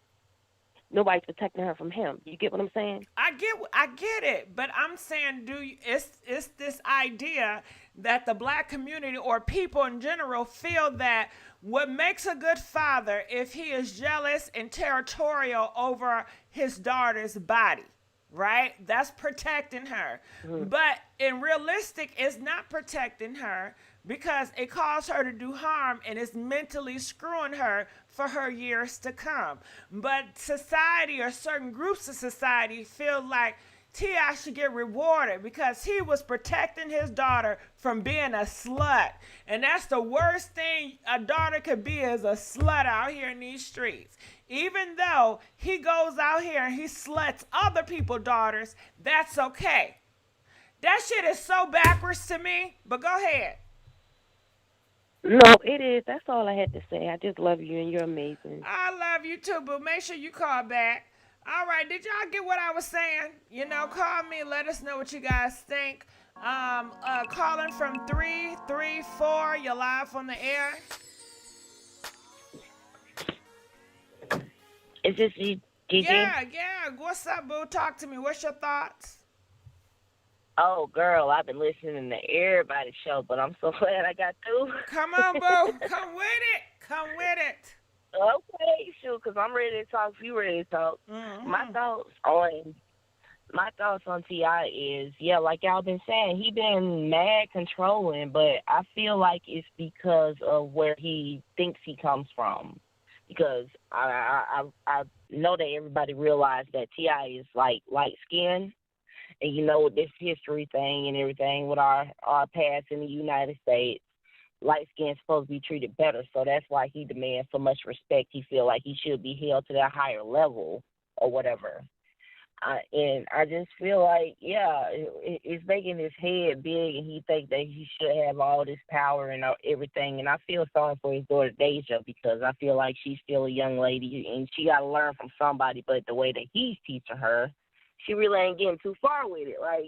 nobody's protecting her from him. You get what I'm saying? I get it, but I'm saying, it's this idea that the black community or people in general feel that what makes a good father if he is jealous and territorial over his daughter's body, right? That's protecting her. Mm-hmm. But in realistic, it's not protecting her because it caused her to do harm and it's mentally screwing her for her years to come. But society or certain groups of society feel like T.I. should get rewarded because he was protecting his daughter from being a slut. And that's the worst thing a daughter could be, is a slut out here in these streets. Even though he goes out here and he sluts other people's daughters, that's okay. That shit is so backwards to me, but go ahead. No, it is. That's all I had to say. I just love you and you're amazing. I love you too, but make sure you call back. All right, did y'all get what I was saying? Call me, let us know what you guys think. Calling from 334, you're live on the air. Is this Gigi? Yeah. What's up, boo? Talk to me. What's your thoughts? Oh, girl, I've been listening to everybody's show, but I'm so glad I got through. Come on, boo. Come with it. Okay, sure, because I'm ready to talk. If you ready to talk. Mm-hmm. My thoughts on T.I. is, yeah, like y'all been saying, he been mad controlling, but I feel like it's because of where he thinks he comes from. Because I know that everybody realized that T.I. is like light skinned. And with this history thing and everything with our past in the United States, light skin is supposed to be treated better. So that's why he demands so much respect. He feel like he should be held to that higher level or whatever. And I just feel like, it's making his head big, and he think that he should have all this power and everything. And I feel sorry for his daughter Deyjah, because I feel like she's still a young lady and she got to learn from somebody. But the way that he's teaching her, she really ain't getting too far with it. Like,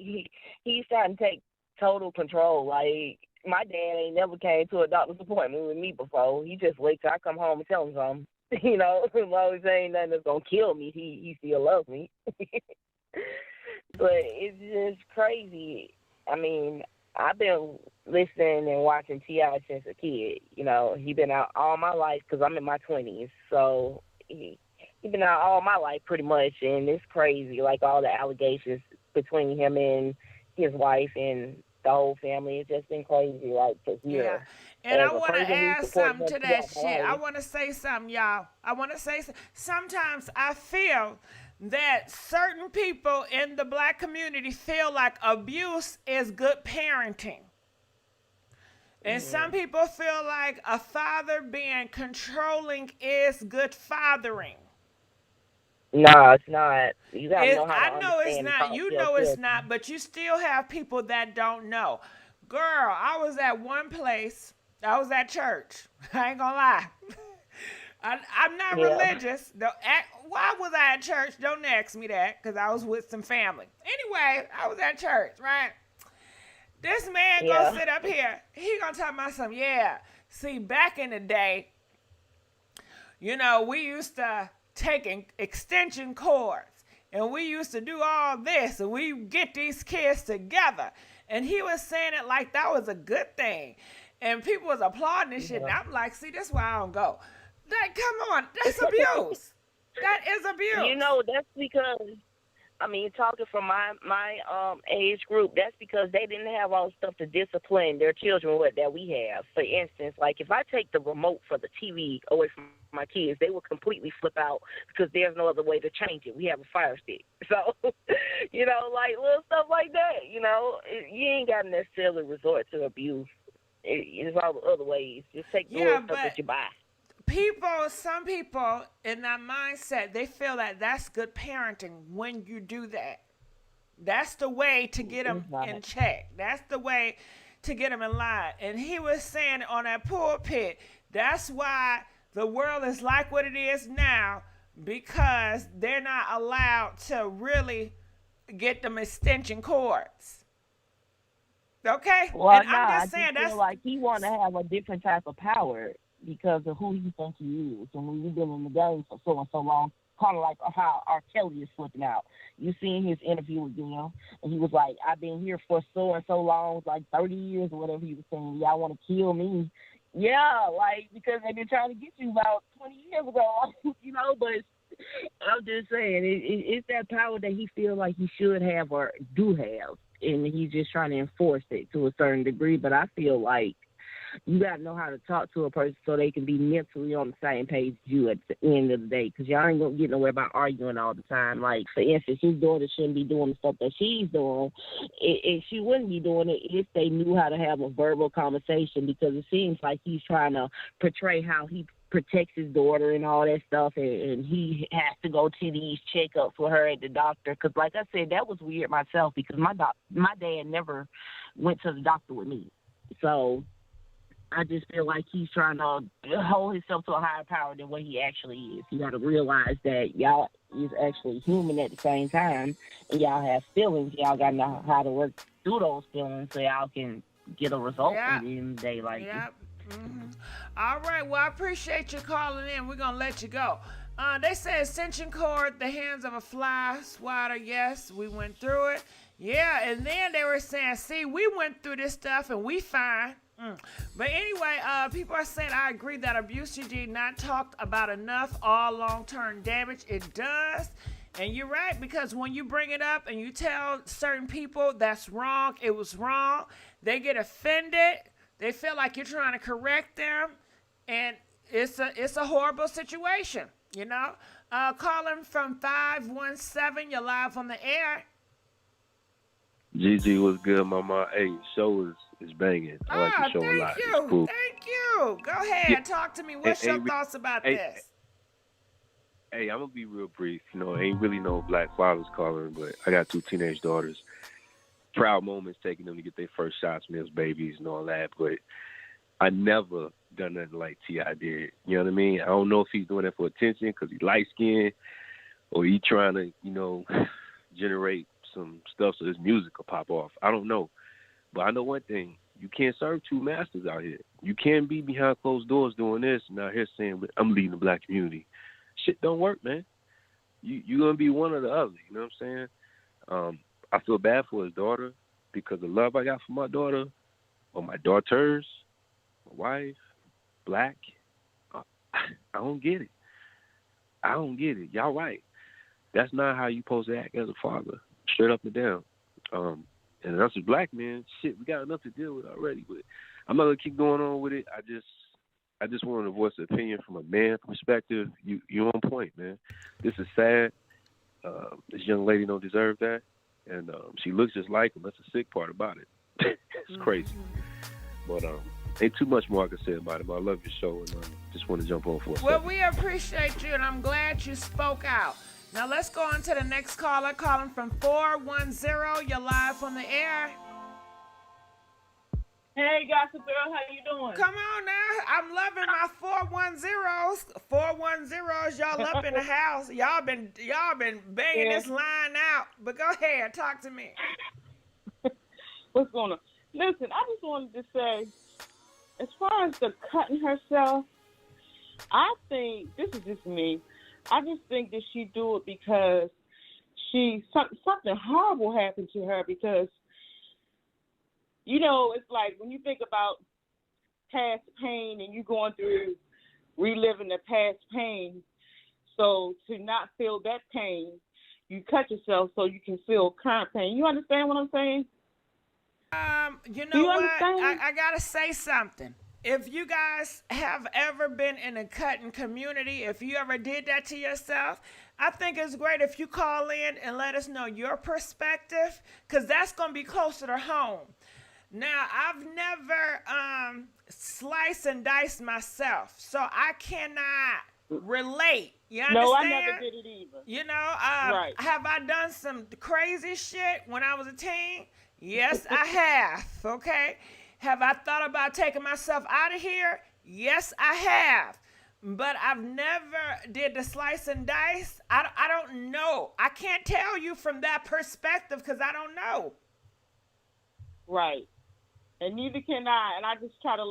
he's starting to take total control. Like, my dad ain't never came to a doctor's appointment with me before. He just waits till I come home and tell him something. As long as there ain't nothing that's going to kill me, he still loves me. But it's just crazy. I mean, I've been listening and watching T.I. since a kid. He been out all my life because I'm in my 20s. So he been out all my life pretty much, and it's crazy, like all the allegations between him and his wife and the whole family. It's just been crazy, like, for years. Yeah. And I want to add something to that shit. I want to say something, y'all. Sometimes I feel that certain people in the black community feel like abuse is good parenting. And some people feel like a father being controlling is good fathering. No, it's not. You gotta know how to I know it's understand not. You know it's not, but you still have people that don't know. Girl, I was at one place. I was at church. I ain't gonna lie. I'm not Yeah. religious. Why was I at church? Don't ask me that, because I was with some family. Anyway, I was at church, right? This man gonna Yeah. sit up here. He gonna talk about something. Yeah. See, back in the day, we used to take extension cords, and we used to do all this, and we get these kids together. And he was saying it like that was a good thing. And people was applauding this shit. And I'm like, see, that's why I don't go. Like, come on, that's abuse. That is abuse. That's because talking from my age group, that's because they didn't have all the stuff to discipline their children with that we have. For instance, like if I take the remote for the TV away from my kids, they will completely flip out because there's no other way to change it. We have a Fire Stick. So, like little stuff like that, you ain't got to necessarily resort to abuse. It's all the other ways. Just take the little stuff that you buy. Some people in that mindset, they feel that that's good parenting when you do that. That's the way to get them in check. That's the way to get them in line. And he was saying on that pulpit, that's why the world is like what it is now, because they're not allowed to really get them extension cords. Okay? Well, and I just saying feel like he want to have a different type of power because of who he thinks he is. And when you've been in the game for so and so long, kind of like how R. Kelly is flipping out. You seen his interview with them, and he was like, I've been here for so and so long, like 30 years or whatever he was saying. Y'all want to kill me. Yeah, like, because they've been trying to get you about 20 years ago, but I'm just saying, it's that power that he feels like he should have or do have, and he's just trying to enforce it to a certain degree. But I feel like you got to know how to talk to a person so they can be mentally on the same page as you at the end of the day, because y'all ain't going to get nowhere by arguing all the time. Like, for instance, his daughter shouldn't be doing the stuff that she's doing, and she wouldn't be doing it if they knew how to have a verbal conversation, because it seems like he's trying to portray how he protects his daughter and all that stuff, and he has to go to these checkups with her at the doctor. Because, like I said, that was weird myself, because my dad never went to the doctor with me. So I just feel like he's trying to hold himself to a higher power than what he actually is. You got to realize that y'all is actually human at the same time, and y'all have feelings. Y'all got to know how to work through those feelings so y'all can get a result at the end of the day. Like, All right, well, I appreciate you calling in. We're going to let you go. They said extension cord, the hands of a fly swatter. Yes, we went through it. Yeah, and then they were saying, see, we went through this stuff and we fine. But anyway, people are saying, I agree that abuse GG not talked about enough, all long-term damage. It does. And you're right, because when you bring it up and you tell certain people that's wrong, it was wrong, they get offended. They feel like you're trying to correct them. And it's a horrible situation, Calling from 517, you're live on the air. GG was good, mama. Hey, show is banging. I like the show a lot. It's cool. Thank you. Go ahead. Talk to me. What's your thoughts about this? Hey, I'm going to be real brief. Ain't really no black fathers calling, but I got 2 teenage daughters. Proud moments taking them to get their first shots when they was babies and all that, but I never done nothing like T.I. did. You know what I mean? I don't know if he's doing it for attention because he's light-skinned or he trying to, generate some stuff so his music will pop off. I don't know. But I know one thing. You can't serve 2 masters out here. You can't be behind closed doors doing this and out here saying, I'm leading the black community. Shit don't work, man. You're going to be one or the other. You know what I'm saying? I feel bad for his daughter because the love I got for my daughter or my daughters, my wife, black, I don't get it. I don't get it. Y'all right. That's not how you supposed to act as a father, straight up and down. And us as black men, shit, we got enough to deal with already. But I'm not gonna keep going on with it. I just want to voice an opinion from a man perspective. You on point, man. This is sad. This young lady don't deserve that, and she looks just like him. That's the sick part about it. It's crazy. But ain't too much more I can say about it. But I love your show, and just want to jump on for a Well, second. we appreciate you, and I'm glad you spoke out. Now let's go on to the next caller, calling from 410. You're live on the air. Hey, Gossip Girl, how you doing? Come on now. I'm loving my 410s. 410s, y'all up in the house. Y'all been banging this line out. But go ahead, talk to me. What's going on? Listen, I just wanted to say, as far as the cutting herself, I think, this is just me, I just think that she do it because something horrible happened to her, because, you know, it's like when you think about past pain and you going through reliving the past pain, so to not feel that pain, you cut yourself so you can feel current pain. You understand what I'm saying? You know what? I gotta say something. If you guys have ever been in a cutting community, if you ever did that to yourself, I think it's great if you call in and let us know your perspective, because that's going to be closer to home. Now, I've never sliced and diced myself, so I cannot relate. You understand? No, I never did it either. You know, right. Have I done some crazy shit when I was a teen? Yes, I have, okay? Have I thought about taking myself out of here? Yes, I have. But I've never did the slice and dice. I don't know. I can't tell you from that perspective because I don't know. Right. And neither can I. And I just try to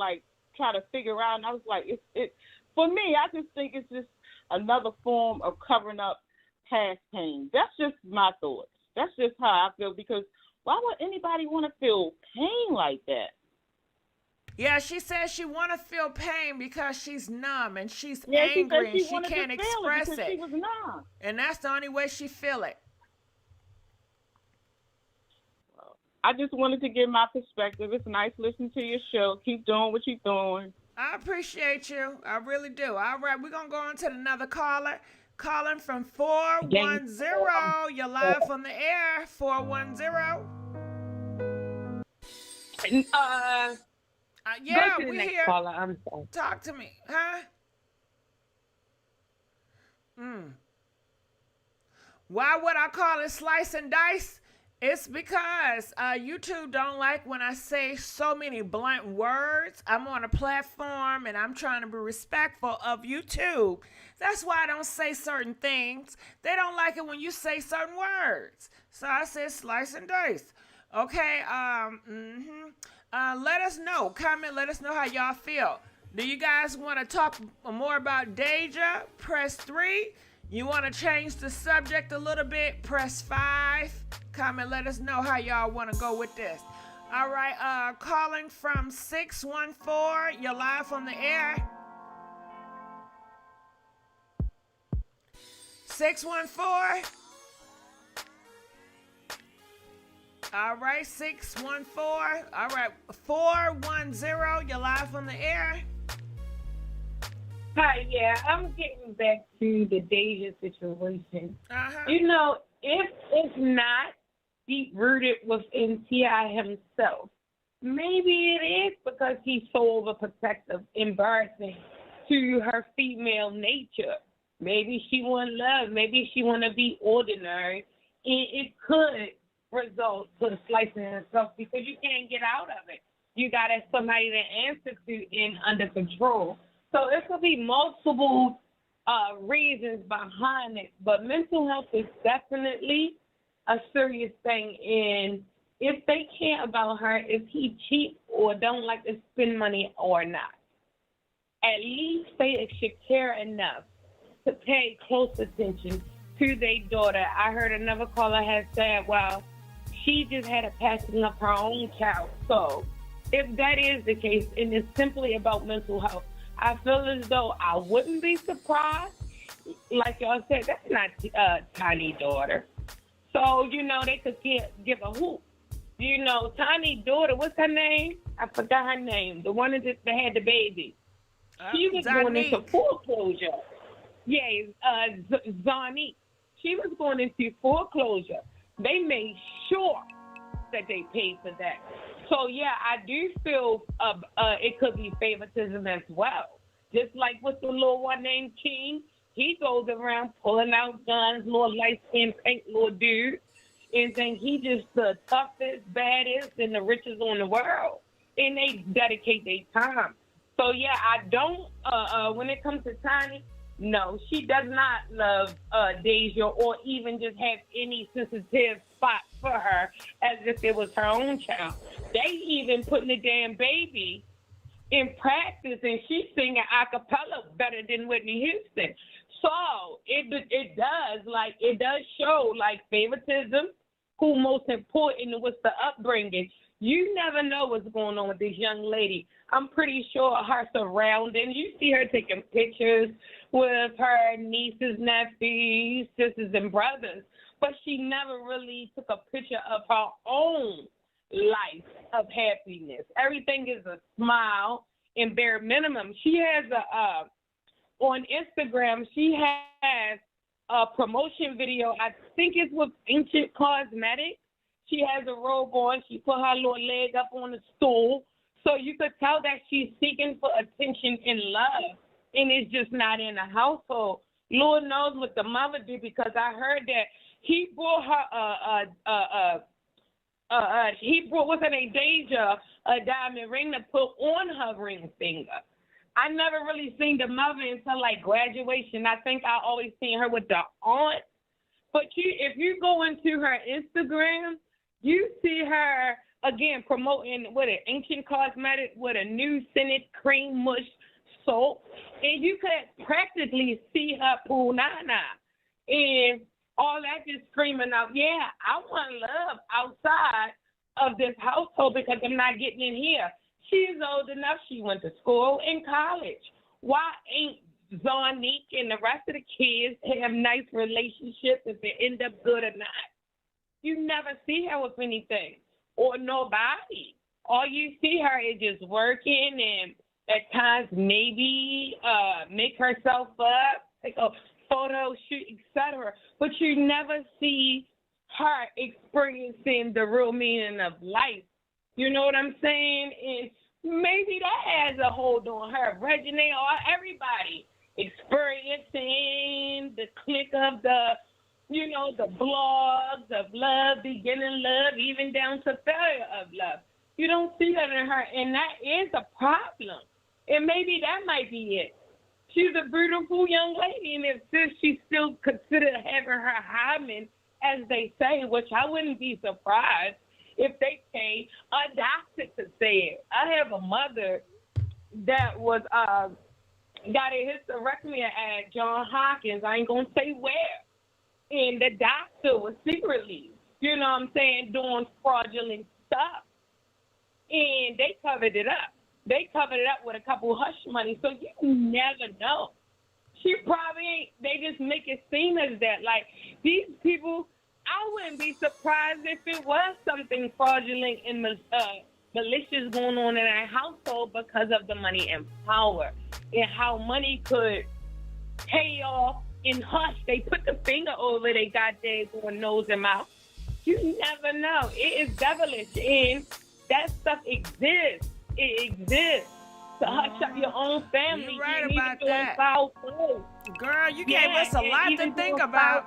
figure out. And I was like, it for me, I just think it's just another form of covering up past pain. That's just my thoughts. That's just how I feel, because why would anybody want to feel pain like that? Yeah, she says she want to feel pain because she's numb and she's angry and she can't express it. She was numb. And that's the only way she feel it. I just wanted to give my perspective. It's nice listening to your show. Keep doing what you're doing. I appreciate you. I really do. All right, we're going to go on to another caller. Calling from 410. You're live on the air. 410. Yeah, go to the next here. caller. I'm sorry. Talk to me, huh? Why would I call it slice and dice? It's because YouTube don't like when I say so many blunt words. I'm on a platform and I'm trying to be respectful of YouTube. That's why I don't say certain things. They don't like it when you say certain words. So I said slice and dice. Okay, let us know. Comment, let us know how y'all feel. Do you guys want to talk more about Deyjah? Press 3. You want to change the subject a little bit? Press 5. Comment, let us know how y'all want to go with this. All right, calling from 614. You're live on the air. 614. All right, 614. All right, 410. You're live on the air. Hi, yeah, I'm getting back to the Deyjah situation. Uh-huh. You know, if it's not deep-rooted within T.I. himself, maybe it is because he's so overprotective, embarrassing to her female nature. Maybe she want love. Maybe she want to be ordinary. It could result to slicing herself because you can't get out of it. You got to have somebody to answer to and under control. So it could be multiple reasons behind it, but mental health is definitely a serious thing. And if they care about her, if he cheap or don't like to spend money or not, at least they should care enough to pay close attention to their daughter. I heard another caller had said, well, she just had a passing of her own child. So if that is the case, and it's simply about mental health, I feel as though I wouldn't be surprised. Like y'all said, that's not Tiny daughter. So, you know, they could give a hoot. You know, Tiny daughter, what's her name? I forgot her name. The one that had the baby. She was going into foreclosure. Yeah, Zani. She was going into foreclosure. They made sure that they paid for that. So, yeah, I do feel it could be favoritism as well. Just like with the little one named King, he goes around pulling out guns, little light-skinned, pink little dude, and think he just the toughest, baddest, and the richest in the world. and they dedicate their time. So yeah, I don't. When it comes to Tiny, no, she does not love Deyjah or even just have any sensitive spot for her as if it was her own child. They even putting the damn baby in practice, and she's singing a cappella better than Whitney Houston. So it does show like favoritism. Who most important was the upbringing. You never know what's going on with this young lady. I'm pretty sure her surroundings. You see her taking pictures with her nieces, nephews, sisters, and brothers, but she never really took a picture of her own life of happiness. Everything is a smile and bare minimum. She has on Instagram, she has a promotion video. I think it's with Ancient Cosmetics. She has a robe on. She put her little leg up on the stool. So you could tell that she's seeking for attention and love, and it's just not in the household. Lord knows what the mother did, because I heard that he brought her what's her name, Deyjah, a diamond ring to put on her ring finger. I never really seen the mother until like graduation. I think I always seen her with the aunt. But if you go into her Instagram, you see her again promoting with an Ancient Cosmetic with a new scented cream mush soap, and you could practically see her punana, and all that just screaming out, yeah, I want love outside of this household because I'm not getting in here. She's old enough. She went to school and college. Why ain't Zonique and the rest of the kids have nice relationships if they end up good or not? You never see her with anything or nobody. All you see her is just working and at times maybe make herself up, take a photo shoot, etc. But you never see her experiencing the real meaning of life. You know what I'm saying? And maybe that has a hold on her. Reginae or everybody experiencing the click of the blogs of love, beginning love, even down to failure of love. You don't see that in her, and that is a problem. And maybe that might be it. She's a beautiful young lady, and if she's still considered having her hymen, as they say, which I wouldn't be surprised if they pay a doctor to say it. I have a mother that was got a hysterectomy at Johns Hopkins. I ain't gonna say where. And the doctor was secretly, doing fraudulent stuff. And they covered it up. They covered it up with a couple hush money, so you never know. She probably ain't, they just make it seem as that. Like, these people, I wouldn't be surprised if it was something fraudulent and malicious going on in our household because of the money and power and how money could pay off in hush. They put the finger over their goddamn nose and mouth. You never know. It is devilish, and that stuff exists. It exists. To hush up your own family. You're right about that. Girl, you gave us a lot to think about.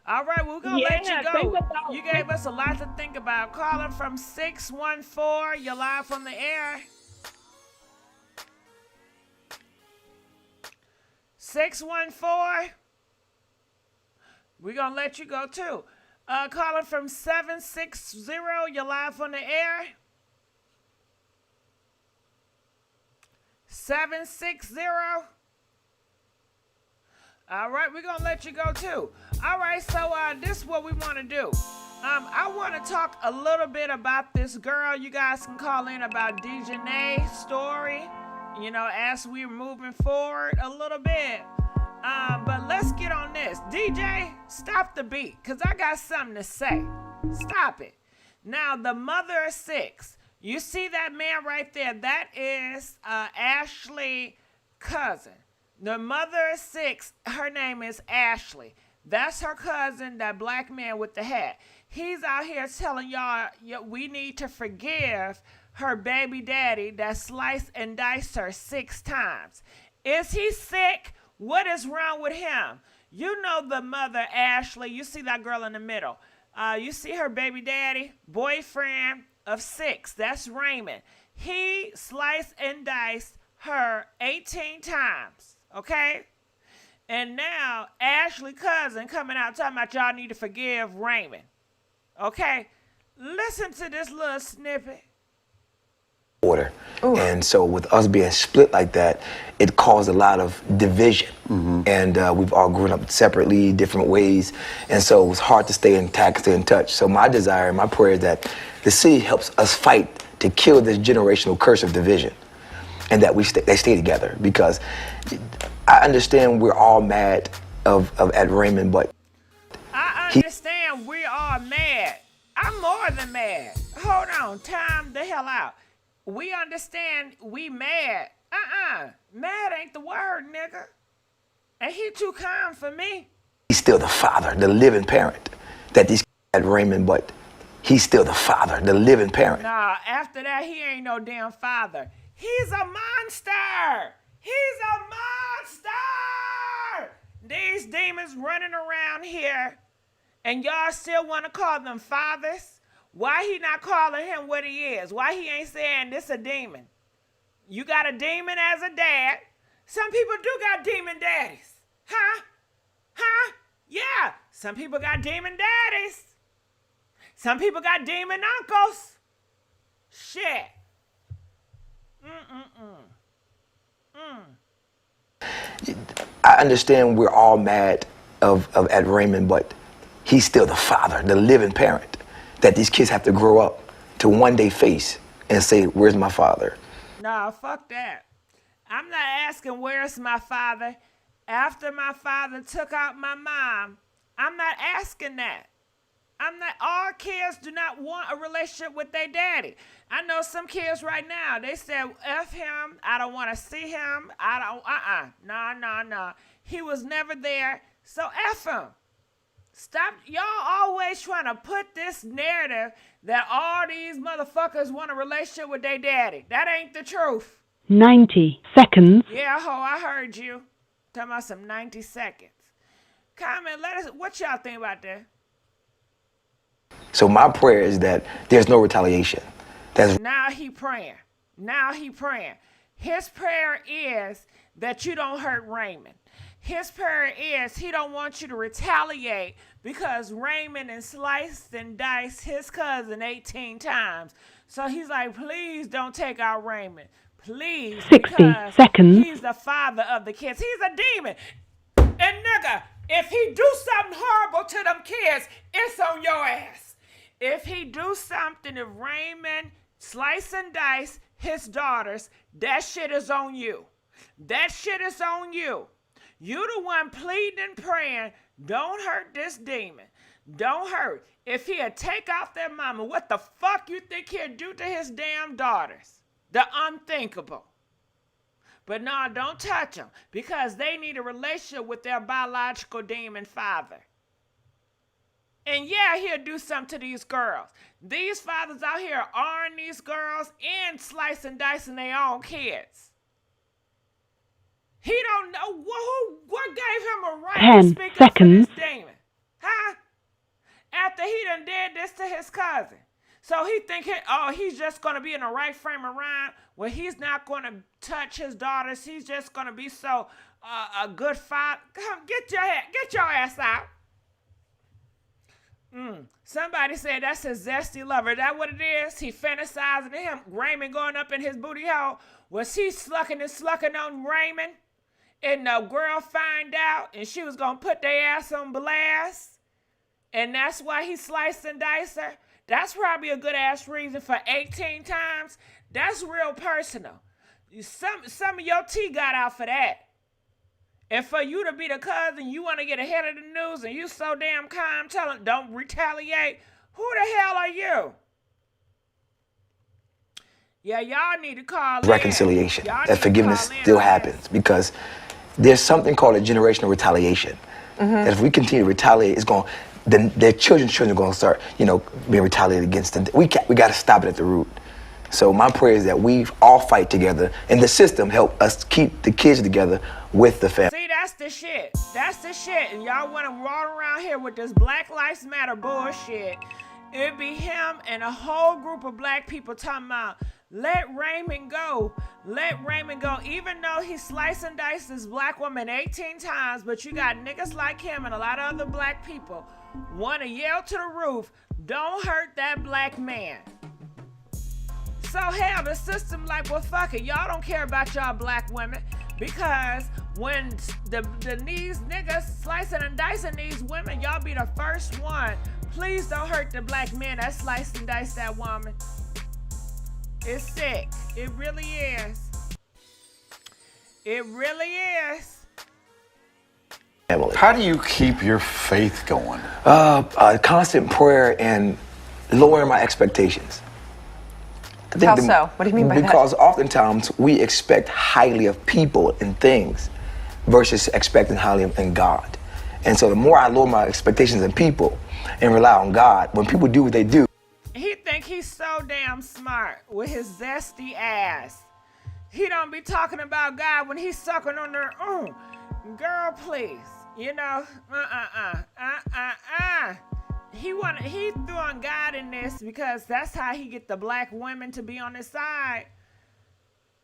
All right, we're going to let you go. You gave us a lot to think about. Calling from 614. You're live on the air. 614. We're going to let you go, too. Calling from 760. You're live on the air. 760. All right, we're going to let you go, too. All right, so this is what we want to do. I want to talk a little bit about this girl. You guys can call in about Deyjah's story, as we're moving forward a little bit. But let's get on this. DJ, stop the beat, because I got something to say. Stop it. Now, the mother of six. You see that man right there? That is Ashley's cousin. The mother of six, her name is Ashley. That's her cousin, that black man with the hat. He's out here telling y'all we need to forgive her baby daddy that sliced and diced her 6 times. Is he sick? What is wrong with him? You know the mother, Ashley. You see that girl in the middle. You see her baby daddy, boyfriend, of 6. That's Raymond. He sliced and diced her 18 times. Okay? And now Ashley cousin coming out talking about y'all need to forgive Raymond. Okay? Listen to this little snippet. Order. And so with us being split like that, it caused a lot of division. And we've all grown up separately, different ways. And so it was hard to stay intact, stay in touch. So my desire, my prayer is that the city helps us fight to kill this generational curse of division. And that they stay together. Because I understand we're all mad at Raymond, but I understand we are mad. I'm more than mad. Hold on, time the hell out. We understand we mad. Mad ain't the word, nigga. And he too calm for me. he's still the father, the living parent. That these at Raymond, but he's still the father, the living parent. Nah, after that, he ain't no damn father. He's a monster. He's a monster. These demons running around here, and y'all still want to call them fathers? Why he not calling him what he is? Why he ain't saying this a demon? You got a demon as a dad. Some people do got demon daddies. Huh? Huh? Yeah. Some people got demon daddies. Some people got demon uncles. Shit. I understand we're all mad at Raymond, but he's still the father, the living parent. That these kids have to grow up to one day face and say, where's my father? Nah, fuck that. I'm not asking where's my father. After my father took out my mom, I'm not asking that. All kids do not want a relationship with their daddy. I know some kids right now, they said, F him, I don't want to see him, Nah. He was never there, so F him. Stop, y'all always trying to put this narrative that all these motherfuckers want a relationship with their daddy. That ain't the truth. 90 seconds. Yeah, ho, I heard you. Talking about some 90 seconds. Comment, let us, what y'all think about that? So my prayer is that there's no retaliation. Now he praying. His prayer is that you don't hurt Raymond. His prayer is he don't want you to retaliate because Raymond and sliced and diced his cousin 18 times. So he's like, please don't take out Raymond. Please. 60 seconds. He's the father of the kids. He's a demon. And nigga, if he do something horrible to them kids, it's on your ass. If he do something to Raymond, slice and dice his daughters, that shit is on you. That shit is on you. You the one pleading and praying, don't hurt this demon. Don't hurt. If he'll take out their mama, what the fuck you think he'll do to his damn daughters? The unthinkable. But no, don't touch them because they need a relationship with their biological demon father. And yeah, he'll do something to these girls. These fathers out here arring these girls and slicing and dicing their own kids. He don't know what gave him a right 10 to speak seconds. up for this demon. Huh? After he done did this to his cousin. So he thinking, he's just going to be in the right frame of mind where he's not going to touch his daughters. He's just going to be so a good father. Come, get your ass out. Somebody said that's his zesty lover. Is that what it is? He fantasizing to him, Raymond going up in his booty hole. Was he slucking on Raymond? And the girl find out and she was going to put their ass on blast. And that's why he sliced and diced her. That's probably a good ass reason for 18 times. That's real personal. Some of your tea got out for that. And for you to be the cousin, you want to get ahead of the news and you so damn calm telling don't retaliate. Who the hell are you? Yeah, y'all need to call Reconciliation. That forgiveness still happens because there's something called a generational retaliation. That if we continue to retaliate, then their children are going to start, being retaliated against. And we got to stop it at the root. So my prayer is that we all fight together and the system help us keep the kids together with the family. See, that's the shit. And y'all want to walk around here with this Black Lives Matter bullshit It'd be him and a whole group of black people talking about, let Raymond go. Let Raymond go. Even though he sliced and diced this black woman 18 times, but you got niggas like him and a lot of other black people want to yell to the roof, don't hurt that black man. So hell, the system like, well, fuck it. Y'all don't care about y'all black women, because when these niggas slicing and dicing these women, y'all be the first one. Please don't hurt the black man that sliced and diced that woman. It's sick. It really is. It really is. How do you keep your faith going? Constant prayer and lowering my expectations. How so? What do you mean by that? Because oftentimes we expect highly of people and things versus expecting highly in God. And so the more I lower my expectations in people and rely on God, when people do what they do. He think he's so damn smart with his zesty ass. He don't be talking about God when he's sucking on their girl, please. You know, He throwing God in this because that's how he get the black women to be on his side.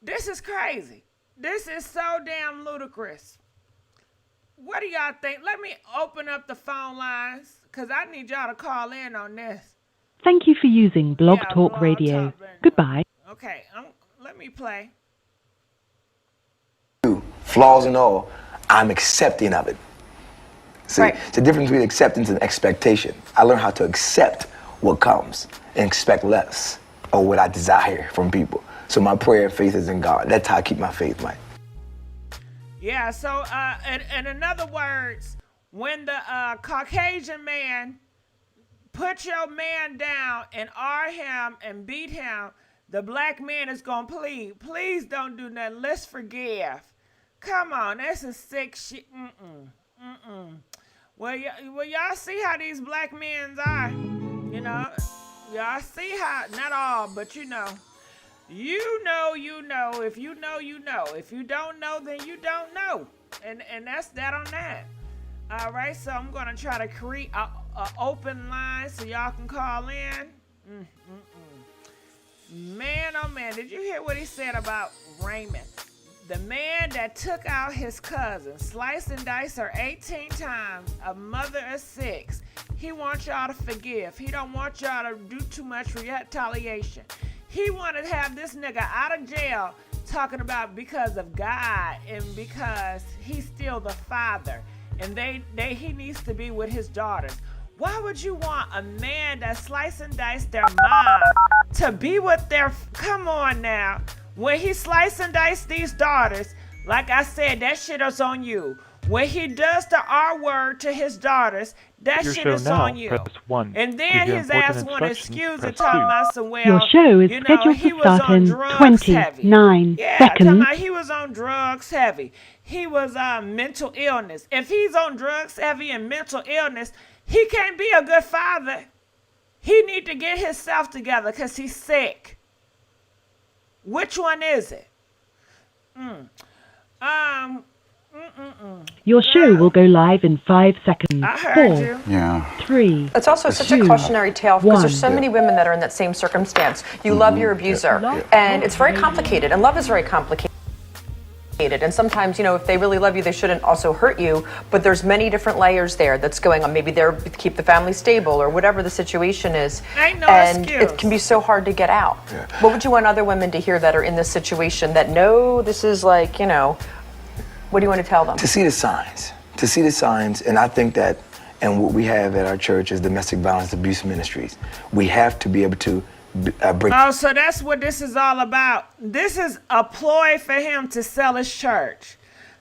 This is crazy. This is so damn ludicrous. What do y'all think? Let me open up the phone lines, because I need y'all to call in on this. Thank you for using Blog Talk Radio. Goodbye. Okay, let me play. Flaws and all, I'm accepting of it. See, it's the difference between acceptance and expectation. I learned how to accept what comes and expect less, or what I desire from people. So my prayer and faith is in God. That's how I keep my faith, Mike. Yeah, so in other words, when the Caucasian man put your man down and R him and beat him, the black man is gonna plead, please don't do nothing, let's forgive. Come on, that's a sick shit. Well, y'all see how these black men are, you know. Y'all see how, not all, but you know. You know. If you know, you know. If you don't know, then you don't know. And that's that on that. All right, so I'm going to try to create a open line so y'all can call in. Man, oh man, did you hear what he said about Raymond? The man that took out his cousin, sliced and diced her 18 times, a mother of 6. He wants y'all to forgive. He don't want y'all to do too much retaliation. He wanted to have this nigga out of jail talking about because of God and because he's still the father and he needs to be with his daughters. Why would you want a man that sliced and diced their mom to be with their, come on now. When he sliced and diced these daughters, like I said, that shit is on you. When he does the R word to his daughters, that shit is on you. And then his ass want to excuse and talk about some, well, your show is you know, scheduled he to was start on in drugs 29 heavy. seconds. He was on drugs heavy. He was mental illness. If he's on drugs heavy and mental illness, he can't be a good father. He need to get himself together because he's sick. Which one is it? Your show will go live in 5 seconds. I heard you. Yeah. 3. It's also such a cautionary tale because there's so many women that are in that same circumstance. You love your abuser, and it's very complicated, and love is very complicated. And sometimes, you know, if they really love you, they shouldn't also hurt you. But there's many different layers there that's going on. Maybe they're to keep the family stable or whatever the situation is. Ain't no and excuse. it can be so hard to get out. Yeah. What would you want other women to hear that are in this situation that know this is like, you know, what do you want to tell them? To see the signs. To see the signs. And I think that, and what we have at our church is domestic violence abuse ministries. We have to be able to bring. Oh, so that's what this is all about. This is a ploy for him to sell his church.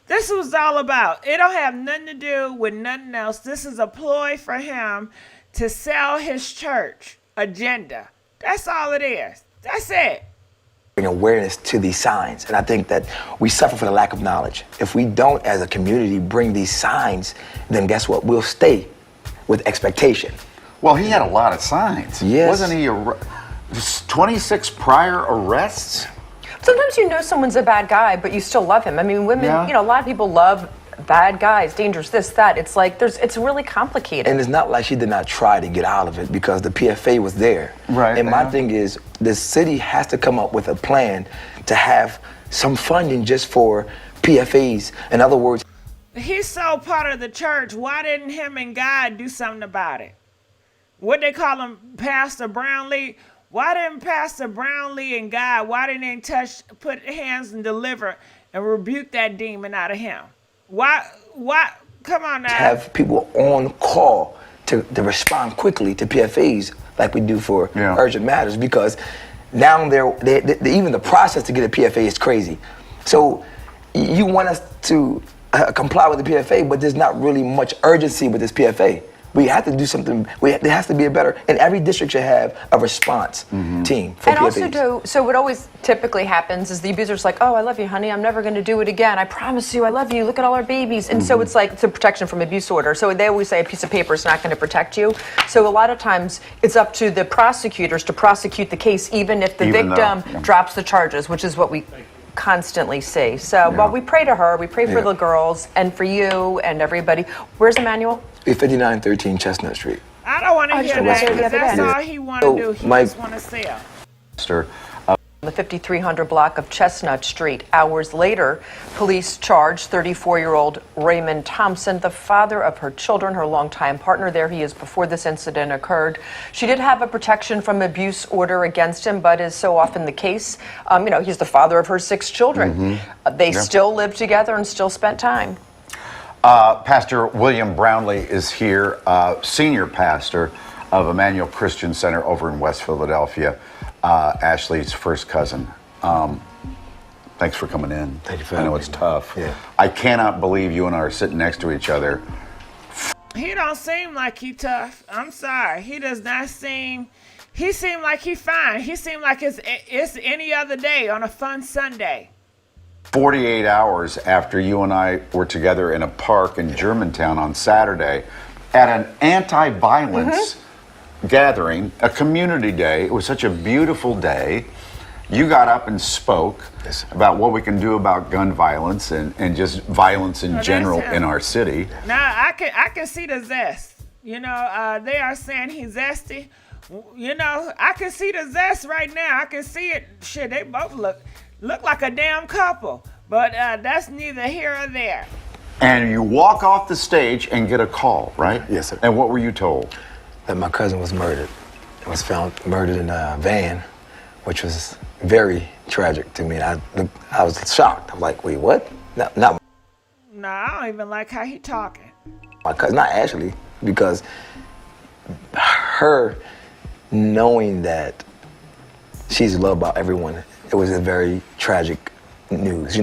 This was all about. It don't have nothing to do with nothing else. This is a ploy for him to sell his church agenda. That's all it is. That's it. Bring awareness to these signs. And I think that we suffer for the lack of knowledge. If we don't, as a community, bring these signs, then guess what? We'll stay with expectation. Well, he had a lot of signs. Yes. Wasn't he 26 prior arrests? Sometimes you know someone's a bad guy, but you still love him. I mean, women, Yeah. you know, a lot of people love bad guys, dangerous, this, that. It's like it's really complicated. And it's not like she did not try to get out of it because the PFA was there. Right. And my thing is, the city has to come up with a plan to have some funding just for PFAs. In other words, He's so part of the church. Why didn't him and God do something about it? What they call him, Pastor Brownlee? Why didn't Pastor Brownlee and God, why didn't they put hands and deliver and rebuke that demon out of him? Why, come on now. to have people on call to respond quickly to PFAs like we do for urgent matters, because now even the process to get a PFA is crazy. So you want us to comply with the PFA, but there's not really much urgency with this PFA. We have to do something. There has to be a better, and every district should have a response team for and PFAs. also, so what always typically happens is the abuser's like, oh, I love you, honey. I'm never going to do it again. I promise you, I love you. Look at all our babies. And so it's like, it's a protection from abuse order. So they always say a piece of paper is not going to protect you. So a lot of times it's up to the prosecutors to prosecute the case, even if the victim drops the charges, which is what we constantly see. So while we pray to her, we pray for the girls and for you and everybody. Where's Emmanuel? 5913 Chestnut Street. I don't want to hear that, because that's all he want to do. He just want to sell. The 5300 block of Chestnut Street. Hours later, police charged 34-year-old Raymond Thompson, the father of her children, her longtime partner. There he is before this incident occurred. She did have a protection from abuse order against him, but as so often the case, he's the father of her 6 children. They still lived together and still spent time. Pastor William Brownlee is here, senior pastor of Emmanuel Christian Center over in West Philadelphia. Ashley's first cousin. Thanks for coming in. Thank you for I know having it's me. tough. Yeah. I cannot believe you and I are sitting next to each other. He don't seem like he tough. I'm sorry. He does not seem. He seemed like he fine. He seemed like it's any other day on a fun Sunday. 48 hours after you and I were together in a park in Germantown on Saturday at an anti-violence gathering, a community day. It was such a beautiful day. You got up and spoke about what we can do about gun violence and just violence in general in our city. Now I can see the zest. They are saying he's zesty. I can see the zest right now. I can see it. Shit, they both look like a damn couple. But that's neither here or there. And you walk off the stage and get a call, right? Yes, sir. And what were you told? That my cousin was murdered. He was found murdered in a van, which was very tragic to me. And I was shocked. I was like, wait, what? Not No, I don't even like how he talking. my cousin, not Ashley, because her knowing that she's loved by everyone, it was a very tragic news.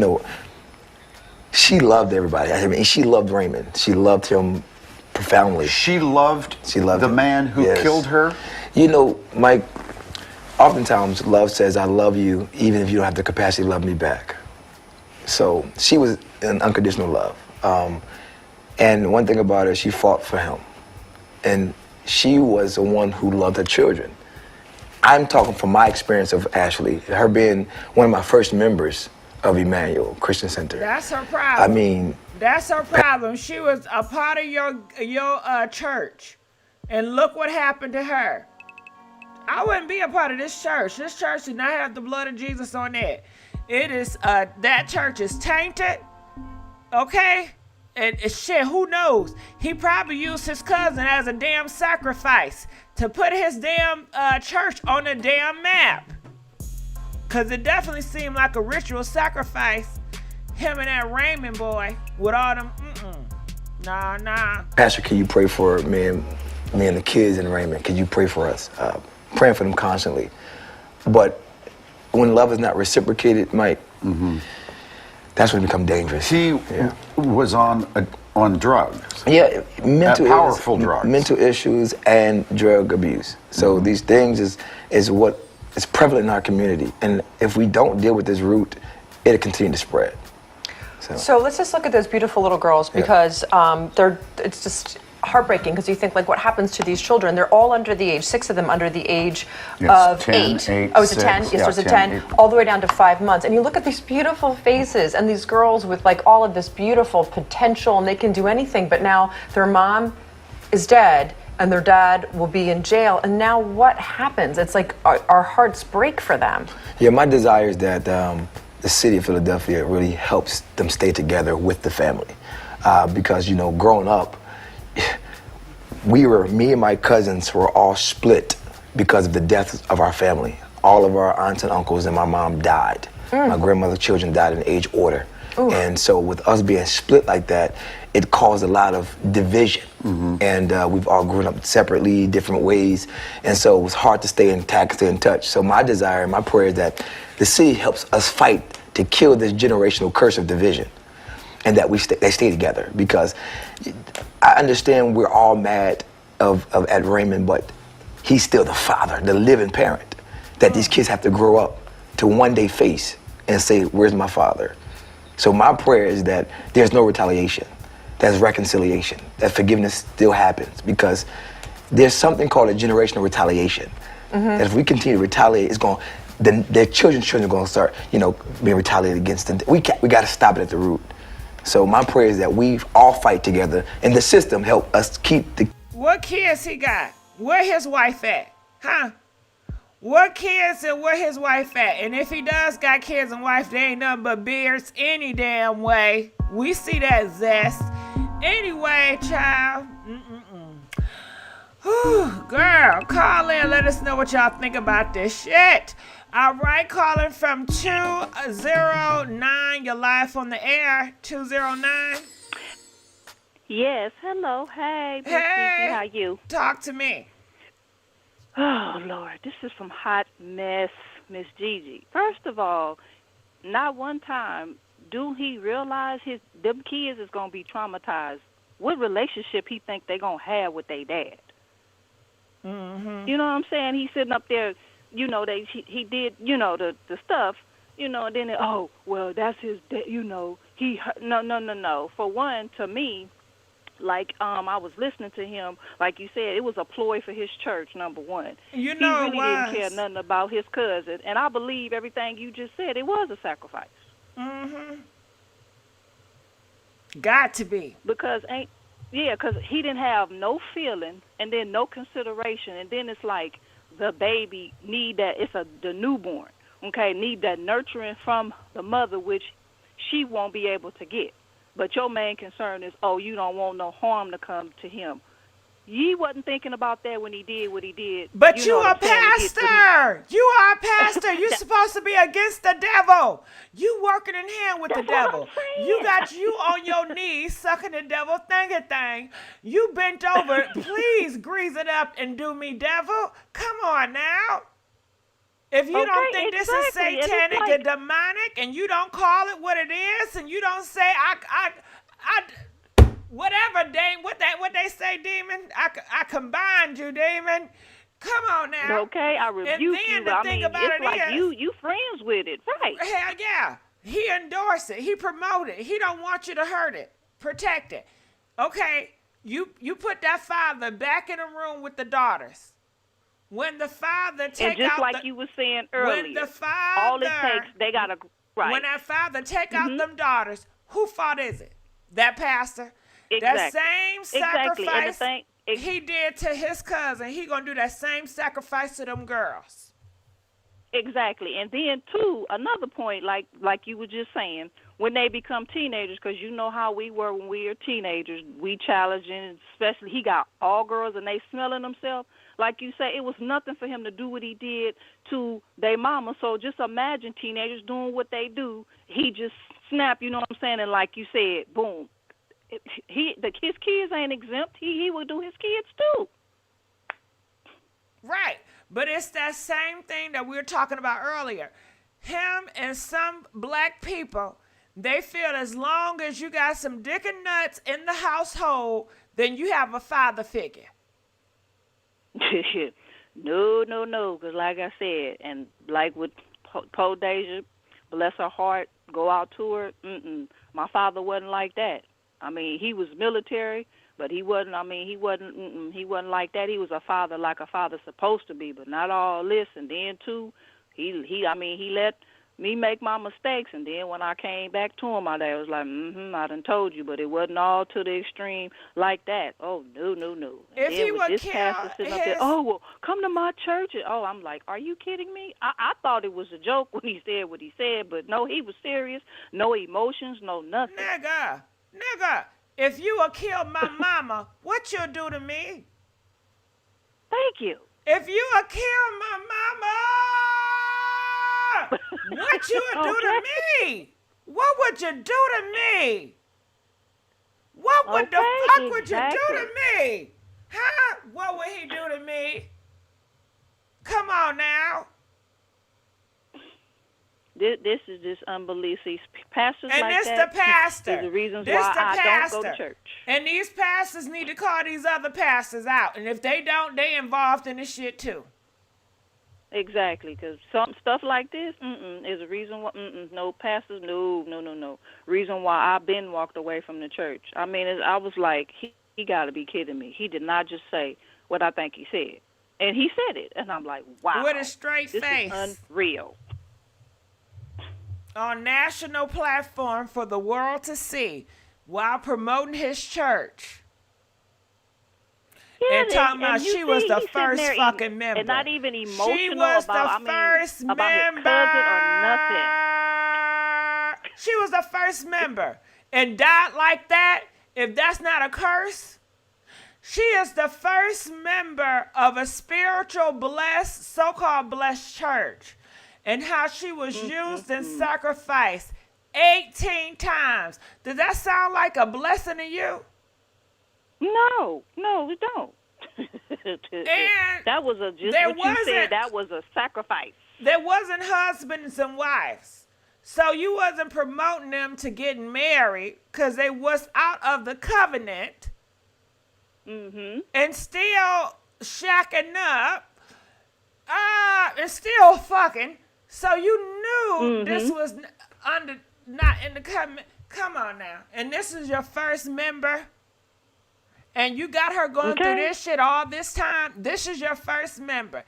She loved everybody. I mean, she loved Raymond. She loved him profoundly. She loved the man who killed her? Mike, oftentimes love says, I love you, even if you don't have the capacity to love me back. So she was in unconditional love. And one thing about her, she fought for him. And she was the one who loved her children. I'm talking from my experience of Ashley, her being one of my first members of Emmanuel Christian Center. That's her problem. I mean, that's her problem. She was a part of your church, and look what happened to her. I wouldn't be a part of this church. This church did not have the blood of Jesus on it. It is that church is tainted. Okay, and shit. Who knows? He probably used his cousin as a damn sacrifice to put his damn church on the damn map. Cause it definitely seemed like a ritual sacrifice. Him and that Raymond boy with all them. Nah. Pastor, can you pray for me and the kids and Raymond? Can you pray for us? Praying for them constantly. But when love is not reciprocated, Mike, that's when it becomes dangerous. He was on drugs. Yeah, powerful drugs. Mental issues and drug abuse. So these things is what is prevalent in our community. And if we don't deal with this root, it'll continue to spread. So let's just look at those beautiful little girls, because heartbreaking because you think, like, what happens to these children? They're all under the age, 6 of them under the age Yes, of 10, 8. eight, Oh, is it 10? six. Yes, Yeah, there's a 10, 10, 8. all the way down to 5 months. And you look at these beautiful faces and these girls with, like, all of this beautiful potential, and they can do anything, but now their mom is dead and their dad will be in jail. And now what happens? It's like our hearts break for them. Yeah, my desire is that the city of Philadelphia really helps them stay together with the family. Because, you know, growing up, me and my cousins were all split because of the death of our family. All of our aunts and uncles and my mom died. My grandmother's children died in age order. And so with us being split like that, it caused a lot of division. And we've all grown up separately, different ways. And so it was hard to stay intact, stay in touch. So my desire and my prayer is that the city helps us fight to kill this generational curse of division. And that they stay together, because I understand we're all mad at Raymond, but he's still the father, the living parent that these kids have to grow up to one day face and say, where's my father? So my prayer is that there's no retaliation, there's reconciliation, that forgiveness still happens, because there's something called a generational retaliation. That if we continue to retaliate, then their children are going to start, you know, being retaliated against. And we got to stop it at the root. So my prayer is that we all fight together and the system help us keep the... What kids he got? Where his wife at? Huh? What kids and where his wife at? And if he does got kids and wife, they ain't nothing but beards any damn way. We see that zest. Anyway, child. Whew, girl, call in. Let us know what y'all think about this shit. All right, calling from 209. You're live on the air. 209. Yes, hello. Hey, Miss Hey. Gigi, how you? Talk to me. Oh, Lord, this is some hot mess, Miss Gigi. First of all, not one time do he realize them kids is going to be traumatized. What relationship he think they going to have with their dad? You know what I'm saying? He's sitting up there, you know, he did, you know, the stuff, you know, and then, well, that's his, you know, no. For one, to me, like I was listening to him, like you said, it was a ploy for his church, number one. You know, he really didn't care nothing about his cousin, and I believe everything you just said. It was a sacrifice. Got to be. Because he didn't have no feeling and then no consideration, and then it's like the baby need that. It's the newborn, okay, need that nurturing from the mother, which she won't be able to get. But your main concern is, you don't want no harm to come to him. He wasn't thinking about that when he did what he did. But you a pastor. You are a pastor. You're supposed to be against the devil. You working in hand with the devil. You got you on your knees sucking the devil thingy thing. You bent over. Please grease it up and do me, devil. Come on now. If you don't think this is satanic and demonic, and you don't call it what it is, and you don't say whatever, what they say, demon, I combined you, demon. Come on now. Okay, I rebuke you. I mean, it's like you friends with it, right? Hell yeah. He endorsed it. He promoted it. He don't want you to hurt it. Protect it. Okay, you put that father back in the room with the daughters. When the father take and just out like you were saying earlier, when the father, all it takes, they got to, right. When that father take out them daughters, whose fault is it? That pastor? Exactly. That same sacrifice And he did to his cousin, he going to do that same sacrifice to them girls. Exactly. And then, too, another point, like you were just saying, when they become teenagers, because you know how we were when we were teenagers, we challenging, especially he got all girls and they smelling themselves. Like you say, it was nothing for him to do what he did to their mama. So just imagine teenagers doing what they do. He just snapped, you know what I'm saying? And like you said, boom. His kids ain't exempt. He will do his kids too. Right. But it's that same thing that we were talking about earlier. Him and some black people, they feel as long as you got some dick and nuts in the household, then you have a father figure. No, because like I said, and like with Deyjah, bless her heart, go out to her, my father wasn't like that. I mean, he was military, But he wasn't. I mean, he wasn't. He wasn't like that. He was a father like a father's supposed to be. But not all this. And then too, he. I mean, he let me make my mistakes. And then when I came back to him, my dad was like, I done told you, but it wasn't all to the extreme like that. Oh no, no, no. And If then he with would this kill pastor sitting up there, oh well, come to my church. And, oh, I'm like, are you kidding me? I thought it was a joke when he said what he said, but no, he was serious. No emotions, no nothing. Nigga, if you would kill my mama, what you do to me? Thank you. If you would kill my mama, what you would do to me? What would you do to me? What would the fuck would you do to me? Huh? What would he do to me? Come on now. This is just unbelief. See, pastors and like this that the pastor. is the reasons This why the I pastor. don't go to church. And these pastors need to call these other pastors out. And if they don't, they involved in this shit too. Exactly, because some stuff like this is a reason why. No, pastors, no. Reason why I've been walked away from the church. I mean, I was like, he got to be kidding me. He did not just say what I think he said, and he said it, and I'm like, wow, with a straight this face, is unreal. On national platform for the world to see, while promoting his church. Yeah, and talking about she was the first fucking member. And not even emotional she was about, the first member. About his cousin or nothing. She was the first member and died like that. If that's not a curse, she is the first member of a spiritual blessed, so-called blessed church. And how she was used and sacrificed 18 times. Does that sound like a blessing to you? No, it don't. And that was what you said, that was a sacrifice. There wasn't husbands and wives. So you wasn't promoting them to getting married because they was out of the covenant. And still shacking up. And still fucking. So you knew this was not in the covenant. Come on now. And this is your first member. And you got her going through this shit all this time. This is your first member.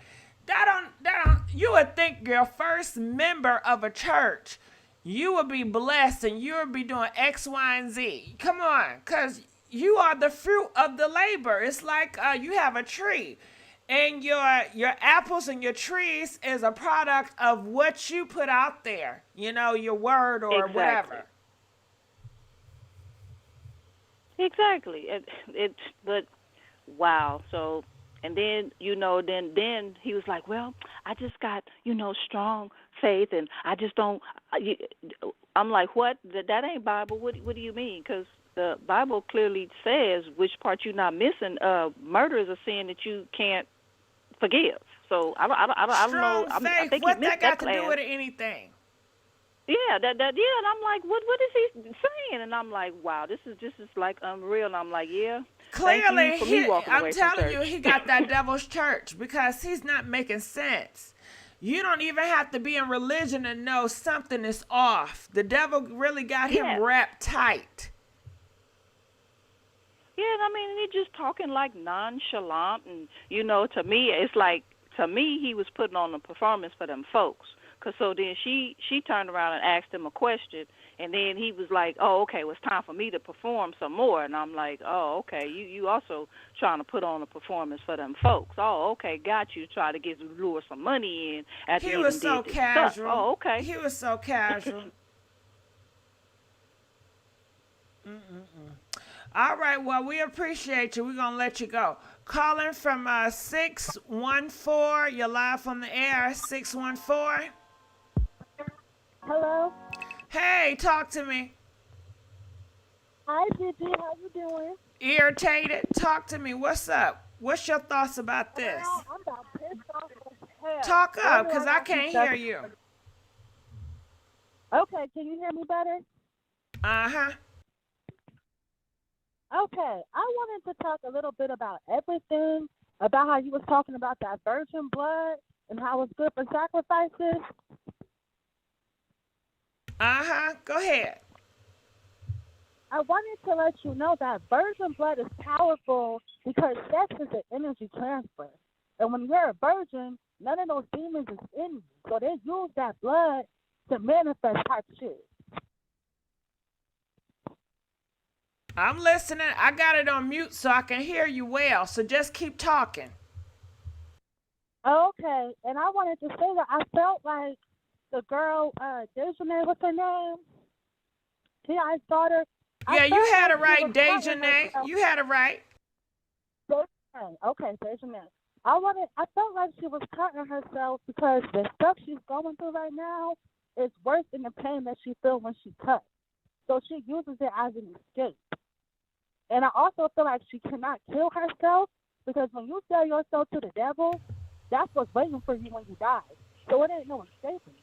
You would think your first member of a church, you would be blessed and you would be doing X, Y, and Z. Come on, because you are the fruit of the labor. It's like you have a tree. And your apples and your trees is a product of what you put out there. You know, your word or whatever. Exactly. But wow. So, and then then he was like, well, I just got strong faith, and I just don't. I'm like, what? That ain't Bible. What do you mean? Because the Bible clearly says, which part you're not missing. Murder is a sin that you can't forgive. So I don't know. I think what he missed that got that to do class. with anything? Yeah, and I'm like, what is he saying? And I'm like, wow, this is like unreal. And I'm like, yeah. Clearly, I'm telling you, he got that devil's church because he's not making sense. You don't even have to be in religion to know something is off. The devil really got him wrapped tight. Yeah, I mean, he's just talking like nonchalant, and to me, it's like he was putting on a performance for them folks. Cause so then she turned around and asked him a question, and then he was like, "Oh, okay, well, it's time for me to perform some more." And I'm like, "Oh, okay, you also trying to put on a performance for them folks? Oh, okay, got you. Try to lure some money in after he was so casual. Stuff. Oh, okay, he was so casual." All right, well, we appreciate you. We're gonna let you go. Calling from 614. You're live from the air. 614. Hello. Hey, talk to me. Hi, Gigi. How you doing? Irritated. Talk to me. What's up? What's your thoughts about this? Well, I'm about pissed off as hell. Talk up, because I can't hear you. Okay, can you hear me better? Uh-huh. Okay, I wanted to talk a little bit about everything, about how you was talking about that virgin blood and how it's good for sacrifices. Uh-huh. Go ahead. I wanted to let you know that virgin blood is powerful because sex is an energy transfer. And when you're a virgin, none of those demons is in you. So they use that blood to manifest type shit. I'm listening. I got it on mute so I can hear you well. So just keep talking. Okay, and I wanted to say that I felt like the girl, Deyjah, what's her name? T.I.'s daughter. Yeah, you had it right, Deyjah. You had it right. Okay, Deyjah. I felt like she was cutting herself because the stuff she's going through right now is worse than the pain that she feels when she cuts. So she uses it as an escape. And I also feel like she cannot kill herself because when you sell yourself to the devil, that's what's waiting for you when you die. So it ain't no escaping.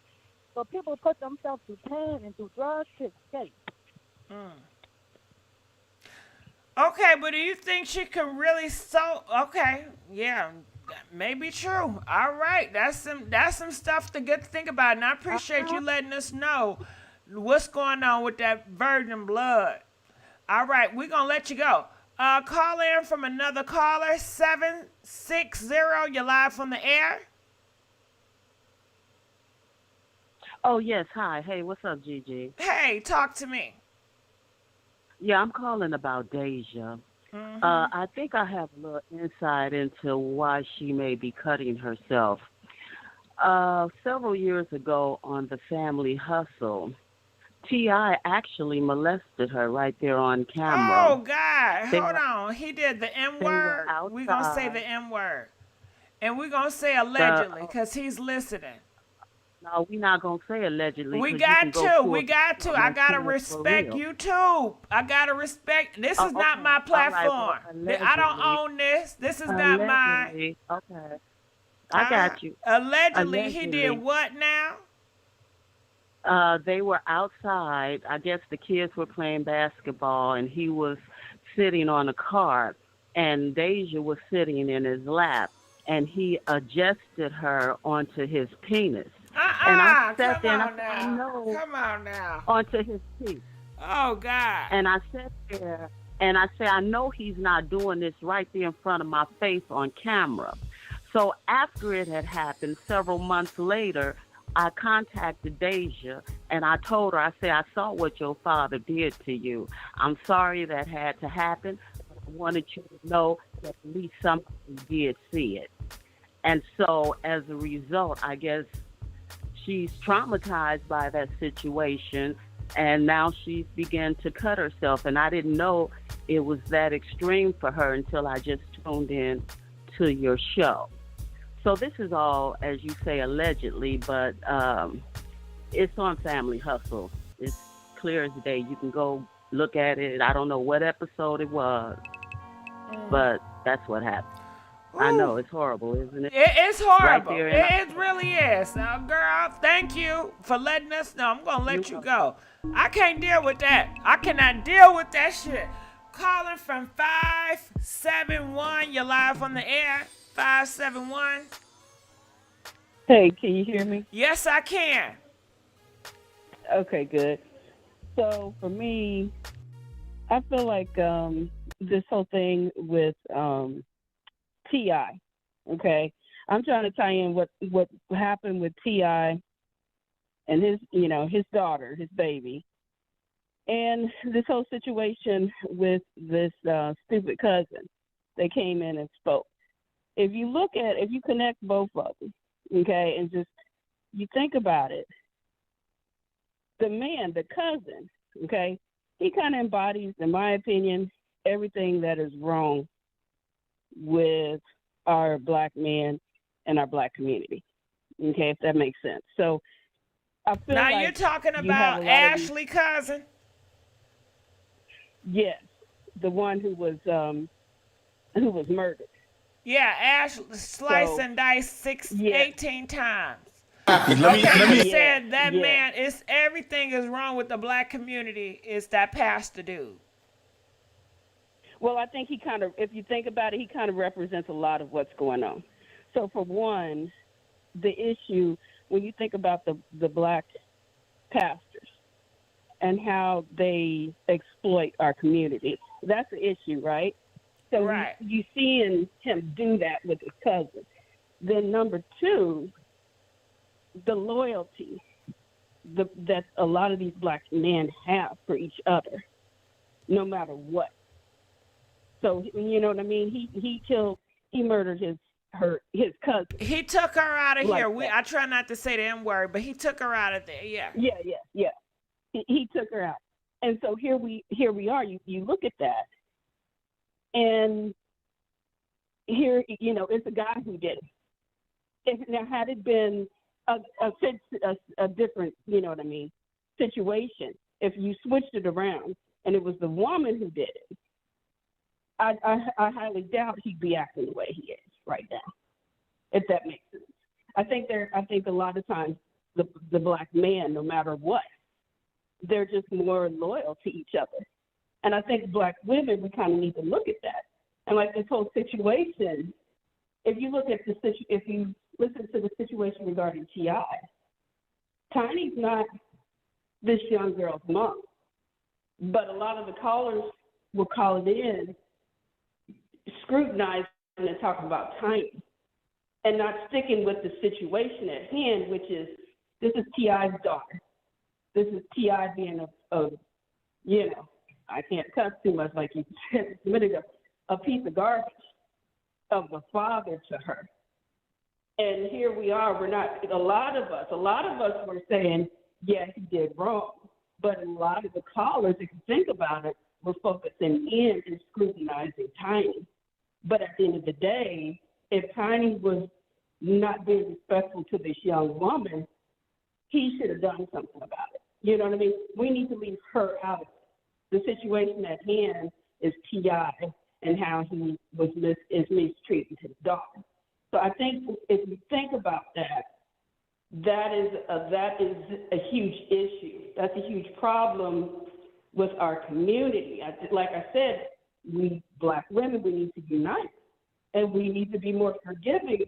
So people put themselves through pain and through drugs to escape. Okay, but do you think she can really okay, yeah, that may be true. All right, that's some stuff to get to think about, and I appreciate you letting us know what's going on with that virgin blood. All right, we're gonna let you go. Call in from another caller, 760. You're live from the air. Oh, yes. Hi. Hey, what's up, Gigi? Hey, talk to me. Yeah, I'm calling about Deyjah. I think I have a little insight into why she may be cutting herself. Several years ago on The Family Hustle, T.I. actually molested her right there on camera. Oh, God. Hold on. He did the M word. We're going to say the M word. And we're going to say allegedly because he's listening. No, we're not going to say allegedly. We got to. We got to. I got to respect YouTube. I got to respect. This is not my platform. Right, I don't own this. This is not mine. Okay. I got you. Allegedly, he did what now? They were outside. I guess the kids were playing basketball, and he was sitting on a cart, and Deyjah was sitting in his lap, and he adjusted her onto his penis. And I sat there and I said, no. Come on now. Onto his teeth. Oh, God. And I sat there and I said, I know he's not doing this right there in front of my face on camera. So after it had happened, several months later, I contacted Deyjah and I told her, I said, I saw what your father did to you. I'm sorry that had to happen. I wanted you to know that at least somebody did see it. And so as a result, I guess she's traumatized by that situation, and now she's begun to cut herself. And I didn't know it was that extreme for her until I just tuned in to your show. So this is all, as you say, allegedly, but it's on Family Hustle. It's clear as day. You can go look at it. I don't know what episode it was, but that's what happened. Ooh. I know, it's horrible, isn't it? It's horrible. Right it really is. Now, girl, thank you for letting us know. I'm going to let you go. I can't deal with that. I cannot deal with that shit. Calling from 571. You're live on the air. 571. Hey, can you hear me? Yes, I can. Okay, good. So, for me, I feel like this whole thing with T.I., okay? I'm trying to tie in what happened with T.I. and his daughter, his baby, and this whole situation with this stupid cousin that came in and spoke. If you connect both of them, okay, and just you think about it, the man, the cousin, okay, he kind of embodies, in my opinion, everything that is wrong with our black men and our black community, okay, if that makes sense. So I feel now like you're talking about Ashley cousin? Yes, the one who was murdered. Yeah, Ash slice and dice 18 times. Let me said that man is everything is wrong with the black community is that pastor dude. Well, I think he kind of, if you think about it, he kind of represents a lot of what's going on. So for one, the issue when you think about the black pastors, and how they exploit our community. That's the issue, right? So Right. you seeing him do that with his cousin. Then number two, the loyalty that a lot of these black men have for each other, no matter what. So you know what I mean? He murdered his cousin. He took her out of Like here. that. I try not to say the N word, but he took her out of there. Yeah. Yeah. He took her out, and so here we are. You look at that, and here it's a guy who did it. Now, had it been a different, situation, if you switched it around and it was the woman who did it, I highly doubt he'd be acting the way he is right now, if that makes sense. I think a lot of times the black man, no matter what, they're just more loyal to each other. And I think black women, we kind of need to look at that. And like this whole situation, if you listen to the situation regarding T.I., Tiny's not this young girl's mom. But a lot of the callers were calling in, scrutinizing and talking about Tiny, and not sticking with the situation at hand, which is, this is T.I.'s daughter. This is T.I. being I can't cuss too much like you said a minute ago, a piece of garbage of a father to her. And here we are, a lot of us were saying, yeah, he did wrong. But a lot of the callers, if you think about it, were focusing in and scrutinizing Tiny. But at the end of the day, if Tiny was not being respectful to this young woman, he should have done something about it. You know what I mean? We need to leave her out of it. The situation at hand is T.I. and how he is mistreating his daughter. So I think if you think about that, that is a huge issue. That's a huge problem with our community. Like I said, we black women, we need to unite, and we need to be more forgiving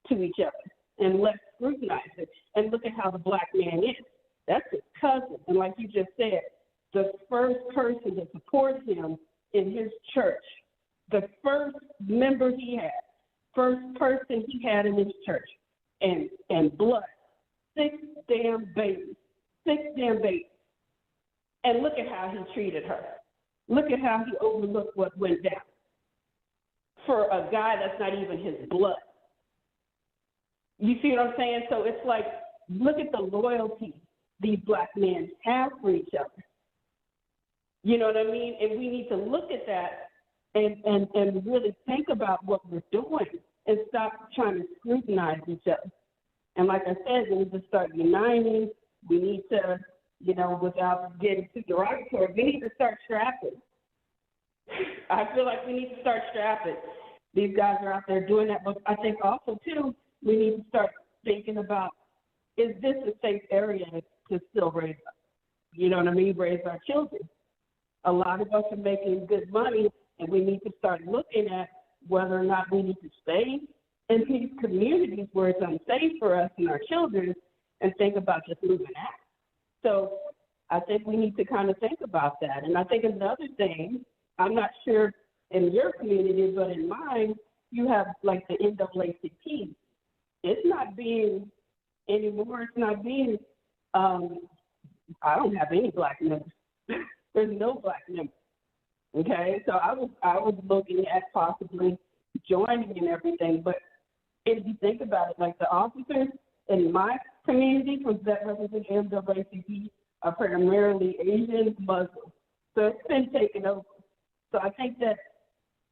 to each other and less scrutinize it. And look at how the black man is. That's his cousin. And like you just said, the first person that supports him in his church, the first member he had, first person he had in his church, and blood, 6 damn babies. And look at how he treated her. Look at how he overlooked what went down for a guy that's not even his blood. You see what I'm saying? So it's like, look at the loyalty these black men have for each other. You know what I mean? And we need to look at that and really think about what we're doing and stop trying to scrutinize each other. And like I said, we need to start uniting. We need to, without getting too derogatory, we need to start strapping. I feel like we need to start strapping. These guys are out there doing that. But I think also, too, we need to start thinking about, is this a safe area to still raise up? You know what I mean? Raise our children. A lot of us are making good money, and we need to start looking at whether or not we need to stay in these communities where it's unsafe for us and our children, and think about just moving out. So I think we need to kind of think about that. And I think another thing, I'm not sure in your community, but in mine, you have like the NAACP. It's not being anymore. It's not being, I don't have any black members. There's no black members. Okay, so I was looking at possibly joining and everything, but if you think about it, like the officers in my community that represent NAACP are primarily Asian Muslims. So it's been taken over. So I think that,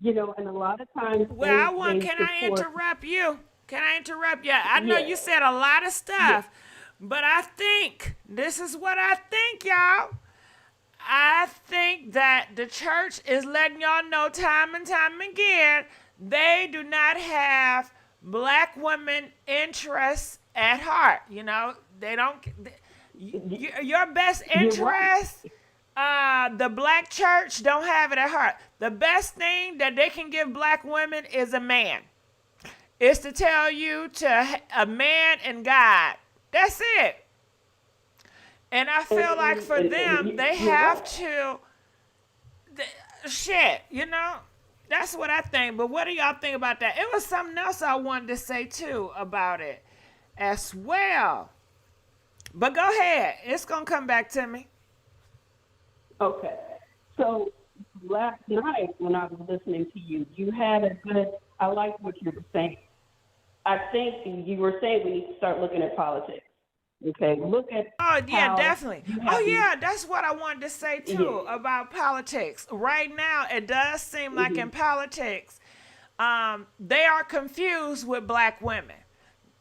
and a lot of times. Well, can I interrupt you? Can I interrupt you? I know you said a lot of stuff, but I think, this is what I think, y'all. I think that the church is letting y'all know time and time again, they do not have black women interests at heart. They don't. Your best interest, the black church don't have it at heart. The best thing that they can give black women is a man. It's to tell you to a man and God. That's it. And I feel like for them, they have to, shit, you know? That's what I think. But what do y'all think about that? It was something else I wanted to say, too, about it as well. But go ahead. It's going to come back to me. Okay. So last night when I was listening to you, you had a good, I like what you were saying. I think you were saying we need to start looking at politics. Okay, look at. Oh yeah, definitely. Oh yeah, that's what I wanted to say too about politics. Right now, it does seem like in politics, they are confused with black women.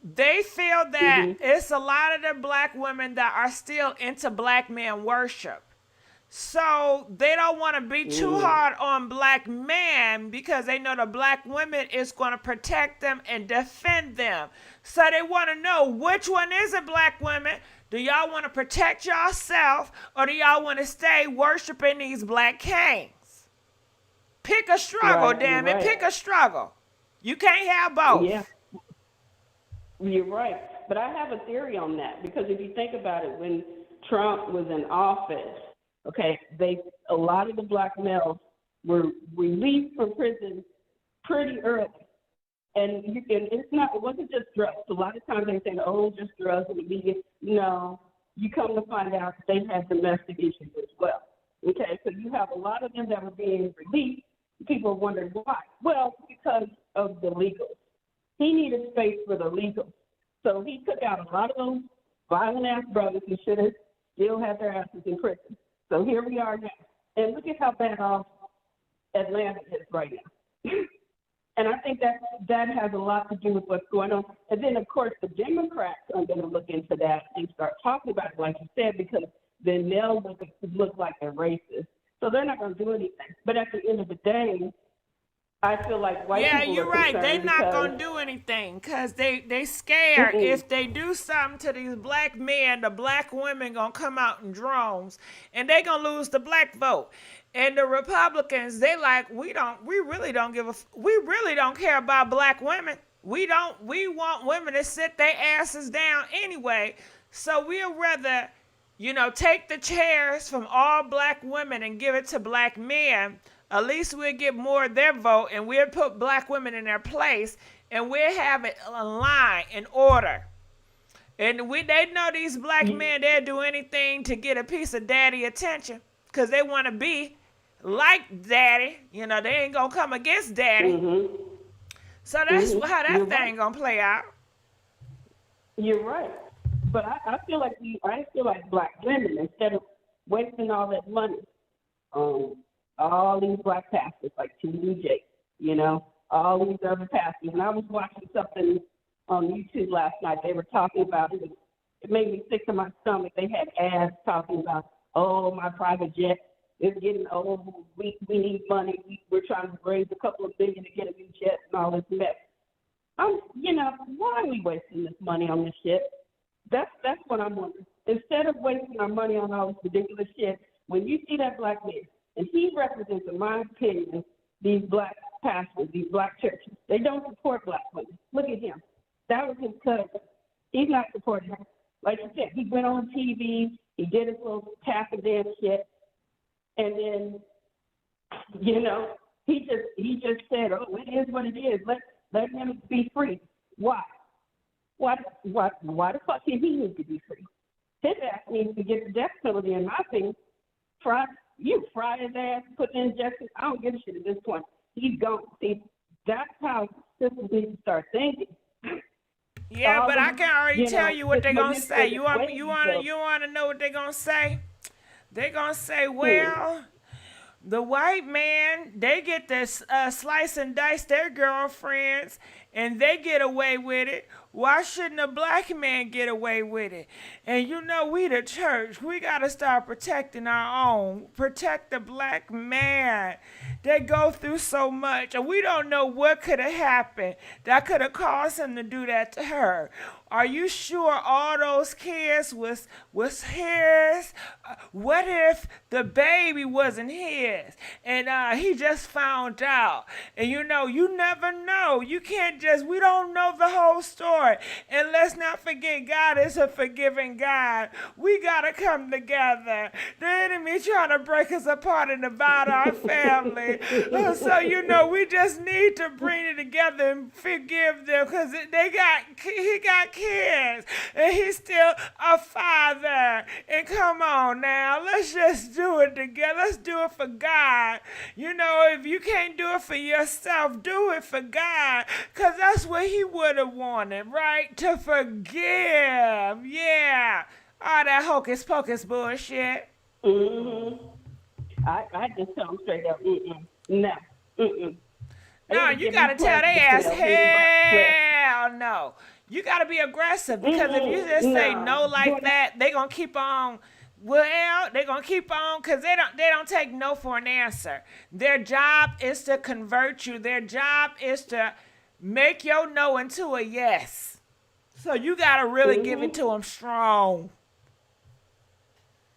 They feel that it's a lot of the black women that are still into black men worship. So they don't want to be too hard on black men because they know the black women is going to protect them and defend them. So they want to know, which one is it, black women? Do y'all want to protect yourself or do y'all want to stay worshiping these black kings? Pick a struggle, damn it. Pick a struggle. You can't have both. Yeah, you're right. But I have a theory on that because if you think about it, when Trump was in office, okay, a lot of the black males were released from prison pretty early. And it wasn't just drugs. A lot of times they say, oh, just drugs in the media. No, you come to find out that they had domestic issues as well. Okay, so you have a lot of them that were being released. People are wondering why. Well, because of the legals. He needed space for the legals. So he took out a lot of those violent-ass brothers who should have still had their asses in prison. So here we are now. And look at how bad off Atlanta is right now. And I think that has a lot to do with what's going on. And then, of course, the Democrats are going to look into that and start talking about it, like you said, because then they'll look like they're racist. So they're not going to do anything. But at the end of the day, I feel like white people are concerned. Yeah, you're right. They're not going to do anything because they scared if they do something to these black men, the black women going to come out in drones and they going to lose the black vote. And the Republicans, they like, we really don't care about black women. We want women to sit their asses down anyway. So we'll rather, take the chairs from all black women and give it to black men. At least we'll get more of their vote and we'll put black women in their place and we'll have it in line, in order. And they know these black men, they'll do anything to get a piece of daddy attention because they want to be like daddy. They ain't going to come against daddy. So that's how that thing going to play out. You're right. But I feel like black women, instead of wasting all that money on all these black pastors like TD all these other pastors. And I was watching something on YouTube last night. They were talking about it. It made me sick to my stomach. They had ads talking about, oh, my private jet is getting old. We need money. We're trying to raise a couple of billion to get a new jet and all this mess. Why are we wasting this money on this shit? That's what I'm wondering. Instead of wasting our money on all this ridiculous shit, when you see that black man, and he represents, in my opinion, these black pastors, these black churches. They don't support black women. Look at him. That was his cousin. He's not supporting her. Like you said, he went on TV. He did his little tap and dance shit. And then, he just said, oh, it is what it is. Let him be free. Why? Why the fuck did he need to be free? His ass needs to get the death penalty, in my opinion. Fry his ass, put in injections. I don't give a shit at this point. He's gone. See, that's how systems need to start thinking. Yeah, but I can already tell you what they're gonna say. You want to know what they're gonna say? They're gonna say, well, the white man, they get to slice and dice their girlfriends, and they get away with it. Why shouldn't a black man get away with it? And we the church, we got to start protecting our own. Protect the black man. They go through so much, and we don't know what could have happened that could have caused him to do that to her. Are you sure all those kids was his? What if the baby wasn't his? is. And he just found out. And you know, you never know. You can't just, we don't know the whole story. And let's not forget, God is a forgiving God. We got to come together. The enemy trying to break us apart and divide our family. So, you know, we just need to bring it together and forgive them because he got kids and he's still a father. And come on now, let's just do it together. Let's do it for God. You know, if you can't do it for yourself, do it for God because that's what he would have wanted, right? To forgive. Yeah. All that hocus pocus bullshit. I just tell them straight up, no. No, you got to tell their ass, hell no. You got to be aggressive because if you just say no like that, they going to keep on. Well, they're going to keep on because they don't take no for an answer. Their job is to convert you. Their job is to make your no into a yes. So you got to really give it to them strong.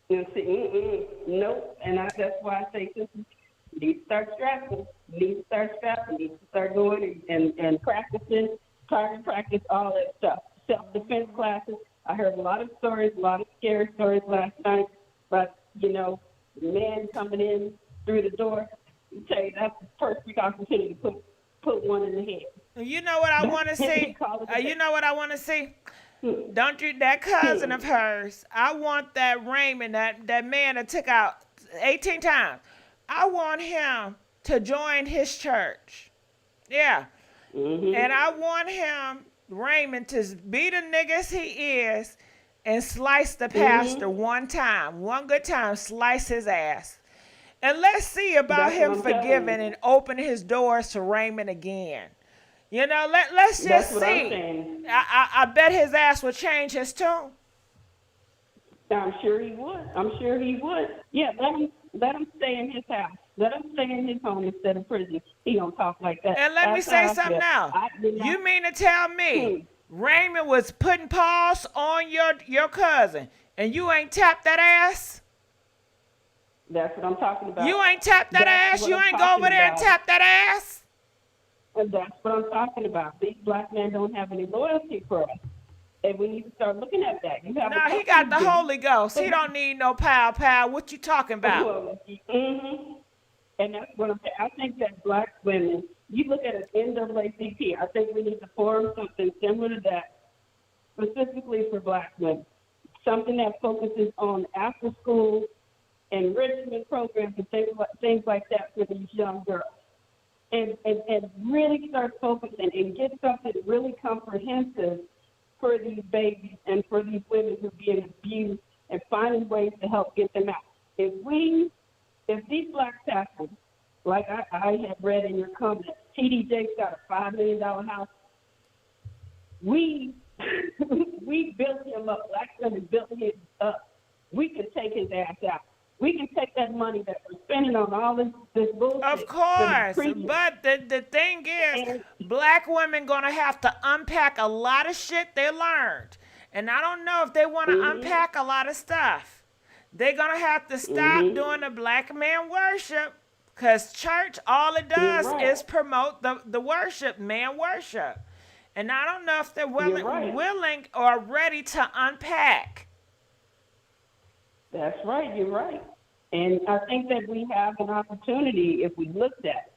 You see, nope. And that's why I say, sisters, you need to start strapping. You need to start going and practicing, target practice, all that stuff. Self-defense classes. I heard a lot of stories, a lot of scary stories last night about, you know, men coming in through the door. I tell you, that's the first opportunity to put one in the head. You know what I want to see? You know what I want to see? Don't you, that cousin of hers, I want that Raymond, that man that took out 18 times. I want him to join his church. Yeah. And I want him, Raymond, to be the niggas he is and slice the pastor one good time, slice his ass. And let's see about him forgiving and opening his doors to Raymond again. You know, let's just see. I bet his ass would change his tune. I'm sure he would. Yeah, let him stay in his house. Let him stay in his home instead of prison. He don't talk like that. And let me say something now. You mean to tell me Raymond was putting paws on your cousin and you ain't tapped that ass? That's what I'm talking about. You ain't tapped that ass? You ain't go over there and tap that ass? And that's what I'm talking about. These black men don't have any loyalty for us. And we need to start looking at that. No, he got the Holy Ghost. He don't need no pow. What you talking about? And that's what I'm saying. I think that black women, you look at an NAACP, I think we need to form something similar to that, specifically for black women. Something that focuses on after school enrichment programs and things like that for these young girls. And really start focusing and get something really comprehensive for these babies and for these women who are being abused and finding ways to help get them out. If these black pastors, like I have read in your comments, TDJ's got a $5 million house. We built him up. Black women built him up. We can take his ass out. We can take that money that we're spending on all this bullshit. Of course, but the thing is, black women going to have to unpack a lot of shit they learned. And I don't know if they want to unpack a lot of stuff. They're going to have to stop doing the black man worship because church, all it does is promote the worship, man worship. And I don't know if they're willing or ready to unpack. That's right, you're right. And I think that we have an opportunity if we looked at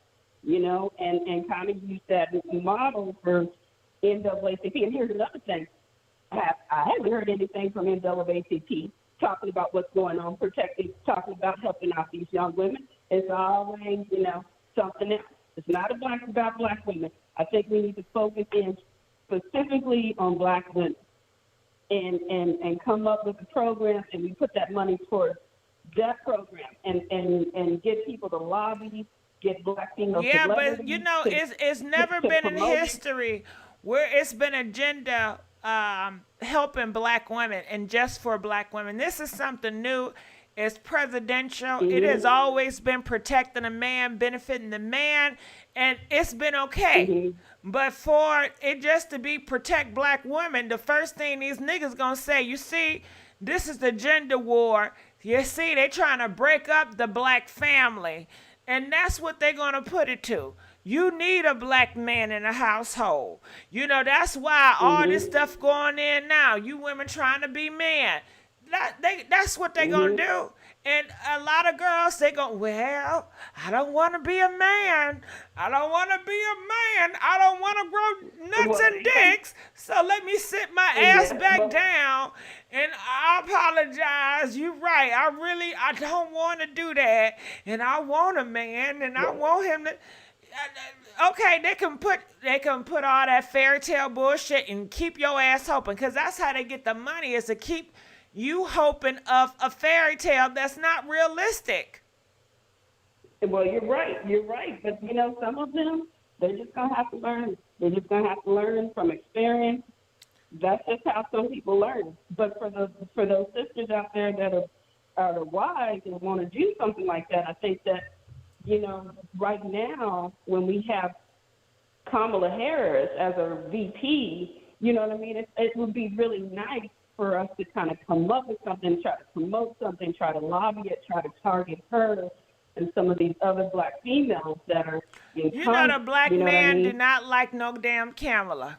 it, and kind of use that as a model for NAACP. And here's another thing. I haven't heard anything from NAACP talking about what's going on, talking about helping out these young women. It's always, something else. It's not about black women. I think we need to focus in specifically on black women. And come up with a program, and we put that money towards that program, and get people to lobby, get black females. Yeah, but it's never been in history where it's been agenda helping black women and just for black women. This is something new. It's presidential. It has always been protecting a man, benefiting the man, and it's been okay. But for it just to be protect black women, the first thing these niggas gonna say, you see, this is the gender war. You see, they're trying to break up the black family. And that's what they're going to put it to. You need a black man in a household. You know, that's why all this stuff going in now. You women trying to be men. That's what they're going to do. And a lot of girls, they go, well, I don't want to be a man. I don't want to be a man. I don't want to grow nuts and dicks. So let me sit my ass back down. And I apologize. You're right. I don't want to do that. And I want a man. And I want him to... Okay, they can put all that fairy tale bullshit and keep your ass hoping, because that's how they get the money, is to keep you hoping of a fairy tale that's not realistic. Well, you're right. But, you know, some of them, they're just going to have to learn. They're just going to have to learn from experience. That's just how some people learn. But for those sisters out there that are wise and want to do something like that, I think that, you know, right now when we have Kamala Harris as a VP, you know what I mean, it would be really nice for us to kind of come up with something, try to promote something, try to lobby it, try to target her and some of these other black females that are in You know, the black man I mean? did not like no damn Kamala,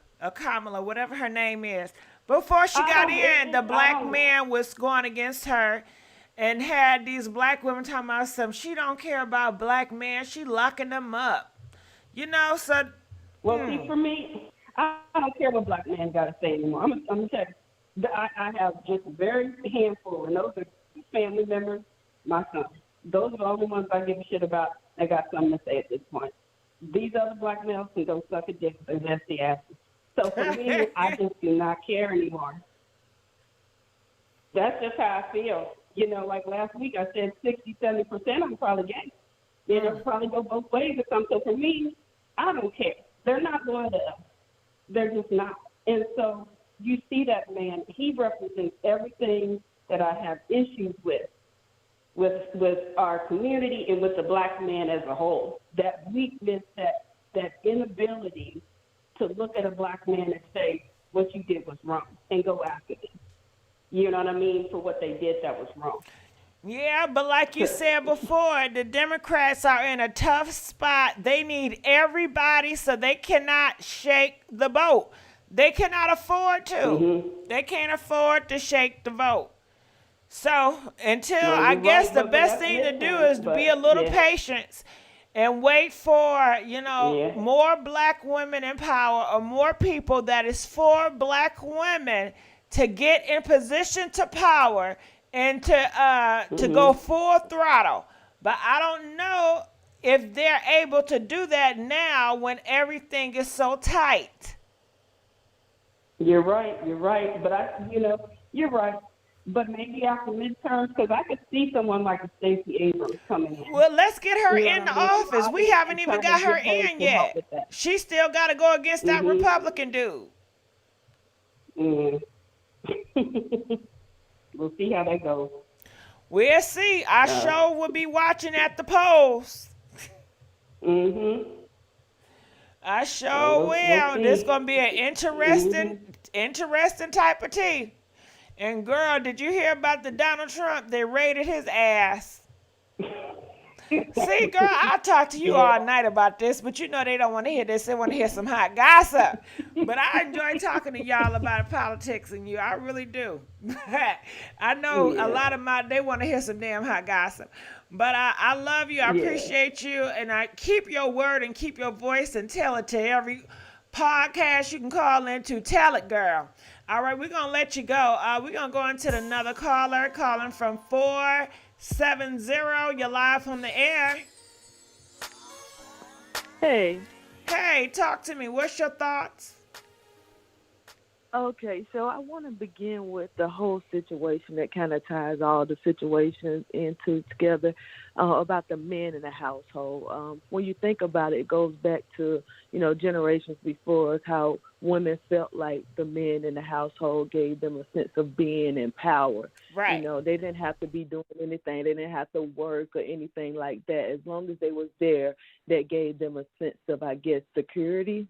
whatever her name is. Before she got in, the black man was going against her and had these black women talking about something. She don't care about black men. She locking them up. You know, so... Well, see, for me, I don't care what black man got to say anymore. I'm going to tell you, I have just a very handful, and those are family members, my son. Those are the only ones I give a shit about that got something to say at this point. These other black males can go suck a dick with their nasty asses. So for me, I just do not care anymore. That's just how I feel. You know, like last week I said 60, 70% I'm probably gay. You know, probably go both ways or something. So for me, I don't care. They're not loyal to us. They're just not. And so you see that man, he represents everything that I have issues with our community and with the black man as a whole. That weakness, that inability to look at a black man and say, what you did was wrong, and go after them. You know what I mean? For what they did that was wrong. Yeah, but like you said before, the Democrats are in a tough spot. They need everybody, so they cannot shake the vote. They cannot afford to. Mm-hmm. They can't afford to shake the vote. So I guess the best thing to do is to be a little patient and wait for, more black women in power, or more people that is for black women to get in position to power and to go full throttle. But I don't know if they're able to do that now when everything is so tight. You're right. But you're right. But maybe after midterms, because I could see someone like a Stacey Abrams coming in. Well, let's get her in the office. We haven't even got her in yet. She still got to go against that Republican dude. We'll see how that goes. We'll see. I sure will be watching at the polls. I sure will. This is going to be an interesting type of tea. And girl, did you hear about the Donald Trump? They raided his ass. See, girl, I'll talk to you all night about this, but you know they don't want to hear this. They want to hear some hot gossip. But I enjoy talking to y'all about politics and you. I really do. I know a lot of they want to hear some damn hot gossip. But I love you. I appreciate you. And I keep your word and keep your voice and tell it to every podcast you can call into. Tell it, girl. All right, we're going to let you go. We're going to go into another caller calling from 470. You're live from the air. Hey, talk to me. What's your thoughts? okay, so I want to begin with the whole situation that kind of ties all the situations together about the men in the household. When you think about it, it goes back to, generations before us, how women felt like the men in the household gave them a sense of being and power. Right. They didn't have to be doing anything. They didn't have to work or anything like that. As long as they was there, that gave them a sense of, I guess, security.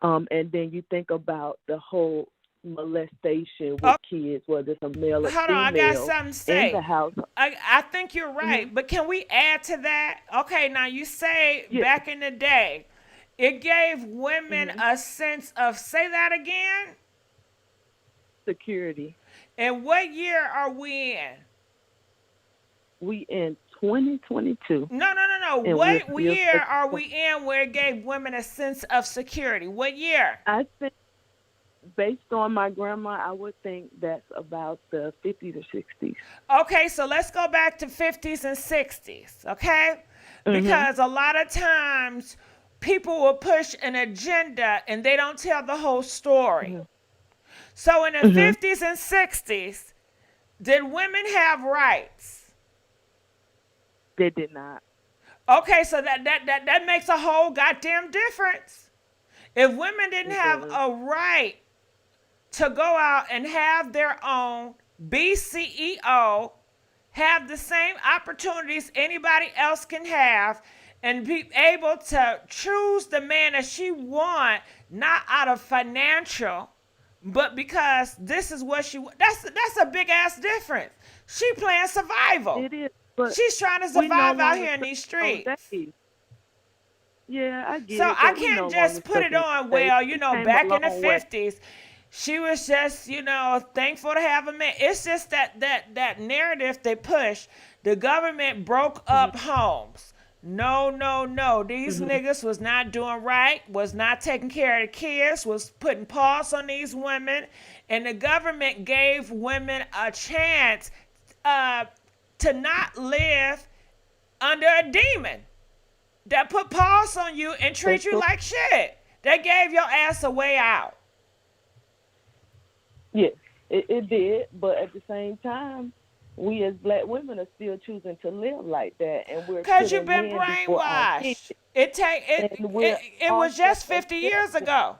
And then you think about the whole molestation with kids, whether it's a male or Hold female, on, I got something to say. in the house. I think you're right, but can we add to that? Okay, now you say back in the day, it gave women a sense of, say that again? Security. And what year are we in? We in 2022. No. And What year are we in where it gave women a sense of security? What year? I think, based on my grandma, I would think that's about the 50s or 60s. Okay, so let's go back to 50s and 60s, okay? Because a lot of times people will push an agenda and they don't tell the whole story. So in the 50s and 60s, did women have rights? They did not. Okay, so that makes a whole goddamn difference. If women didn't have a right to go out and have their own, be CEO, have the same opportunities anybody else can have, and be able to choose the man that she want, not out of financial, but because this is what she wants. That's a big ass difference. She playing survival. It is. But she's trying to survive out here in these streets. Yeah, I get so it. I can't just put it on, well, you know, back in the 50s, she was just, you know, thankful to have a man. It's just that narrative they push. The government broke up homes. No. These niggas was not doing right, was not taking care of the kids, was putting paws on these women. And the government gave women a chance to not live under a demon that put paws on you and treat you like shit. They gave your ass a way out. Yes, it did, but at the same time, we as black women are still choosing to live like that, and we're because you've been brainwashed. It was just 50 years ago.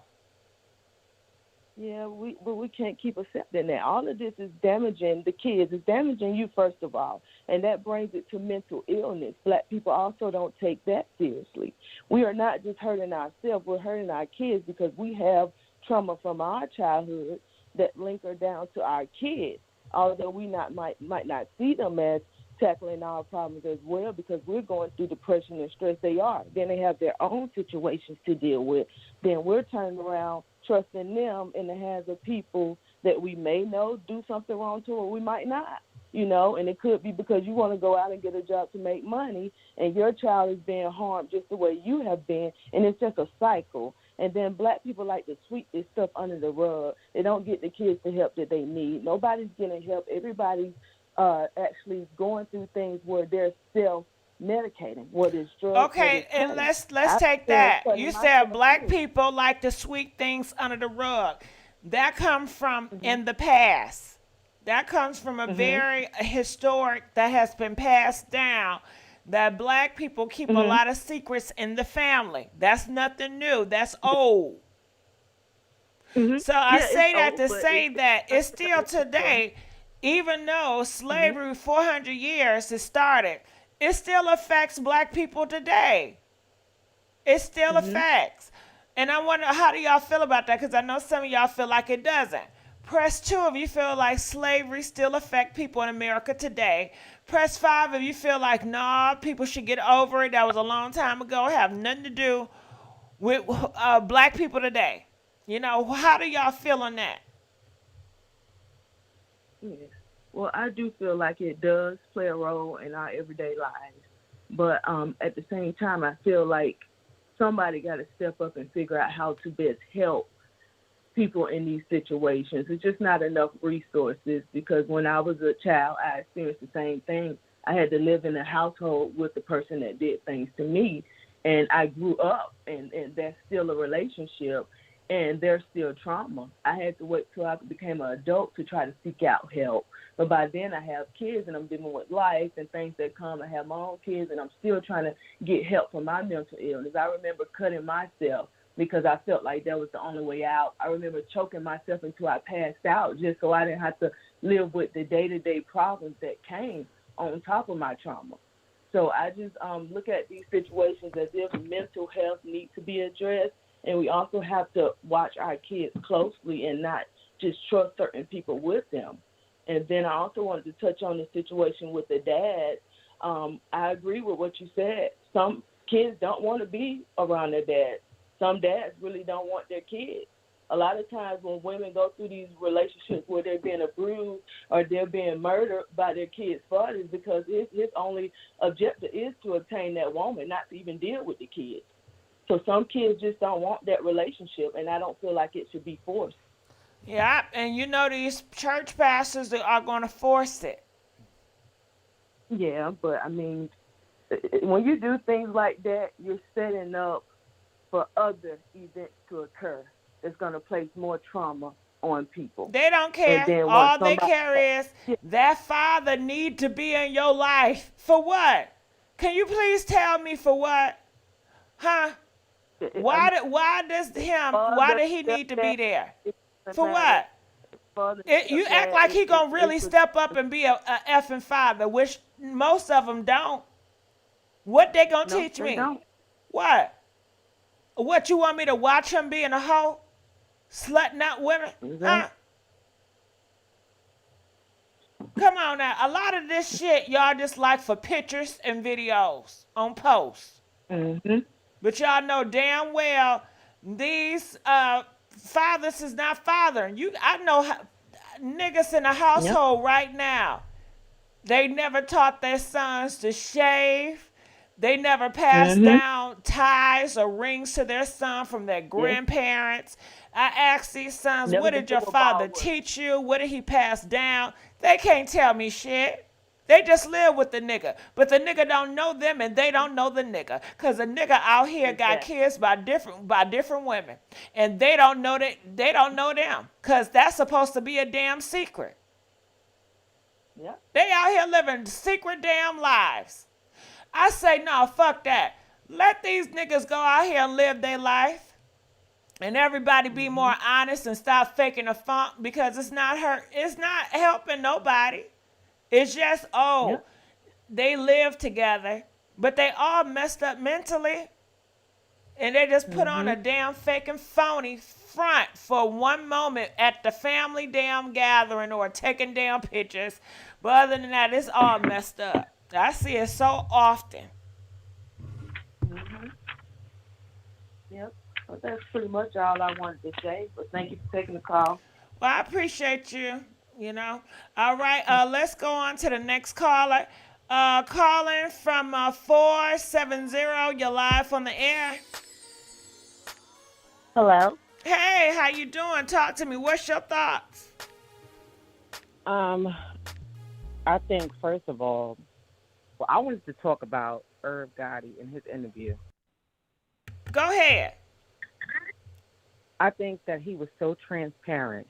Yeah, but we can't keep accepting that. All of this is damaging the kids. It's damaging you, first of all, and that brings it to mental illness. Black people also don't take that seriously. We are not just hurting ourselves, we're hurting our kids because we have trauma from our childhood that linker down to our kids, although we might not see them as tackling our problems as well because we're going through depression and stress. They are. Then they have their own situations to deal with. Then we're turning around trusting them in the hands of people that we may know do something wrong to or we might not, you know, and it could be because you want to go out and get a job to make money and your child is being harmed just the way you have been, and it's just a cycle. And then black people like to sweep this stuff under the rug. They don't get the kids the help that they need. Nobody's getting help. Everybody's actually going through things where they're self-medicating, whether it's drugs. Okay, and let's take that. You said black people like to sweep things under the rug. That comes from in the past. That comes from a very historic that has been passed down. That black people keep a lot of secrets in the family. That's nothing new. That's old. So I say that to say that it's still today, even though slavery 400 years has started, it still affects black people today. It still affects. And I wonder, how do y'all feel about that? Because I know some of y'all feel like it doesn't. Press 2 if you feel like slavery still affect people in America today. Press 5 if you feel like, nah, people should get over it. That was a long time ago. Have nothing to do with black people today. You know, how do y'all feel on that? Yeah. Well, I do feel like it does play a role in our everyday lives. But at the same time, I feel like somebody got to step up and figure out how to best help people in these situations. It's just not enough resources because when I was a child, I experienced the same thing. I had to live in a household with the person that did things to me, and I grew up, and that's still a relationship, and there's still trauma. I had to wait till I became an adult to try to seek out help. But by then I have kids, and I'm dealing with life and things that come. I have my own kids, and I'm still trying to get help for my mental illness. I remember cutting myself because I felt like that was the only way out. I remember choking myself until I passed out just so I didn't have to live with the day-to-day problems that came on top of my trauma. So I just look at these situations as if mental health needs to be addressed, and we also have to watch our kids closely and not just trust certain people with them. And then I also wanted to touch on the situation with the dad. I agree with what you said. Some kids don't want to be around their dad. Some dads really don't want their kids. A lot of times when women go through these relationships where they're being abused or they're being murdered by their kids' fathers, because his only objective is to obtain that woman, not to even deal with the kids. So some kids just don't want that relationship, and I don't feel like it should be forced. Yeah, and you know these church pastors are going to force it. Yeah, but I mean, when you do things like that, you're setting up for other events to occur. It's going to place more trauma on people. They don't care. All they care is that father need to be in your life. For what? Can you please tell me for what? Huh? Why did he need to be there? For what? You act like he gonna really step up and be a effing father, which most of them don't. What they gonna teach me? Don't. What? What, you want me to watch him being a hoe? Slutting out women? Huh? Come on now. A lot of this shit y'all just like for pictures and videos on posts. Mm-hmm. But y'all know damn well these fathers is not fathering. I know niggas in a household right now. They never taught their sons to shave. They never passed down ties or rings to their son from their grandparents. I asked these sons, what did your father teach you? What did he pass down? They can't tell me shit. They just live with the nigga. But the nigga don't know them and they don't know the nigga. Because the nigga out here got kids by different women. And they don't know them. Because that's supposed to be a damn secret. Yeah. They out here living secret damn lives. I say, no, fuck that. Let these niggas go out here and live their life. And everybody be more honest and stop faking the funk, because it's not helping nobody. It's just, they live together, but they all messed up mentally. And they just put on a damn fake and phony front for one moment at the family damn gathering or taking damn pictures. But other than that, it's all messed up. I see it so often. Yep. Well, that's pretty much all I wanted to say. But thank you for taking the call. Well, I appreciate you. All right. Let's go on to the next caller. Calling from 470. You're live on the air. Hello. Hey, how you doing? Talk to me. What's your thoughts? I think first of all, I wanted to talk about Irv Gotti in his interview. Go ahead. I think that he was so transparent.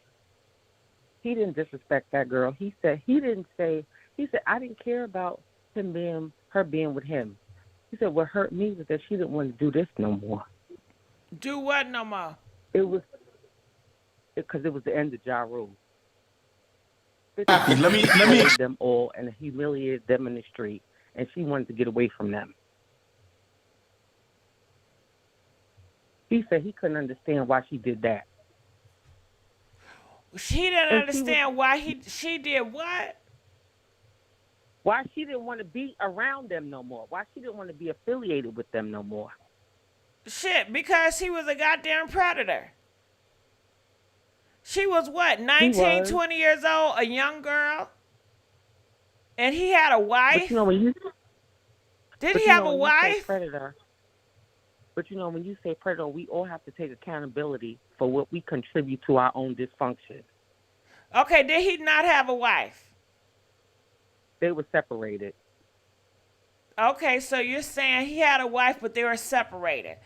He didn't disrespect that girl. He said I didn't care about her being with him. He said what hurt me was that she didn't want to do this no more. Do what no more? It was because it was the end of Ja Rule. Let me them all and humiliated them in the street, and she wanted to get away from them. He said he couldn't understand why she did that. She didn't understand why she did what? Why she didn't want to be around them no more. Why she didn't want to be affiliated with them no more. Shit, because he was a goddamn predator. She was what, 19, 20 years old, a young girl? And he had a wife? Did he have a wife? Predator, but when you say predator, we all have to take accountability for what we contribute to our own dysfunction. Okay, did he not have a wife? They were separated. Okay, so you're saying he had a wife, but they were separated.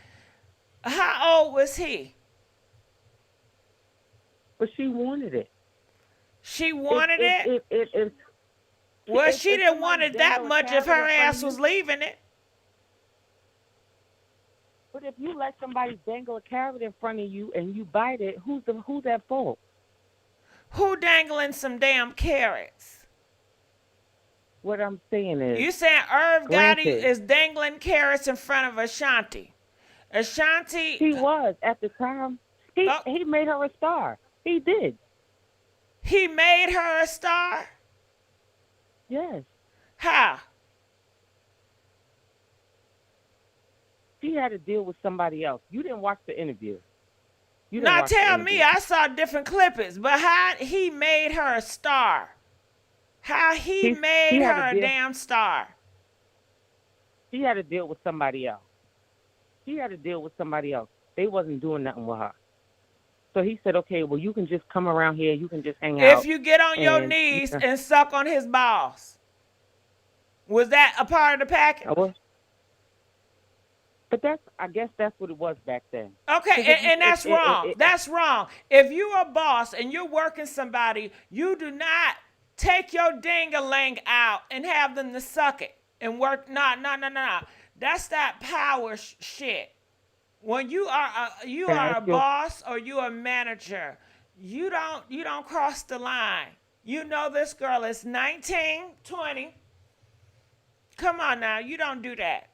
How old was he? But she wanted it. She wanted it? Well, she didn't want it that much if her ass was leaving it. But if you let somebody dangle a carrot in front of you and you bite it, who's at fault? Who dangling some damn carrots? What I'm saying is... You saying Irv Gotti is dangling carrots in front of Ashanti? Ashanti... He was at the time. He made her a star. He did. He made her a star? Yes. How? She had to deal with somebody else. You didn't watch the interview. You didn't Now watch the tell interview. me, I saw different clippings, but how he made her a star? How he made had her to a deal- damn star? She had to deal with somebody else. She had to deal with somebody else. They wasn't doing nothing with her. So he said, okay, well, you can just come around here. You can just hang out. If you get on your knees and suck on his balls. Was that a part of the package? But I guess that's what it was back then. Okay, and that's wrong. That's wrong. If you're a boss and you're working somebody, you do not take your ding-a-ling out and have them to suck it and work. No. That's that power shit. When you are a boss or you a manager, you don't cross the line. You know this girl is 19, 20. Come on now, you don't do that.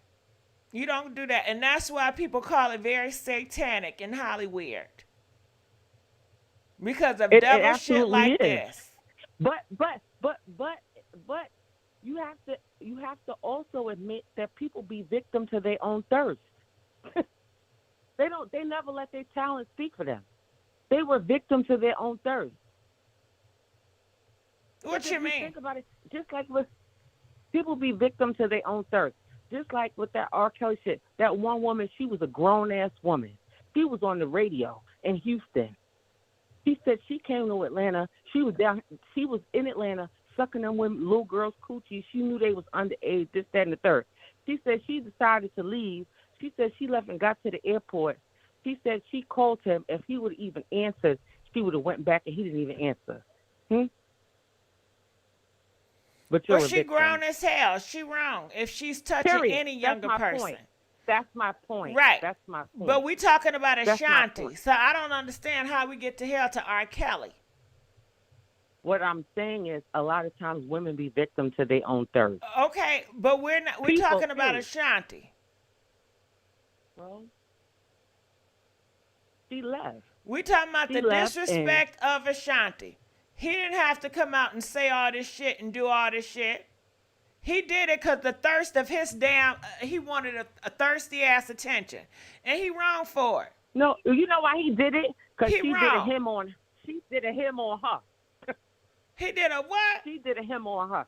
You don't do that. And that's why people call it very satanic and Hollywood. Because of devil shit like this. But you have to also admit that people be victim to their own thirst. They never let their talent speak for them. They were victim to their own thirst. What you mean? Think about it, just like with people be victim to their own thirst. Just like with that R. Kelly shit. That one woman, she was a grown-ass woman. She was on the radio in Houston. She said she came to Atlanta. She was in Atlanta sucking them women, little girls' coochies. She knew they was underage, this, that, and the third. She said she decided to leave. She said she left and got to the airport. She said she called him. If he would have even answered, she would have went back and he didn't even answer. But she grown as hell. She wrong if she's touching any younger person. Point. That's my point. Right. That's my point. But we talking about Ashanti. So I don't understand how we get to hell to R. Kelly. What I'm saying is a lot of times women be victim to their own thirst. Okay, but we're talking about Ashanti. Well, she left. We talking about the disrespect of Ashanti. He didn't have to come out and say all this shit and do all this shit. He did it because the thirst of his he wanted a thirsty ass attention. And he wrong for it. No, you know why he did it? Because she wrong. did a him on her. He did a what? She did a him on her.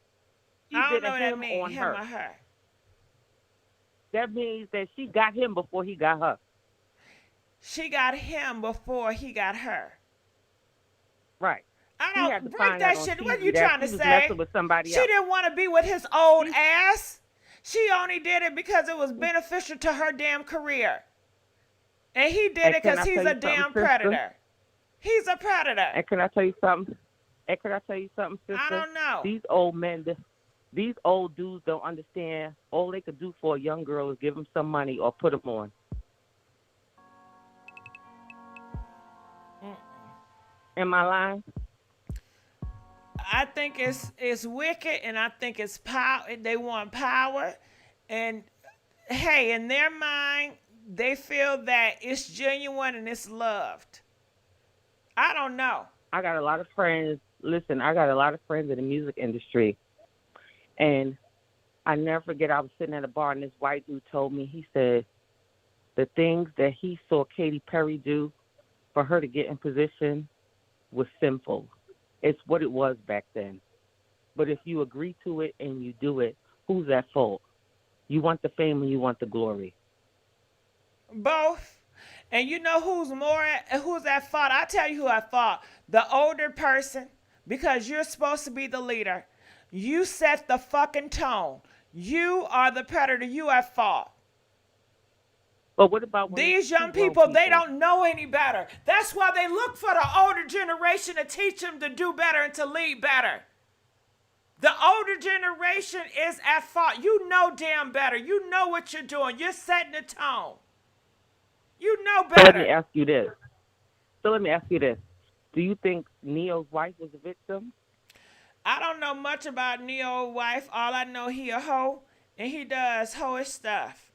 I don't know what that means, him or her. That means that she got him before he got her. She got him before he got her. Right. I don't break that shit. What are you trying to say? With somebody she else. didn't want to be with his old ass. She only did it because it was beneficial to her damn career. And he did it because he's a damn predator. He's a predator. And can I tell you something? Sister? I don't know. These old men, these old dudes don't understand. All they could do for a young girl is give them some money or put them on. Am I lying? I think it's wicked, and I think it's power. They want power, and hey, in their mind, they feel that it's genuine and it's loved. I don't know. I got a lot of friends. Listen, I got a lot of friends in the music industry, and I never forget. I was sitting at a bar, and this white dude told me. He said the things that he saw Katy Perry do for her to get in position was sinful. It's what it was back then. But if you agree to it and you do it, who's at fault? You want the fame and you want the glory. Both. And you know who's at fault? I'll tell you who at fault. The older person, because you're supposed to be the leader. You set the fucking tone. You are the predator. You at fault. But what about these young people? They don't know any better. That's why they look for the older generation to teach them to do better and to lead better. The older generation is at fault. You know damn better. You know what you're doing. You're setting the tone. You know better. So let me ask you this. Do you think Neo's wife was a victim? I don't know much about Neo's wife. All I know, he a hoe, and he does hoish stuff.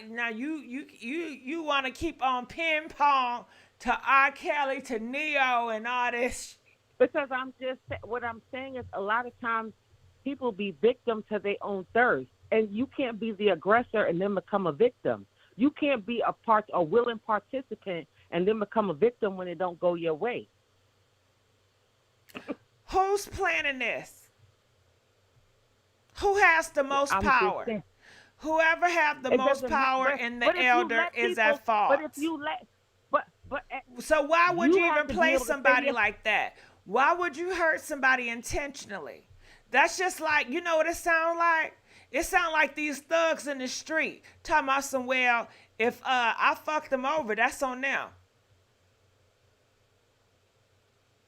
Now you want to keep on ping pong to R. Kelly, to Neo, and all this. Because what I'm saying is a lot of times people be victim to their own thirst, and you can't be the aggressor and then become a victim. You can't be a willing participant and then become a victim when it don't go your way. Who's planning this? Who has the most power? Whoever have the most power in the elder is at fault. But if you let, so why would you even play somebody yes. like that? Why would you hurt somebody intentionally? That's just like, you know what it sounds like? It sounds like these thugs in the street talking about some, well, if I fucked them over, that's on them.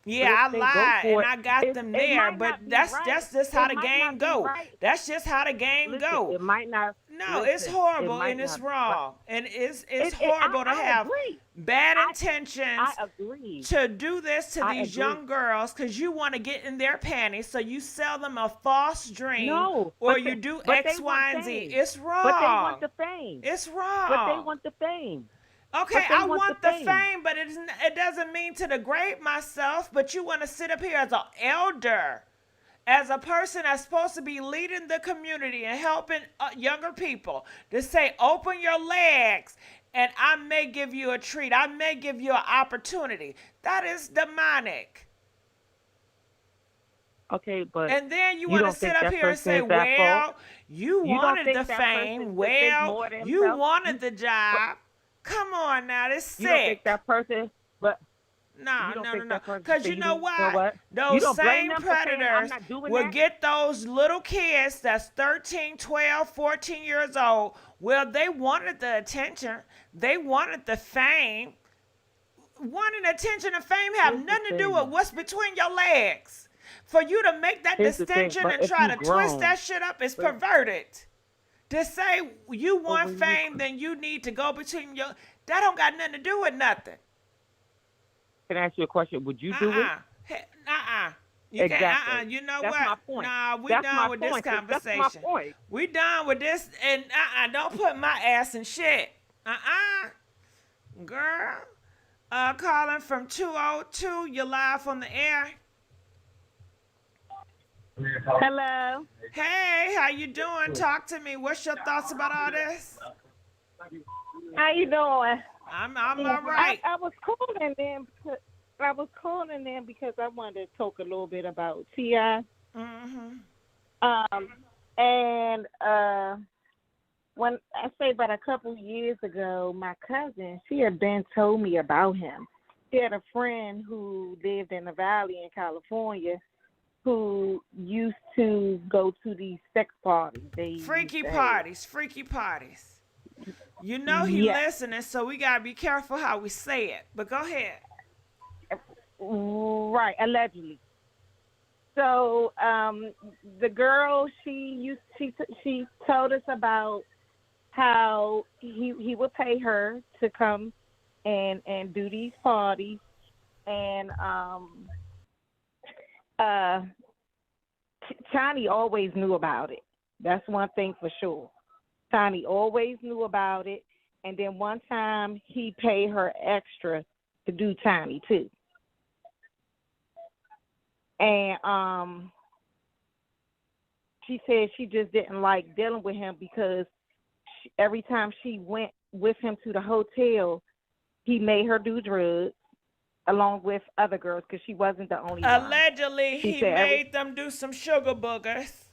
Yeah, I lied and I got them there, but that's just how the game go. That's just how the game go. It might not. No, it's horrible and it's wrong, and it's horrible to have bad intentions to do this to these young girls because you want to get in their panties, so you sell them a false dream, or you do X, Y, and Z. It's wrong. But they want the fame. It's wrong. But they want the fame. Okay, I want the fame, but it doesn't mean to degrade myself. But you want to sit up here as an elder, as a person that's supposed to be leading the community and helping younger people, to say, open your legs and I may give you a treat. I may give you an opportunity. That is demonic. Okay, but and then you want to sit up here and say, well, you wanted the fame. Well, you wanted the job. Come on now, this sick. You don't think that person, but no. Because you know why? Those same predators will get those little kids that's 13, 12, 14 years old. Well, they wanted the attention. They wanted the fame. Wanting attention and fame have nothing to do with what's between your legs. For you to make that distinction and try to twist that shit up is perverted. To say you want fame, then you need to go between your... That don't got nothing to do with nothing. Can I ask you a question? Would you do it? Exactly. You know That's what? My point. Nah, we That's done with this point. conversation. That's my point. We done with this, and don't put my ass in shit. Girl. Calling from 202. You're live on the air. Hello. Hey, how you doing? Talk to me. What's your thoughts about all this? How you doing? I'm all right. I was calling in because I wanted to talk a little bit about T.I. And when I say about a couple years ago, my cousin, she had been told me about him. She had a friend who lived in the Valley in California who used to go to these sex parties. Freaky parties. You know he listening, so we got to be careful how we say it. But go ahead. Right, allegedly. So the girl, she told us about how he would pay her to come and do these parties, and Tiny always knew about it. That's one thing for sure. Tiny always knew about it, and then one time he paid her extra to do Tiny too. And she said she just didn't like dealing with him because every time she went with him to the hotel, he made her do drugs along with other girls because she wasn't the only one. Allegedly, he made them do some sugar boogers.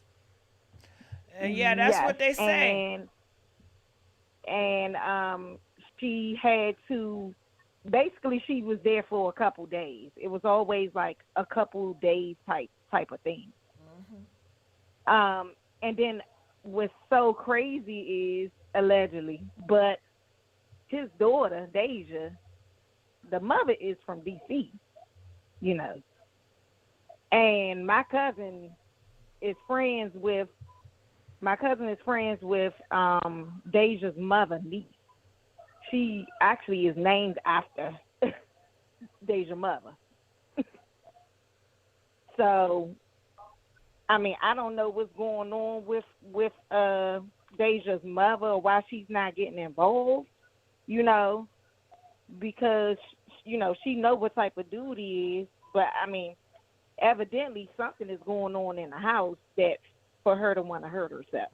Yeah, that's what they say. And she had to, basically she was there for a couple days. It was always like a couple days type of thing. And then what's so crazy is, allegedly, but his daughter, Deyjah, the mother is from D.C., you know. And my cousin is friends with Deyjah's mother, niece. She actually is named after Deyjah's mother. So, I mean, I don't know what's going on with Deyjah's mother or why she's not getting involved, you know, because, you know, she know what type of dude he is. But, I mean, evidently something is going on in the house that for her to want to hurt herself.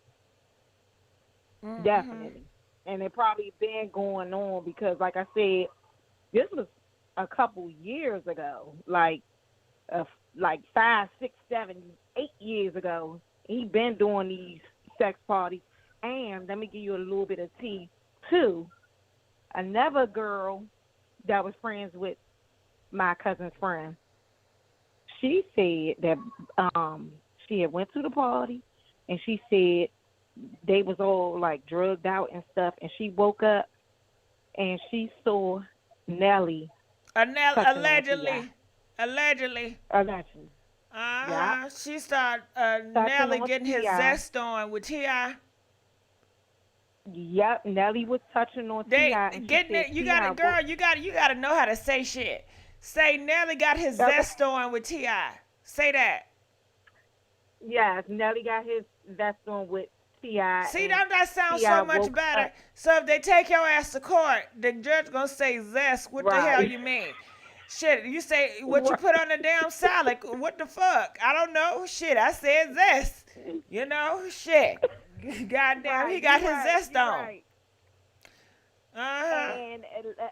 Definitely. And it probably been going on because, like I said, this was a couple years ago, like 5, 6, 7, 8 years ago. He been doing these sex parties. And let me give you a little bit of tea too. Another girl that was friends with my cousin's friend, she said that she had went to the party and she said they was all like drugged out and stuff, and she woke up and she saw Nelly. Allegedly. Yeah. She started Nelly getting his zest on with T.I. Yep, Nelly was touching on T.I. Getting it. You got to, girl. You got to know how to say shit. Say Nelly got his zest on with T.I. Say that. Yes, Nelly got his zest on with T.I. See, that sounds so much better. So if they take your ass to court, the judge gonna say zest. What the hell you mean? Shit, you say what you put on the damn salad. What the fuck? I don't know. Shit, I said zest. You know, shit. Goddamn, he got his zest on. And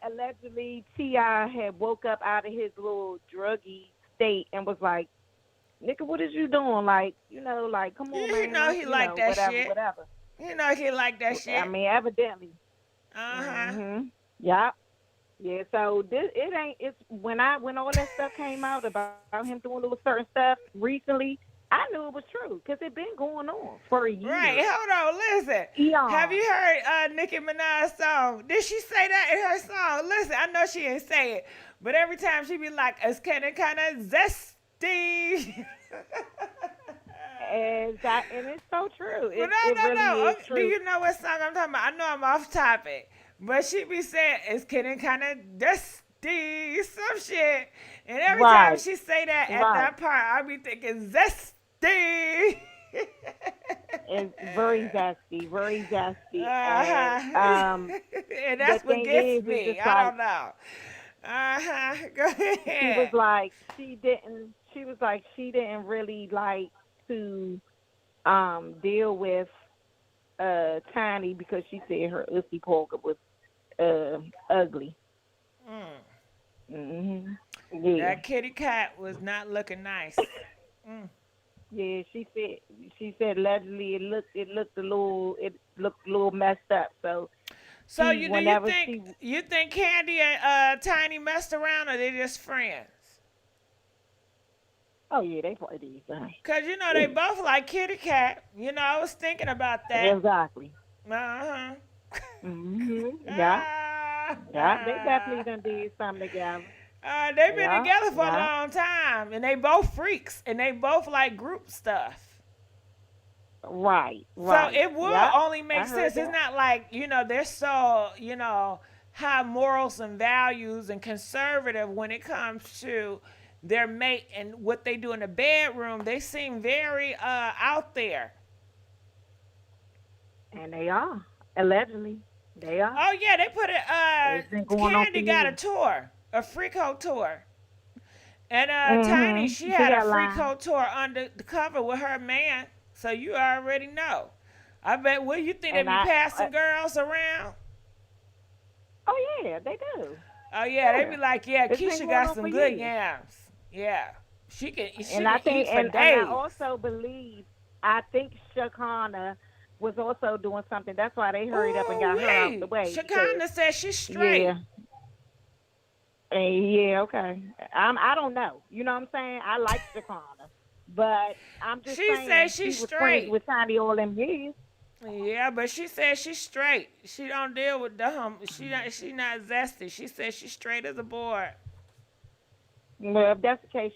allegedly, T.I. had woke up out of his little druggy state and was like, "Nigga, what is you doing? Like, you know, like, come on, man. You know he like that shit. Whatever. You know he like that shit. I mean, evidently. Yep. Yeah. So it's when all that stuff came out about him doing little certain stuff recently, I knew it was true because it been going on for a year. Right. Hold on. Listen. Have you heard Nicki Minaj's song? Did she say that in her song? Listen, I know she didn't say it, but every time she be like, "It's kind of zesty." And it's so true. No. Really is true. Do you know what song I'm talking about? I know I'm off topic, but she be saying it's getting kind of dusty, some shit. And every time she say that at that part, I be thinking zesty. It's very zesty, very zesty. And that's what gets me. I don't know. Go ahead. She was like, she didn't really like to deal with Tiny because she said her ussy polka was ugly. Yeah. That kitty cat was not looking nice. Yeah, she said allegedly it looked a little messed up. So you think Candy and Tiny messed around, or they just friends? Oh yeah, they probably did something. Cause you know they both like kitty cat. You know, I was thinking about that. Exactly. Yeah. Yeah, they definitely done did something together. They've been together for a long time, and they both freaks, and they both like group stuff. Right. So it would only make sense. It's not like, you know, they're so, you know, high morals and values and conservative when it comes to their mate and what they do in the bedroom. They seem very out there. And they are. Allegedly. They are. Oh, yeah, they put it, Candy got a tour, a Freako tour. And Tiny, she had a Freako tour under the cover with her man. So you already know. I bet, what you think, they be passing girls around? Oh, yeah, they do. Oh, yeah, they be like, yeah, Keisha got some good yams. Yeah. She can eat for days. And I also believe, I think Shekinah was also doing something. That's why they hurried up and got her out the way. Shekinah said she's straight. Yeah, okay. I don't know. You know what I'm saying? I like Shekinah. But I'm just saying. She said she's straight. With Tiny all them years. Yeah, but she said she's straight. She don't deal with dumb. She not zesty. She said she's straight as a board. Well, if that's the case,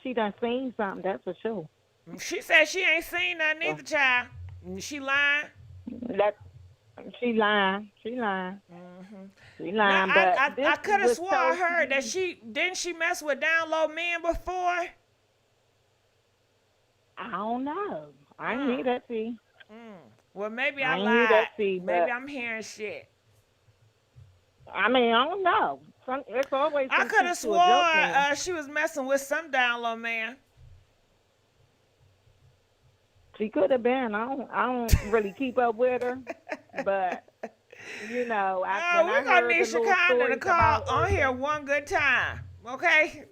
she done seen something. That's for sure. She said she ain't seen nothing either, child. She lying. She lying. She lying. She lying. Now, but I could have swore I heard that she mess with down low men before. I don't know. I didn't hear that, see. Well, maybe I lied. Maybe I'm hearing shit. I mean, I don't know. It's always. I could have swore she was messing with some down low man. She could have been. I don't really keep up with her, but you know, when We're I gonna heard need the little Shekinah to stories call about on her, here one good time, okay?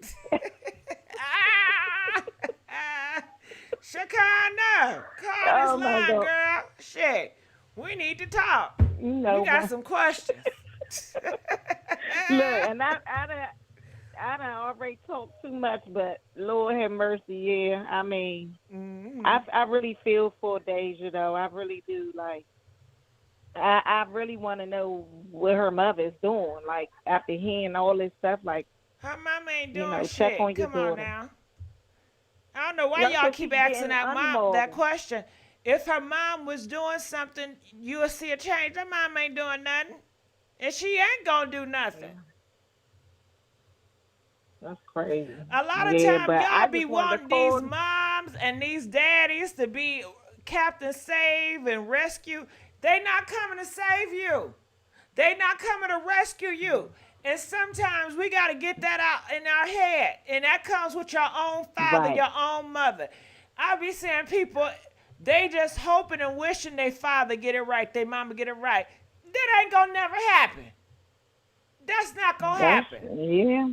Shekinah, call this oh my line, God, girl. Shit, we need to talk. you We know, got some questions. look, and I done already talked too much, but Lord have mercy, yeah. I mean, I really feel for Deyjah though. I really do. Like, I really want to know what her mother's doing. Like after hearing all this stuff, like Her mama ain't you doing know, shit. check on your Come on daughter. now. I don't know why No, y'all 'cause keep she's asking getting that unmoral. question. If her mom was doing something, you will see a change. Her mom ain't doing nothing. And she ain't gonna do nothing. That's crazy. A lot of Yeah, time but I y'all be just wanted to wanting these call. moms and these daddies to be Captain Save and Rescue. They not coming to save you. They not coming to rescue you. And sometimes we got to get that out in our head. And that comes with your own father, Right. your own mother. I be seeing people, they just hoping and wishing their father get it right, their mama get it right. That ain't going to never happen. That's not going to happen. Yeah.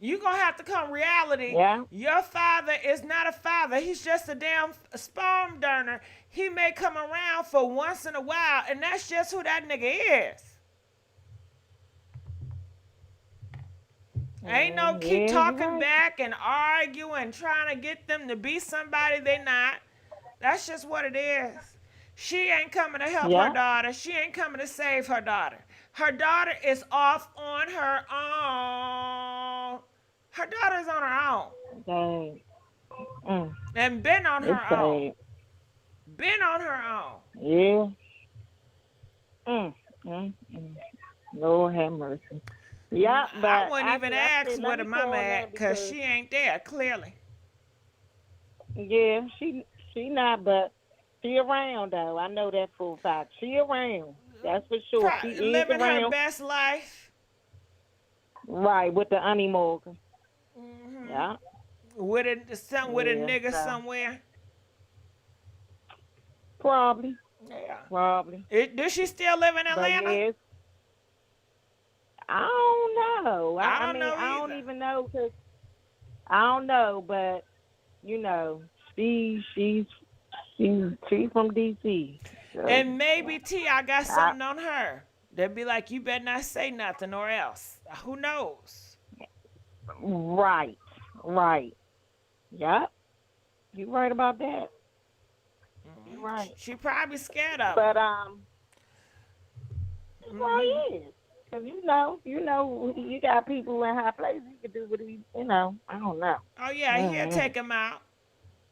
You're going to have to come reality. Yeah. Your father is not a father. He's just a damn sperm donor. He may come around for once in a while, and that's just who that nigga is. Ain't no keep Yeah, talking right. back and arguing, trying to get them to be somebody they not. That's just what it is. She ain't coming to help her Yeah. daughter. She ain't coming to save her daughter. Her daughter is off on her own. Her daughter's on her own. Dang. And been on It's her own. sad. Been on her own. Yeah. Lord have mercy. Yeah, but I wouldn't even I ask said, where let the me mama call at, now because she ain't there, clearly. Yeah, she not, but she around though. I know that for a fact. She around. That's for sure. She is Living her around. best life. Right, with the Annie Morgan. Yeah. With a nigga so. somewhere. Probably. Yeah. Probably. Does she still live in Atlanta? But yes. I don't know. I don't mean, know I don't either. even know, cause I don't know, but you know, she's from DC. So. And maybe T.I. got something on her. They'd be like, you better not say nothing or else. Who knows? Right. Yep. You're right about that. You're right. She probably scared of But it. Well, he is. Cause you know, you got people in high places. You can do what he, I don't know. Oh yeah, he'll take him out.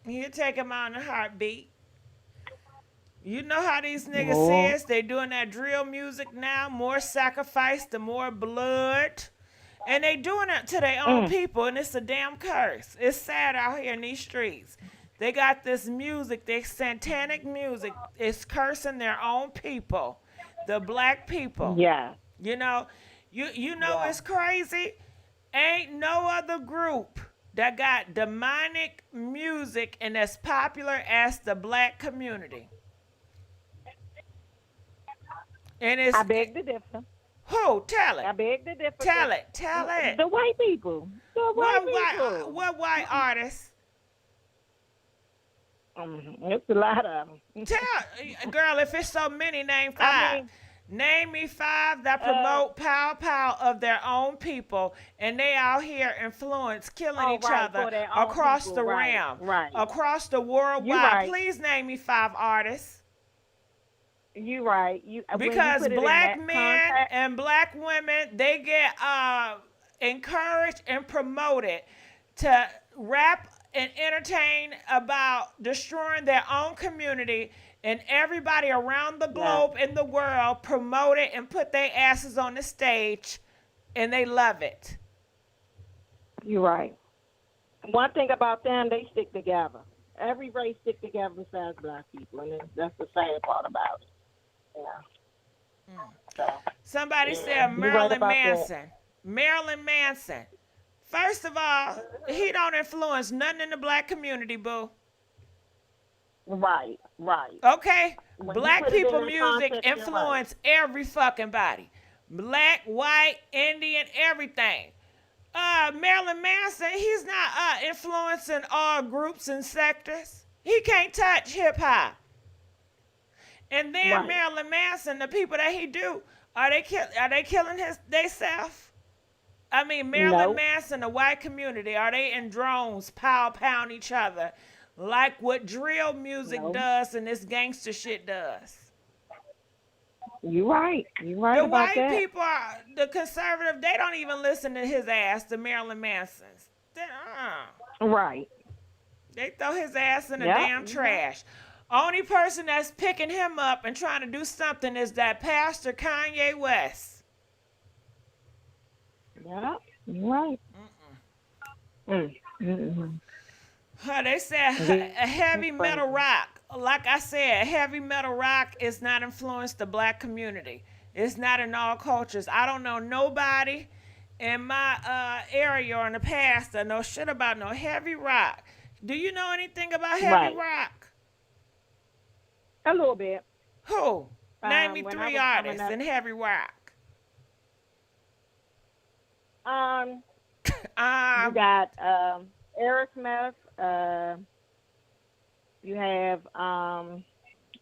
He'll take him out in a heartbeat. You know how these niggas is? They doing that drill music now. More sacrifice, the more blood. And they doing it to their own people, and it's a damn curse. It's sad out here in these streets. They got this music, this satanic music. It's cursing their own people, the black people. Yeah. You know it's crazy. Ain't no other group that got demonic music and as popular as the black community. And it's I beg to differ. Who? Tell it. I beg to differ. Tell it. The white people. What white artists? It's a lot of them. Girl, if it's so many, name five. Name me five that promote pow of their own people, and they out here influence killing each other across the realm, across the worldwide. Right. Please name me five artists. You right. Because black men and black women, they get encouraged and promoted to rap and entertain about destroying their own community, and everybody around the globe in the world promote it and put their asses on the stage, and they love it. You're right. One thing about them, they stick together. Every race stick together besides black people, and that's the sad part about it. Yeah. Somebody said Marilyn Manson. Marilyn Manson. First of all, he don't influence nothing in the black community, boo. Right, right. Okay? When you Black put it in people that music context, you're right. influence every fucking body. Black, white, Indian, everything. Marilyn Manson, he's not influencing all groups and sectors. He can't touch hip hop. And then Right. Marilyn Manson, the people that he do, are they killing they self? I mean, Marilyn Nope. Manson, the white community, are they in drones pound each other like what drill music Nope. does and this gangster shit does? You right. You right The about white that. people are the conservative. They don't even listen to his ass, the Marilyn Mansons. Right. They throw his ass in the Yep. damn trash. Only person that's picking him up and trying to do something is that pastor Kanye West. Yeah, you right. They said a heavy metal rock. Like I said, heavy metal rock is not influenced the black community. It's not in all cultures. I don't know nobody in my area or in the past that know shit about no heavy rock. Do you know anything about heavy rock? A little bit. Who? Name me when I 3 was coming artists up- in heavy rock. You got Aerosmith. You have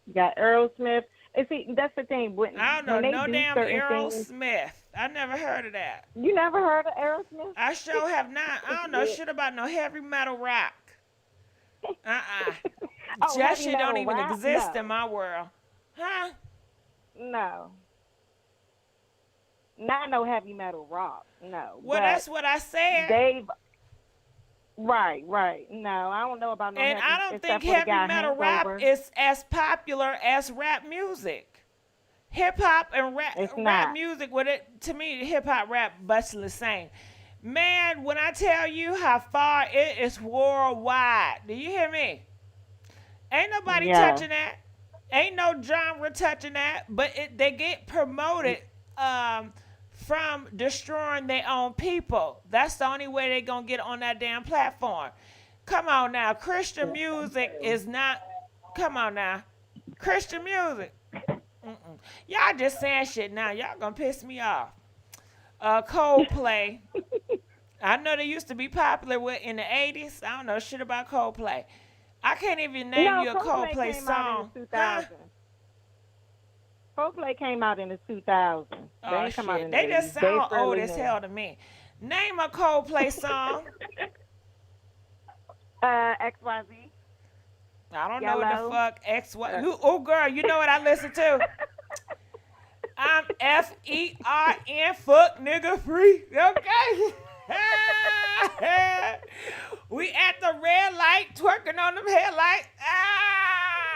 you got Aerosmith. And see, that's the thing. When, I don't know when they no do damn certain things, Aerosmith. I never heard of that. you never heard of Aerosmith? I sure have not. I don't know Yeah. shit about no heavy metal rock. Oh, that heavy shit don't metal even rock? exist No. in my world. Huh? No. Not no heavy metal rock. No. Well, but that's what I said. They've right. No, I don't know about no And heavy. I don't except think for the heavy guy metal rap Hangover. is as popular as rap music. Hip hop and rap It's rap not. music, with it to me, hip hop rap busting the same. Man, when I tell you how far it is worldwide, do you hear me? Ain't nobody Yeah. touching that. Ain't no genre touching that. But they get promoted from destroying their own people. That's the only way they gonna get on that damn platform. Come on now, Christian music is not. Come on now, Christian music. Y'all just saying shit now. Y'all gonna piss me off. Coldplay. I know they used to be popular in the 80s. I don't know shit about Coldplay. I can't even name you a Coldplay came song. out in the 2000s. Coldplay came out in the 2000s. They Oh ain't come out shit, in the they just 80s. sound They old fairly as new. hell to me. Name a Coldplay song. XYZ. I don't know what Yellow. the fuck Oh girl, you know what I listen to? I'm FERN, fuck nigga free. Okay. We at the red light, twerking on them headlights.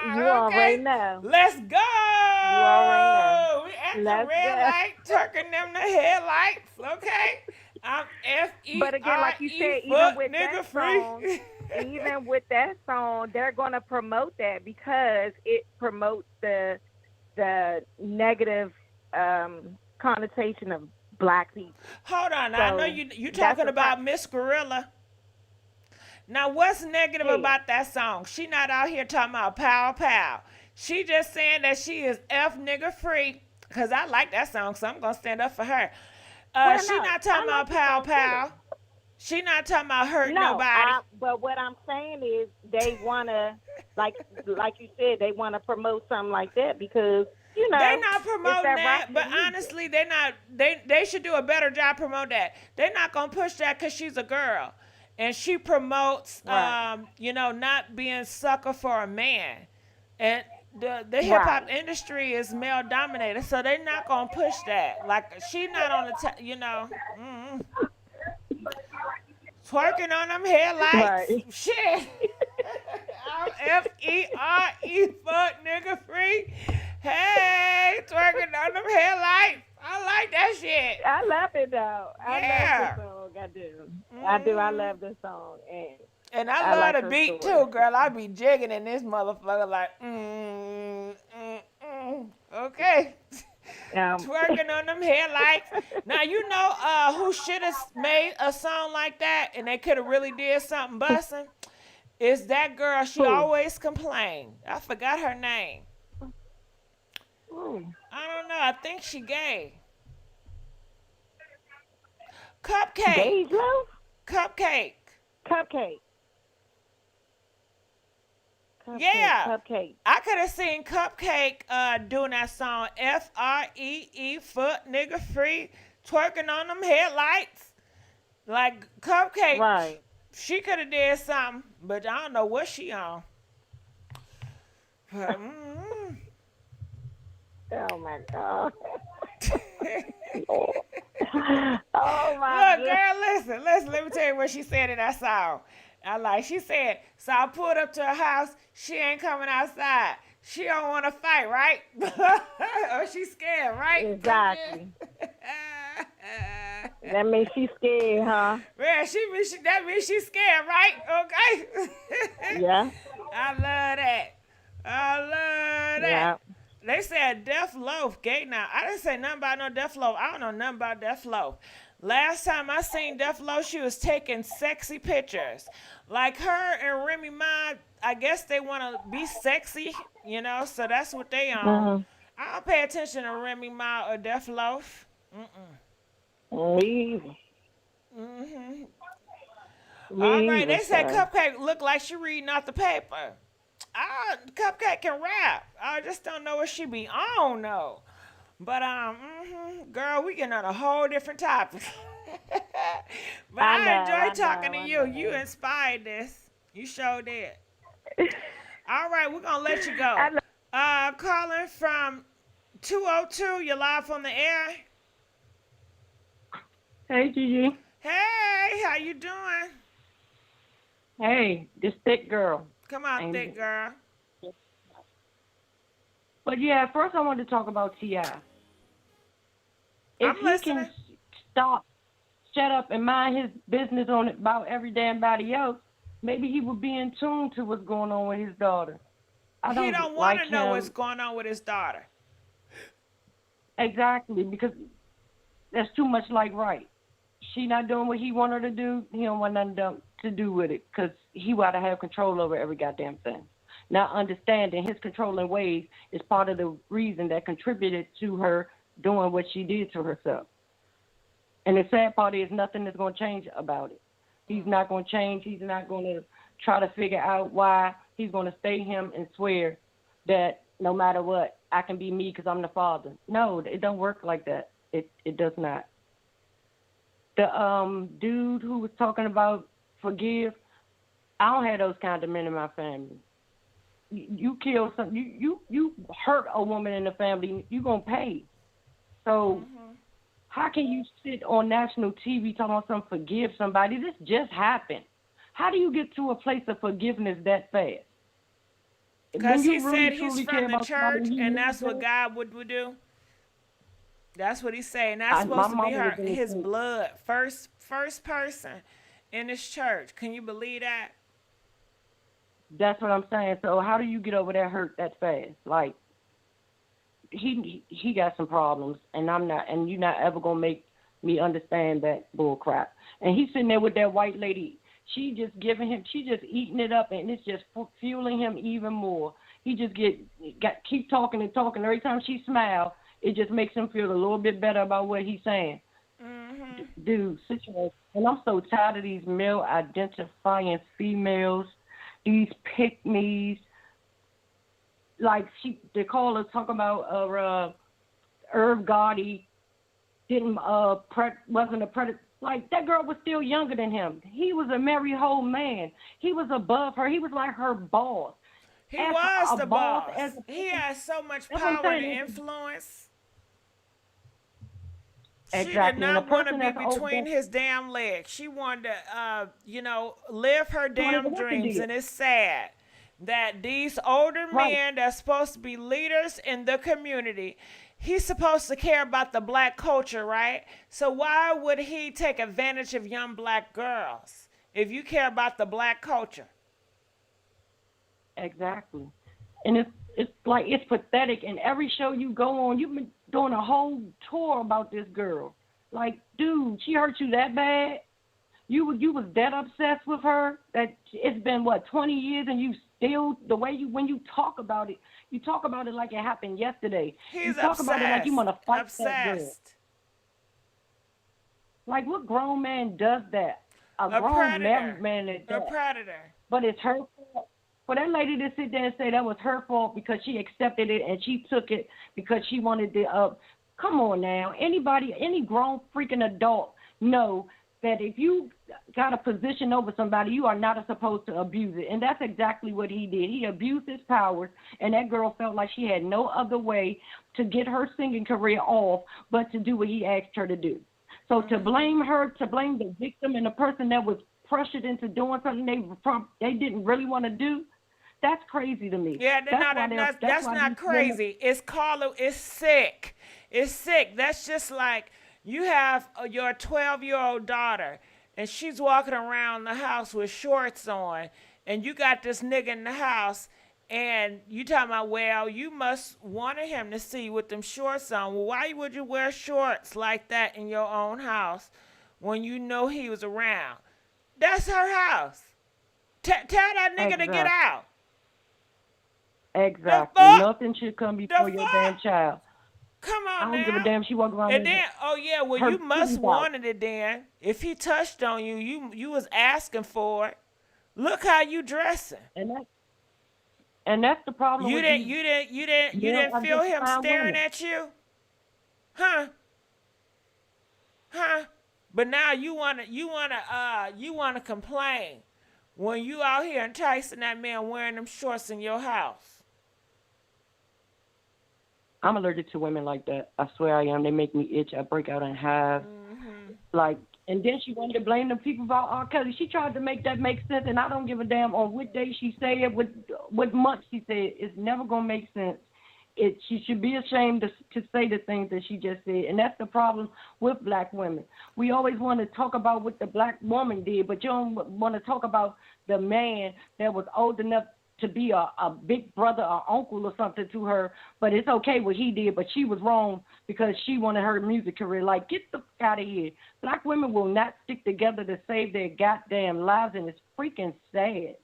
You okay. already know. Let's go. You already know. We at the Let's red go. light, twerking them the headlights. Okay. I'm FERN, But again, like you said, even fuck with nigga that free. song, even with that song, they're going to promote that because it promotes the negative connotation of black people. Hold on, I know you that's talking the about Miss Gorilla. Now, what's negative Yeah. about that song? She not out here talking about pow pow. She just saying that she is F nigga free. Cause I like that song, so I'm gonna stand up for her. Well, She no, not talking I like about the pow song, too. pow. She not talking about hurt No, nobody. but what I'm saying is they want to, like you said, they want to promote something like that because, you know, They not it's promoting that that, rock but music. honestly, they not. They should do a better job promote that. They're not gonna push that because she's a girl, and she promotes, Right. not being sucker for a man, and the hip hop industry is male dominated, so they're not gonna push that. Like she not on the, twerking on them headlights. Right. Shit. I'm FERE, fuck nigga free. Hey, twerking on them headlights. I like that shit. I love it though. Yeah. I love the song. I do. I do. I love the song, And I I love like the her beat story. too, girl. I be jigging in this motherfucker like, okay. Twerking on them headlights. Now you know who should have made a song like that, and they could have really did something busting. It's that girl. She Who? always complained. I forgot her name. Ooh. I don't know. I think she gay. Cupcake. Deyjah? Cupcake. Cupcake. Yeah. Cupcake. I could have seen Cupcake doing that song FREE, foot nigga free, twerking on them headlights. Like Cupcake. Right. She could have did something, but I don't know what she on. But, Oh my God. Oh my Look, girl, listen. Let me tell you what she said in that song. She said, so I pulled up to her house. She ain't coming outside. She don't want to fight, right? Or she's scared, right? Exactly. That means she's scared, huh? Yeah, that means she's scared, right? Okay. Yeah. I love that. Yeah. They said Def Loaf gay now. I didn't say nothing about no Def Loaf. I don't know nothing about Def Loaf. Last time I seen Def Loaf, she was taking sexy pictures. Like her and Remy Ma, I guess they want to be sexy, so that's what they on. Mhm. I don't pay attention to Remy Ma or Def Loaf. Me either. Mm-hmm. Me All right, they either, said son. Cupcake look like she reading off the paper. Cupcake can rap. I just don't know what she be on, though. But, girl, we getting on a whole different topic. But I enjoy talking to you. You inspired this. You sure did. All right, we're going to let you go. Calling from 202. You're live on the air. Hey, Gigi. Hey, how you doing? Hey, this thick girl. Come on, thick girl. But yeah, first I wanted to talk about T.I. If I'm he listening. can shut up and mind his business about every damn body else, maybe he would be in tune to what's going on with his daughter. He don't want to know what's going on with his daughter. Exactly, because that's too much like right. She not doing what he want her to do. He don't want nothing to do with it because he want to have control over every goddamn thing. Not understanding his controlling ways is part of the reason that contributed to her doing what she did to herself. And the sad part is nothing is going to change about it. He's not going to change. He's not going to try to figure out why. He's going to stay him and swear that no matter what, I can be me because I'm the father. No, it don't work like that. It does not. The dude who was talking about forgive, I don't have those kind of men in my family. You kill some, you hurt a woman in the family, you gonna pay. So how can you sit on national TV talking about some forgive somebody? This just happened. How do you get to a place of forgiveness that fast? Because he really, said he's care from the about church, somebody, and that's what God would do. That's what he's saying. That's supposed to be his blood, first person in his church. Can you believe that? That's what I'm saying. So how do you get over that hurt that fast? Like, he got some problems, and I'm not, and you're not ever gonna make me understand that bull crap. And he's sitting there with that white lady. She just eating it up, and it's just fueling him even more. He just keep talking and talking. Every time she smiles, it just makes him feel a little bit better about what he's saying. Dude, situation. And I'm so tired of these male identifying females, these pick-me's. Like they call us talking about Irv Gotti wasn't a predator. Like, that girl was still younger than him. He was a married whole man. He was above her. He was like her boss. He was the boss. He has so much power and influence. Exactly. She did not want to be between his damn legs. She wanted to, live her damn dreams. And it's sad that these older men that's supposed to be leaders in the community, he's supposed to care about the black culture, right? So why would he take advantage of young black girls if you care about the black culture? Exactly. And it's like, it's pathetic. And every show you go on, you've been doing a whole tour about this girl. Like, dude, she hurt you that bad? You was that obsessed with her that it's been what 20 years and you still the way when you talk about it, you talk about it like it happened yesterday. He's you talk obsessed. about it like you want to fight that girl. Obsessed. Like what grown man does that? A grown predator. man that does. A predator. But it's her fault. For that lady to sit there and say that was her fault because she accepted it and she took it because she wanted to. Come on now, any grown freaking adult know that if you got a position over somebody, you are not supposed to abuse it. And that's exactly what he did. He abused his powers, and that girl felt like she had no other way to get her singing career off but to do what he asked her to do. So to blame her, to blame the victim and the person that was pressured into doing something they didn't really want to do, that's crazy to me. Yeah, that's not crazy. It's sick. It's sick. That's just like you have your 12-year-old daughter, and she's walking around the house with shorts on, and you got this nigga in the house, and you talking about, well, you must wanted him to see with them shorts on. Well, why would you wear shorts like that in your own house when you know he was around? That's her house. Tell that nigga to get out. Exactly. Nothing should come before your damn child. Come on, I don't give a damn. She walk around. And then, well, you must wanted it then. If he touched on you, you was asking for it. Look how you dressing. And that's the problem. You didn't feel him staring at you, huh? But now you wanna complain when you out here enticing that man wearing them shorts in your house. I'm allergic to women like that. I swear I am. They make me itch. I break out in hives. And then she wanted to blame the people about R. Kelly. She tried to make that make sense, and I don't give a damn on what day she said it, what month she said it. It's never going to make sense. She should be ashamed to say the things that she just said, and that's the problem with black women. We always want to talk about what the black woman did, but you don't want to talk about the man that was old enough to be a big brother or uncle or something to her, but it's okay what he did, but she was wrong because she wanted her music career. Like, get the fuck out of here. Black women will not stick together to save their goddamn lives, and it's freaking sad.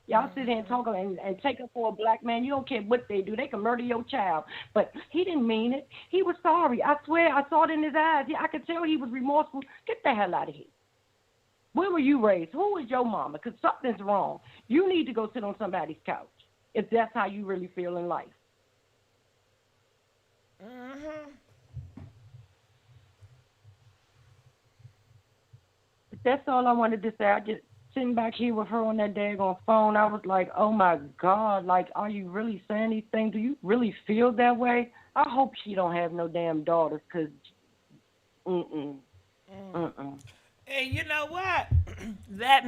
Y'all sit here and talk and take up for a black man. You don't care what they do. They can murder your child. But he didn't mean it. He was sorry. I swear, I saw it in his eyes. I could tell he was remorseful. Get the hell out of here. Where were you raised? Who was your mama? Because something's wrong. You need to go sit on somebody's couch if that's how you really feel in life. But that's all I wanted to say. I just sitting back here with her on that daggone phone. I was like, oh, my God. Like, are you really saying anything? Do you really feel that way? I hope she don't have no damn daughters because, And you know what? That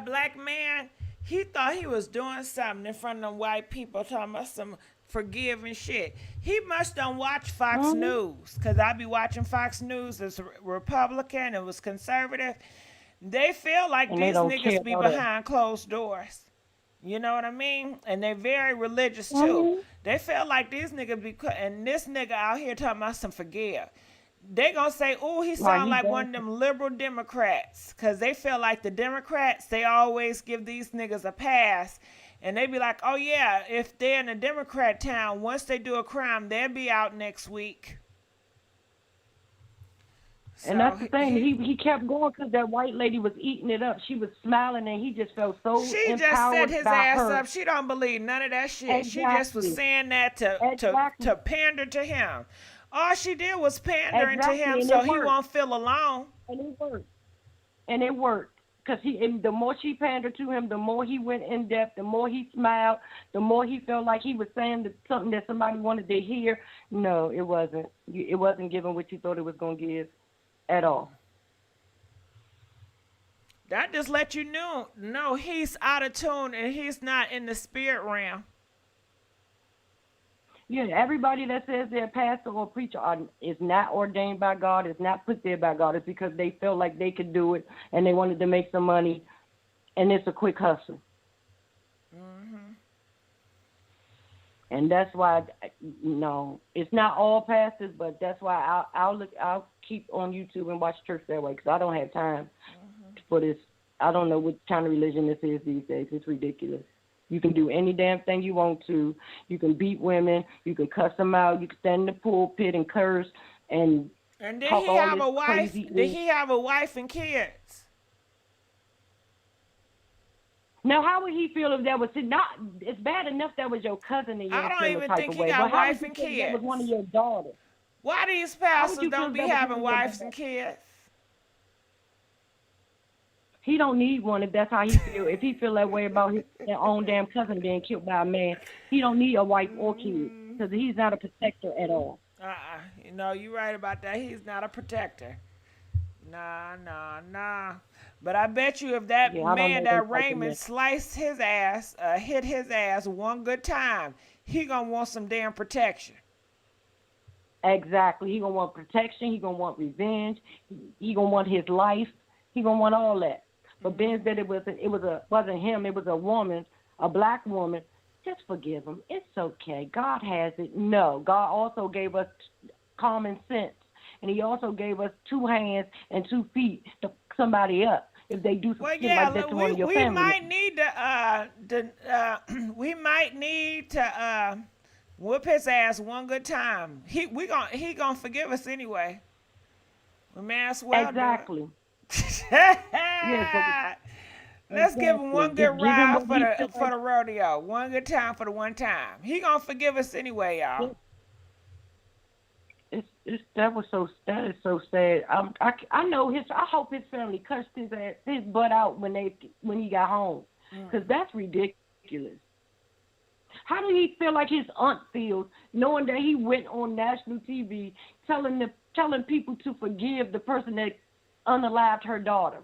black man, he thought he was doing something in front of them white people talking about some forgiving shit. He must don't watch Fox News, because I be watching Fox News as Republican, it was conservative. They feel like these niggas be behind closed doors. You know what I mean? And they're very religious too. They feel like these niggas be, and this nigga out here talking about some forgive. They gonna say, oh, he sound like one of them liberal Democrats, because they feel like the Democrats, they always give these niggas a pass, and they be like, oh yeah, if they're in a Democrat town, once they do a crime, they'll be out next week. And that's the thing. He kept going because that white lady was eating it up. She was smiling, and he just felt so She empowered just set his by ass her. up. She don't believe none of that shit. Exactly. She just was saying that to pander to him. All she did was pandering to him so he won't feel alone. And it worked. And it worked. Because the more she pandered to him, the more he went in depth, the more he smiled, the more he felt like he was saying something that somebody wanted to hear. No, it wasn't. It wasn't giving what you thought it was going to give at all. That just let you know, no, he's out of tune and he's not in the spirit realm. Yeah, everybody that says they're a pastor or preacher is not ordained by God, is not put there by God. It's because they felt like they could do it and they wanted to make some money, and it's a quick hustle. And that's why, no, it's not all pastors, but that's why I'll keep on YouTube and watch church that way, because I don't have time for this. I don't know what kind of religion this is these days. It's ridiculous. You can do any damn thing you want to. You can beat women. You can cuss them out. You can stand in the pulpit and curse and And did talk he all have this a wife? crazy. Did he have a wife and kids? Now, how would he feel if that was not? It's bad enough that was your cousin and you I don't don't feel even the type think of he way. got But how would wife you and feel if that kids. was one of your daughters? Why these How would pastors you feel don't if be that was having one of your wives and kids? He don't need one if that's how he feel. If he feel that way about his own damn cousin being killed by a man, he don't need a wife or kids because he's not a protector at all. You know, you're right about that. He's not a protector. Nah. But I bet you if that Yeah, I don't man, know them that type of Raymond, men. sliced his ass, hit his ass one good time, he gonna want some damn protection. Exactly. He gonna want protection. He gonna want revenge. He gonna want his life. He gonna want all that. But being that wasn't him, it was a woman, a black woman. Just forgive him. It's okay. God has it. No, God also gave us common sense, and He also gave us 2 hands and 2 feet to pick somebody up if they do some Well, shit yeah, like that to one of your we family might members. need to whoop his ass one good time. He gonna forgive us anyway. We may as well Exactly. Let's give him one good Just give him ride what he feel for like. the rodeo. One good time for the one time. He gonna forgive us anyway, y'all. That is so sad. I know I hope his family cursed his butt out when he got home, because that's ridiculous. How do he feel like his aunt feels, knowing that he went on national TV telling people to forgive the person that unalived her daughter?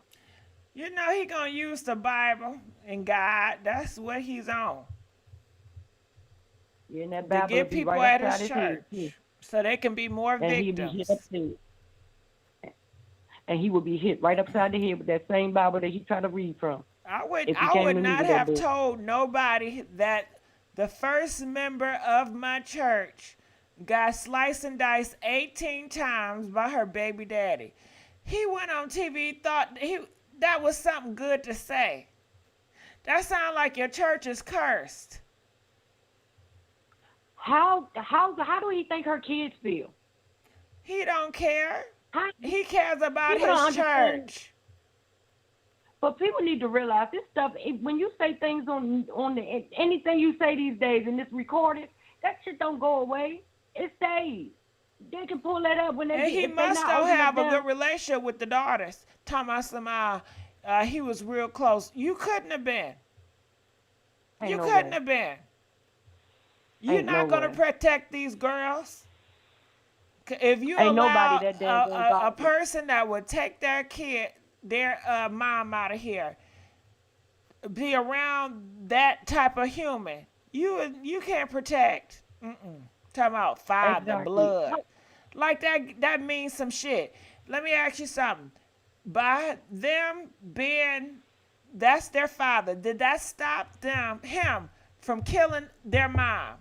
You know he gonna use the Bible and God. That's what he's on. Yeah, and that To Bible get will be people right at upside his his head, church too. so they can be more And he'll be hit victims. upside. And he will be hit right upside the head with that same Bible that he tried to read from. I would if he can't not maneuver that have book. told nobody that the first member of my church got sliced and diced 18 times by her baby daddy. He went on TV, thought that was something good to say. That sounds like your church is cursed. How do he think her kids feel? He don't care. He cares about People don't his understand. church. But people need to realize this stuff. When you say things on anything you say these days and it's recorded, that shit don't go away. It stays. They can pull that up when they. And he if they must not though open have up a down. good relationship with the daughters. Talking about some, he was real close. You couldn't have been. Ain't You no couldn't way. have been. You're Ain't not no gonna way. protect these girls. If you Ain't allow nobody that damn a godly. person that would take their kid, their mom out of here, be around that type of human, you can't protect. Talking about father, Exactly. blood. Like that means some shit. Let me ask you something. By them being, that's their father, did that stop him from killing their mom?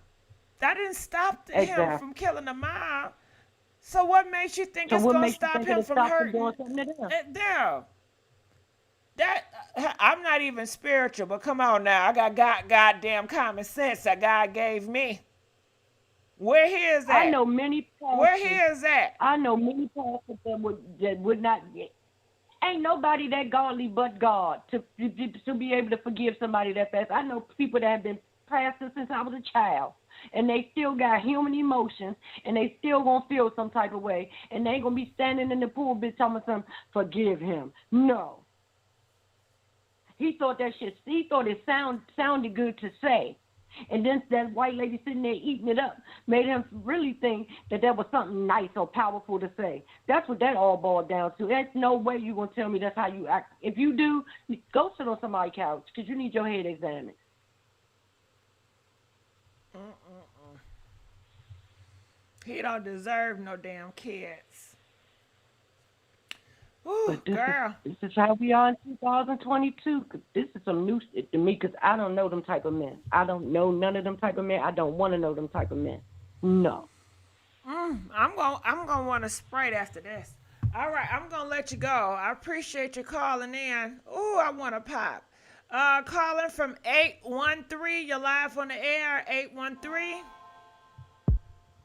That didn't stop him Exactly. from killing the mom. So what makes you think So it's what gonna makes you stop think him it'll from stop from hurting doing something to them? them? That I'm not even spiritual, but come on now, I got goddamn common sense that God gave me. Where he is I at? know many pastors. Where he is at? I know many pastors that would not. Ain't nobody that godly but God to be able to forgive somebody that fast. I know people that have been pastors since I was a child, and they still got human emotions, and they still gonna feel some type of way, and they ain't gonna be standing in the pulpit telling some forgive him. No. He thought that shit. He thought it sounded good to say. And then that white lady sitting there eating it up made him really think that was something nice or powerful to say. That's what that all boiled down to. There's no way you're going to tell me that's how you act. If you do, go sit on somebody's couch because you need your head examined. He don't deserve no damn kids. Ooh, But girl. This is how we are in 2022. 'Cause this is some new shit to me because I don't know them type of men. I don't know none of them type of men. I don't want to know them type of men. No. I'm gonna want a Sprite after this. All right, I'm gonna let you go. I appreciate you calling in. Ooh, I want to pop. Calling from 813. You're live on the air. 813.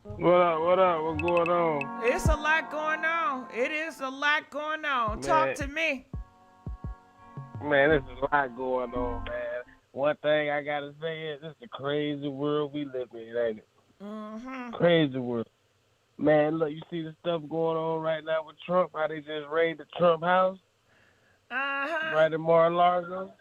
What up? What up? What's going on? It's a lot going on. It is a lot going on. Talk to me. Man, there's a lot going on, man. One thing I gotta say is, this is a crazy world we live in, ain't it? Crazy world. Man, look, you see the stuff going on right now with Trump, how they just raided the Trump house? Right in Mar-a-Lago?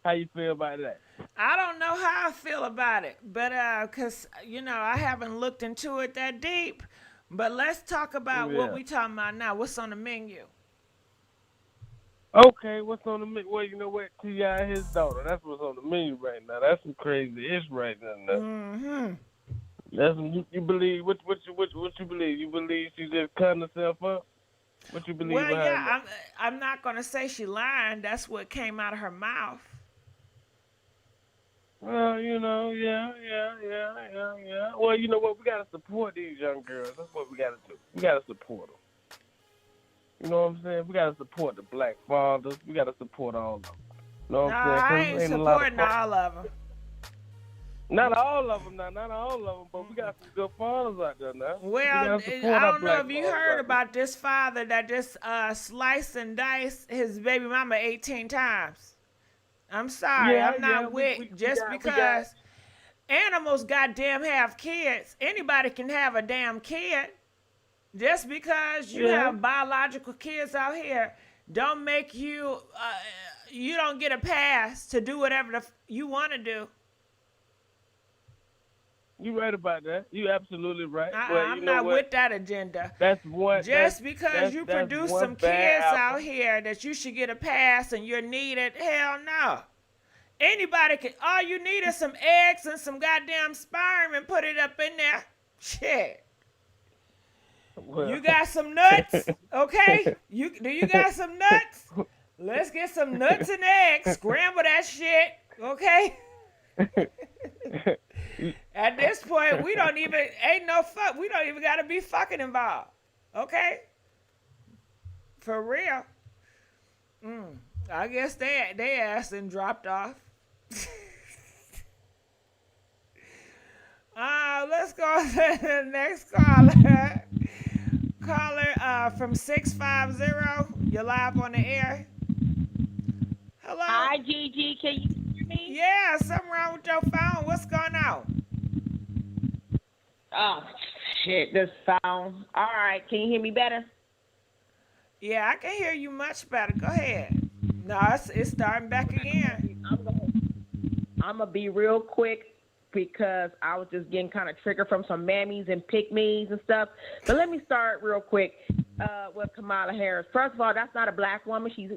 How you feel about that? I don't know how I feel about it, but cause I haven't looked into it that deep. But let's talk about what we talking about now. What's on the menu? Okay, what's on the menu? Well, you know what? T.I. and his daughter. That's what's on the menu right now. That's some crazy ish right now. That's you believe. What you believe? You believe she just cutting herself up? What you believe? Well, behind that? I'm not gonna say she lying. That's what came out of her mouth. Well, yeah. Well, you know what? We gotta support these young girls. That's what we gotta do. We gotta support them. You know what I'm saying? We gotta support the black fathers. We gotta support all of them. You know what I'm saying? I ain't supporting all of them. Not all of them now, not all of them, but we got some good fathers out there now. Well, I don't know if you heard about this father that just sliced and diced his baby mama 18 times. I'm sorry, I'm not because animals goddamn have kids. Anybody can have a damn kid. Just because you have biological kids out here don't make you, you don't get a pass to do whatever you want to do. You right about that. You absolutely right. I'm not with that agenda. That's one. Just because you produce some kids out here that you should get a pass and you're needed, hell no. Anybody can. All you need is some eggs and some goddamn sperm and put it up in there. Shit. Well. You got some nuts, okay? Do you got some nuts? Let's get some nuts and eggs. Scramble that shit, okay? At this point, we don't even gotta be fucking involved. Okay? For real. I guess they ass and dropped off. Let's go to the next caller. Caller from 650. You're live on the air. Hello. Hi, Gigi. Can you hear me? Yeah, something wrong with your phone. What's going on? Oh, shit, this phone. All right, can you hear me better? Yeah, I can hear you much better. Go ahead. No, it's starting back again. I'm going to be real quick because I was just getting kind of triggered from some mammies and pick-me's and stuff. But let me start real quick with Kamala Harris. First of all, that's not a black woman. She's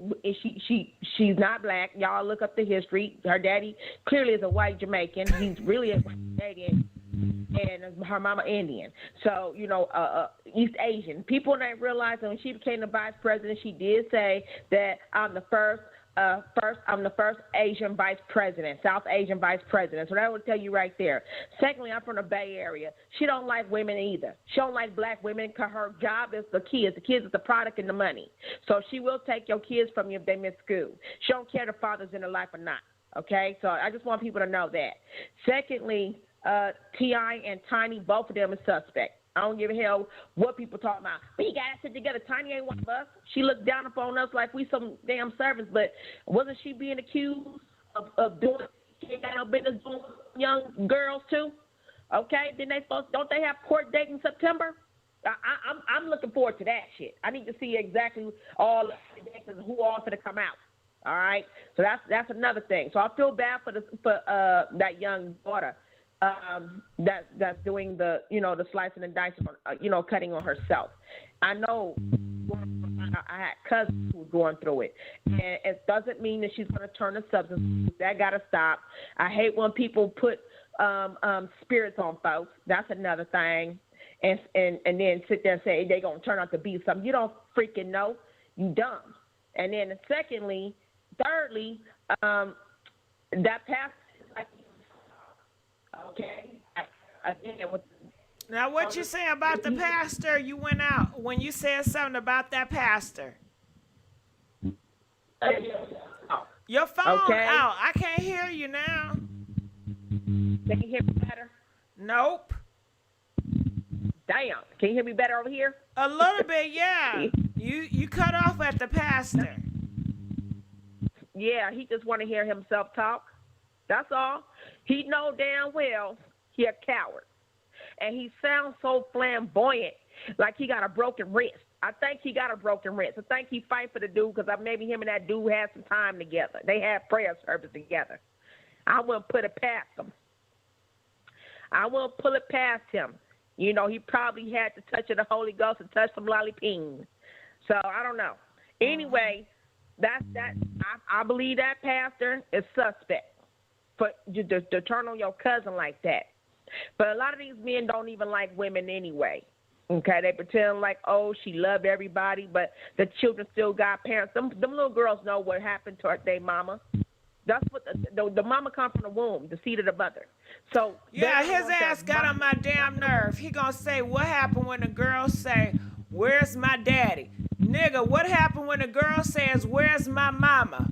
not black. Y'all look up the history. Her daddy clearly is a white Jamaican. He's really a white Canadian. And her mama Indian. So, East Asian. People don't realize that when she became the vice president, she did say that I'm the first Asian vice president, South Asian vice president. So that would tell you right there. Secondly, I'm from the Bay Area. She don't like women either. She don't like black women because her job is the kids. The kids is the product and the money. So she will take your kids from you if they miss school. She don't care if the father's in her life or not. Okay? So I just want people to know that. Secondly, T.I. and Tiny, both of them are suspect. I don't give a hell what people talk about. We got to sit together. Tiny ain't one of us. She looked down upon us like we some damn servants, but wasn't she being accused of doing, she got no business doing young girls too? Okay, don't they have court date in September? I'm looking forward to that shit. I need to see exactly all the dates and who all going to come out. All right, so that's another thing. So I feel bad for that young daughter. That's doing the slicing and dicing, cutting on herself. I know I had cousins who were going through it, and it doesn't mean that she's going to turn to substance. That got to stop. I hate when people put spirits on folks. That's another thing, and then sit there and say they're going to turn out to be something. You don't freaking know. You dumb. And then thirdly, that pastor, okay, I think it was. Now, what you say about the pastor? You went out when you said something about that pastor. Your phone out. I can't hear you now. Can you hear me better? Nope. Damn. Can you hear me better over here? A little bit, yeah. You cut off at the pastor. Yeah, he just want to hear himself talk. That's all. He know damn well he a coward. And he sounds so flamboyant, like he got a broken wrist. I think he got a broken wrist. I think he fight for the dude because maybe him and that dude had some time together. They had prayer service together. I wouldn't put it past him. I wouldn't pull it past him. You know, he probably had the touch of the Holy Ghost and touch some lollipine. So I don't know. Anyway, that's that. I believe that pastor is suspect for to turn on your cousin like that. But a lot of these men don't even like women anyway. Okay, they pretend like, oh, she loved everybody, but the children still got parents. Them little girls know what happened to their mama. That's what the mama come from the womb, the seed of the mother. So yeah, his ass got on my damn nerve. He gonna say, what happened when the girl say, where's my daddy? Nigga, what happened when the girl says, where's my mama?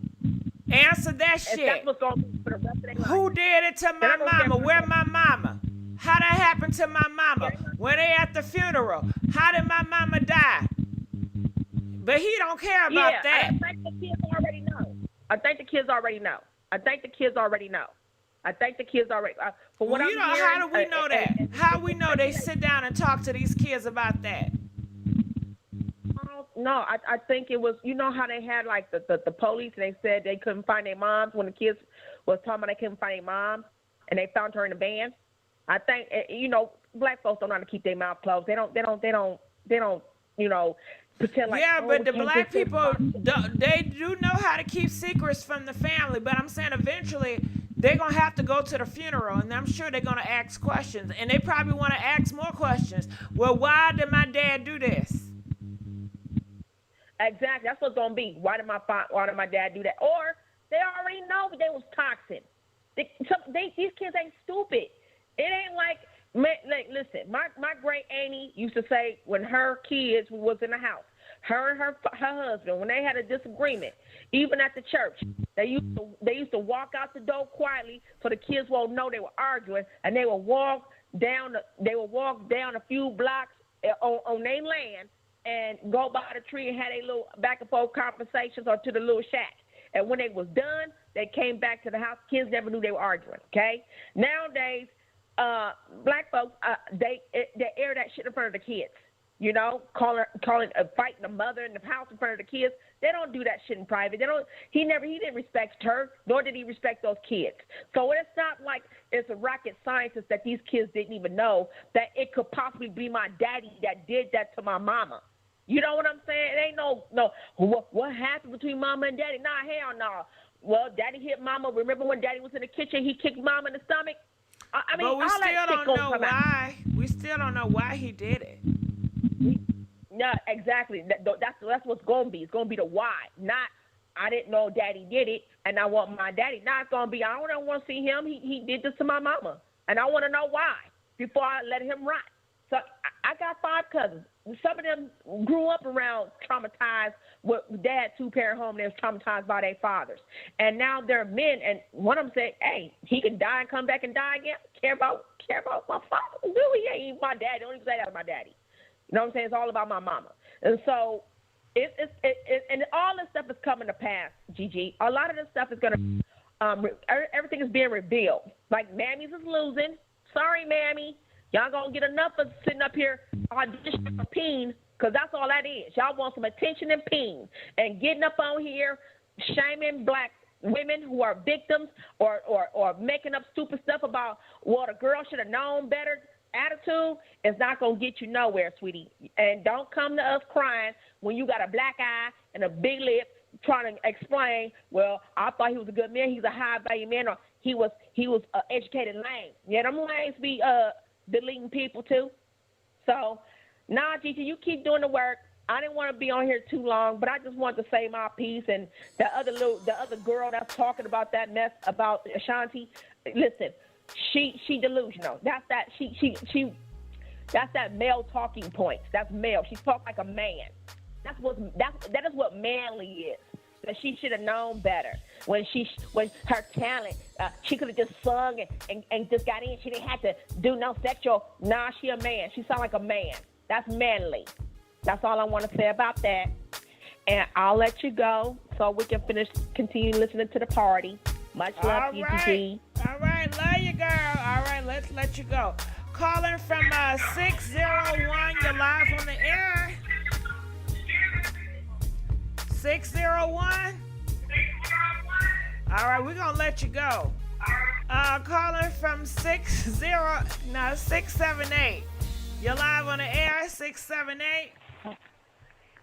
Answer that shit. That's what's gonna be for the rest of their life. Who did it to my mama? Where my mama? How that happened to my mama? When they at the funeral? How did my mama die? But he don't care about that. I think the kids already know. I think the kids already know. For what well, I'm you know, hearing, how do we know that? How we know they sit down and talk to these kids about that? No, I think it was, you know how they had like the police and they said they couldn't find their moms when the kids was talking about they couldn't find their moms and they found her in the van. I think, you know, black folks don't know how to keep their mouth closed. They don't, you know, pretend like. Yeah, oh, but the can't black just- people, they do know how to keep secrets from the family. But I'm saying eventually they're going to have to go to the funeral, and I'm sure they're going to ask questions. And they probably want to ask more questions. Well, why did my dad do this? Exactly. That's what's going to be. Why did my dad do that? Or they already know they was toxic. These kids ain't stupid. It ain't like listen, my great auntie used to say when her kids was in the house, her and her husband, when they had a disagreement, even at the church, they used to walk out the door quietly so the kids won't know they were arguing, and they would walk down a few blocks on their land and go by the tree and had a little back and forth conversations or to the little shack. And when they was done, they came back to the house. Kids never knew they were arguing. Okay, nowadays. Black folks, they air that shit in front of the kids. You know, fighting the mother in the house in front of the kids. They don't do that shit in private. He didn't respect her, nor did he respect those kids. So it's not like it's a rocket scientist that these kids didn't even know that it could possibly be my daddy that did that to my mama. You know what I'm saying? It ain't no. What happened between mama and daddy? Nah, hell no. Well, daddy hit mama. Remember when daddy was in the kitchen? He kicked mama in the stomach. I mean, but we still don't know why. We still don't know why he did it. No, exactly. That's what's going to be. It's going to be the why. Not, I didn't know daddy did it, and I want my daddy. Now it's going to be, I don't want to see him. He did this to my mama, and I want to know why before I let him rot. So I got 5 cousins. Some of them grew up around traumatized with dad, 2-parent home. They was traumatized by their fathers. And now they're men, and one of them said, hey, he can die and come back and die again. Care about my father? Do he ain't my daddy. Don't even say that was my daddy. You know what I'm saying? It's all about my mama. And so and all this stuff is coming to pass, Gigi. A lot of this stuff is going to, everything is being revealed. Like, Mammy's is losing. Sorry, Mammy. Y'all gonna get enough of sitting up here auditioning for peen, because that's all that is. Y'all want some attention and peen. And getting up on here, shaming black women who are victims or making up stupid stuff about what a girl should have known better attitude is not gonna get you nowhere, sweetie. And don't come to us crying when you got a black eye and a big lip trying to explain, well, I thought he was a good man, he's a high value man, or he was an educated lame. Yeah, them lames be deleting people too. So, nah, Gigi, you keep doing the work. I didn't want to be on here too long, but I just wanted to say my piece. And the other girl that's talking about that mess about Ashanti, listen, she delusional. That's that male talking points. That's male. She talks like a man. That is what manly is. That she should have known better when her talent, she could have just sung and just got in. She didn't have to do no sexual. Nah, she a man. She sound like a man. That's manly. That's all I want to say about that. And I'll let you go so we can continue listening to the party. Much love, GIGI. All right, love you, girl. All right, let's let you go. Calling from 601, you're live on the air. 601. All right, we're gonna let you go. Calling from 678. You're live on the air. 678.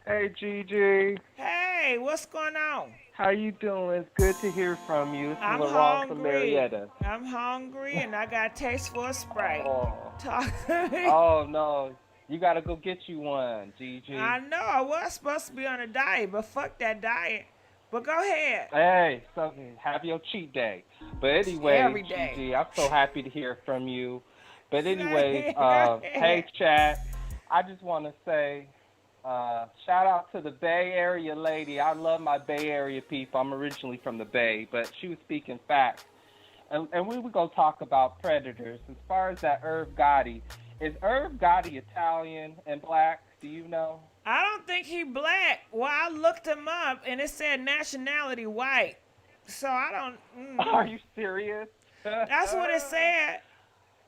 Hey, Gigi. Hey, what's going on? How you doing? It's good to hear from you. It's I'm LaRon from hungry. Marietta. I'm hungry and I got taste for a Sprite. Talk to me. Oh, no. You got to go get you one, Gigi. I know. I was supposed to be on a diet, but fuck that diet. But go ahead. Hey, have your cheat day. But anyway, Every day. Gigi, I'm so happy to hear from you. But anyways, Go hey, chat. I just want to say, shout out to the Bay Area lady. I love my Bay Area people. I'm originally from the Bay, but she was speaking facts. And we were going to talk about predators. As far as that Irv Gotti, is Irv Gotti Italian and black? Do you know? I don't think he black. Well, I looked him up and it said nationality white. So I don't. Are you serious? That's what it said.